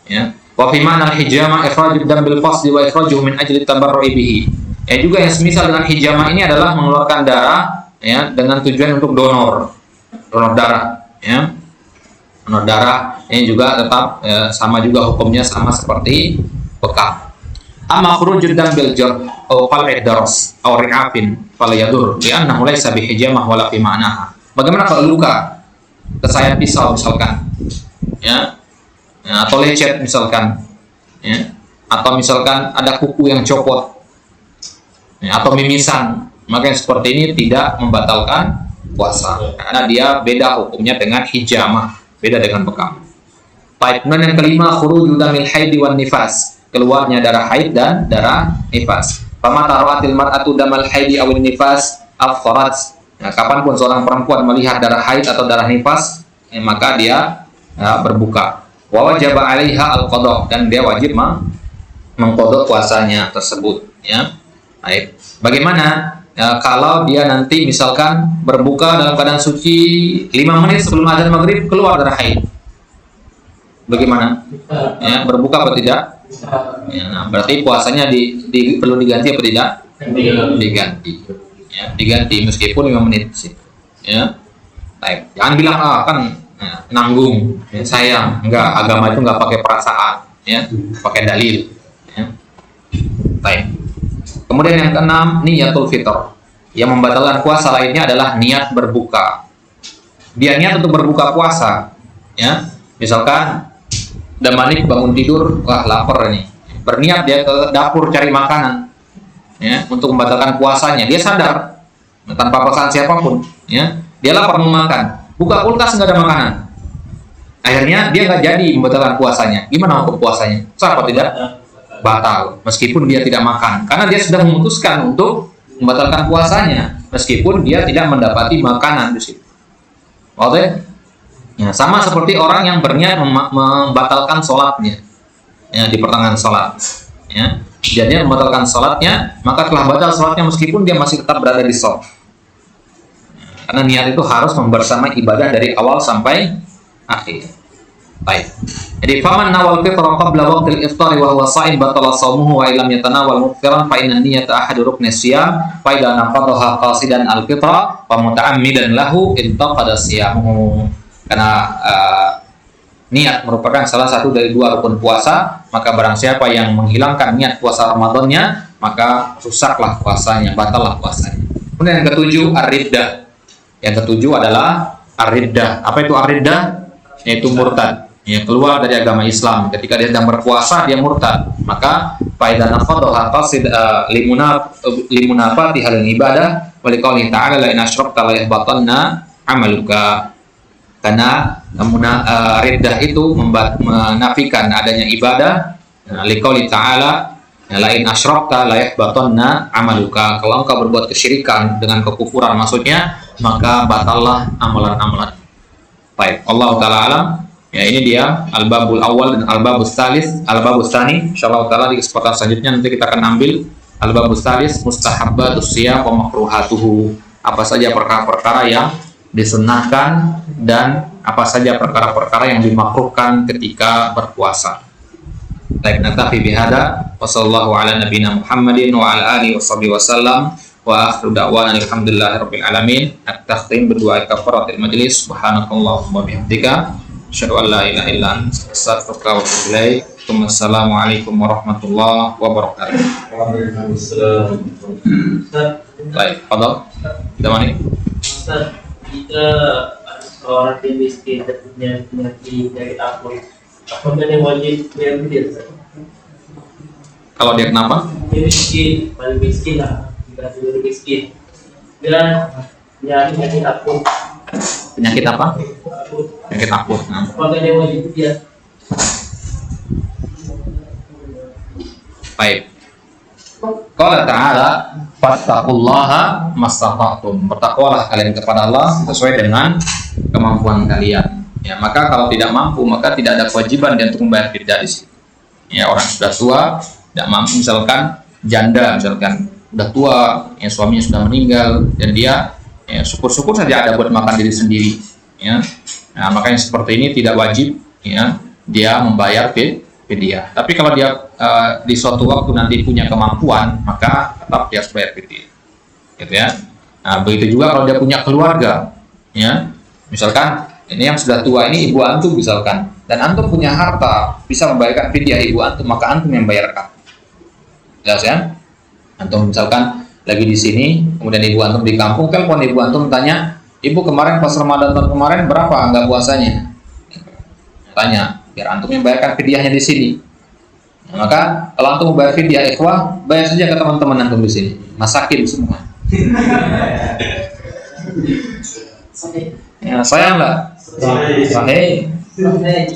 ya. Wa fi ma'na al-hijama ikhrajud dam bil fasdi wa ikhrajuhu min ajli tabarru'i bihi. Ya juga yang semisal dengan hijama ini adalah mengeluarkan darah, ya, dengan tujuan untuk donor darah, ya. Donor darah ini juga tetap ya, sama juga hukumnya sama seperti bekam. Amma khurujud dam bil jarh aw qal'i daras aw ri'afin fala yadur li'annahu laysa bi hijamah wala fi ma'naha. Bagaimana kalau luka kesayat pisau misalkan, ya, atau lecet misalkan, ya, atau misalkan ada kuku yang copot, ya, atau mimisan, maka yang seperti ini tidak membatalkan puasa karena dia beda hukumnya dengan hijamah, beda dengan bekam. Baik, kemudian yang kelima, khurujud damil haidi wan nifas, keluarnya darah haid dan darah nifas. Famata ra'atil mar'atu damal haidi awin nifas afqarat. Nah, kapanpun seorang perempuan melihat darah haid atau darah nifas, maka dia berbuka. Wa wajaba 'alaiha al-qada, dan dia wajib mengqada puasanya tersebut, ya. Baik. Bagaimana kalau dia nanti misalkan berbuka dalam keadaan suci 5 menit sebelum azan maghrib keluar darah haid? bagaimana? Ya, berbuka apa tidak? Ya, nah, berarti puasanya perlu diganti apa tidak? Diganti. Ya, diganti meskipun 5 menit sih. Ya. Baik. Jangan bilang kan nanggung, ya, sayang. Enggak, agama itu enggak pakai perasaan, ya, pakai dalil. Ya. Baik. Kemudian yang keenam, niyatul fitr. Yang membatalkan puasa lainnya adalah niat berbuka. Dia niat untuk berbuka puasa, ya. Misalkan Damanik bangun tidur, wah lapar nih. Berniat dia ke dapur cari makanan, ya, untuk membatalkan puasanya. Dia sadar tanpa paksaan siapapun, ya. Dia lapar mau makan. Buka kulkas nggak ada makanan. Akhirnya dia nggak jadi membatalkan puasanya. Gimana hukum puasanya? Sah apa tidak? Batal. Meskipun dia tidak makan, karena dia sudah memutuskan untuk membatalkan puasanya, meskipun dia tidak mendapati makanan di situ. Oke? Ya, sama seperti orang yang berniat membatalkan sholatnya, ya, di pertengahan sholat. Ya, dia membatalkan sholatnya, maka telah batal sholatnya meskipun dia masih tetap berada di sholat. Karena niat itu harus membersamai ibadah dari awal sampai akhir. Baik. Jadi faman nawal fitra qabla waqtil iftar wa huwa sha'im batala shaumuhu wa illam yatanawal muftiran fa inna niyyata ahadu rukni siyam fa idza naqadaha qasidan al-fitra wa muta'ammidan lahu intaqada siyamuhu. Karena niat merupakan salah satu dari 2 rukun puasa, maka barang siapa yang menghilangkan niat puasa Ramadannya, maka rusaklah puasanya, batallah puasanya. Kemudian yang ketujuh, ar-riddah. Yang ketujuh adalah ar-riddah. Apa itu ar-riddah? Yaitu murtad, ya, keluar dari agama Islam. Ketika dia sedang berpuasa, dia murtad. Maka faidan naqadaha qasid limunafati hal ibadah wa liqaulihi ta'ala la in asyrakta la yahbatanna 'amaluka. Karena riddah itu menafikan adanya ibadah. Liqaulihi ta'ala la in asyrakta la yahbatanna 'amaluka. Kalau engkau berbuat kesyirikan dengan kekufuran, maksudnya maka batallah amalan-amalan. Baik, Allah taala alam. Ya, ini dia al-babul awal dan al-babus tsalis, al-babus tsani. Insyaallah taala di kesempatan selanjutnya nanti kita akan ambil al-babus tsalis, mustahabbatus shiyam wa makruhatuhu. Apa saja perkara-perkara yang disunnahkan dan apa saja perkara-perkara yang dimakruhkan ketika berpuasa. Baik, naktafi bihada wa sallallahu ala nabiyina Muhammadin wa ala alihi washabihi wasallam. Wa akhiru da'wana alhamdulillahirabbil alamin. At-takhtim berdoa kafaratul majlis. Subhanakallahumma bihamdika asyhadu an la ilaha illa anta astaghfiruka wa atubu ilaik. Wassalamualaikum warahmatullahi wabarakatuh. Waalaikumsalam. Baik, fadhal. Damanik. Ustaz, jika seorang yang miskin dan punya penyakit dari akut, apakah dia wajib bayar fidyah, Ustaz? Kalau dia kenapa? Dia miskin, paling miskin lah, jika dia miskin dan penyakit akut. Penyakit apa? Akut. Penyakit akut. Nah. Apakah dia wajib fidyah? Baik. Qala ta'ala fattaqullaha mastata'tum. Bertakwalah kalian kepada Allah sesuai dengan kemampuan kalian. Ya, maka kalau tidak mampu, maka tidak ada kewajiban dia untuk membayar fidyah di situ. Ya, orang sudah tua, tidak mampu, misalkan janda, misalkan udah tua, ya, suaminya sudah meninggal dan dia ya, syukur-syukur saja ada buat makan diri sendiri. Ya. Nah, makanya seperti ini tidak wajib, ya, dia membayar fidyah. Tapi kalau dia di suatu waktu nanti punya kemampuan, maka tetap dia harus bayar fidyah. Gitu ya. Nah, begitu juga kalau dia punya keluarga, ya. Misalkan ini yang sudah tua ini ibu antum misalkan, dan antum punya harta bisa membayarkan fidyah ibu antum, maka antum yang bayarkan. Jelas ya? Antum misalkan lagi di sini, kemudian ibu antum di kampung, telepon ibu antum tanya, ibu kemarin pas Ramadan tahun kemarin berapa enggak puasanya? Tanya, biar antum yang bayarkan fidyahnya di sini. Nah, maka kalau antum bayar fidyah ikhwah, bayar saja ke teman-teman antum di sini, masakin semua. Ya, saya enggak. Sahih. Sampai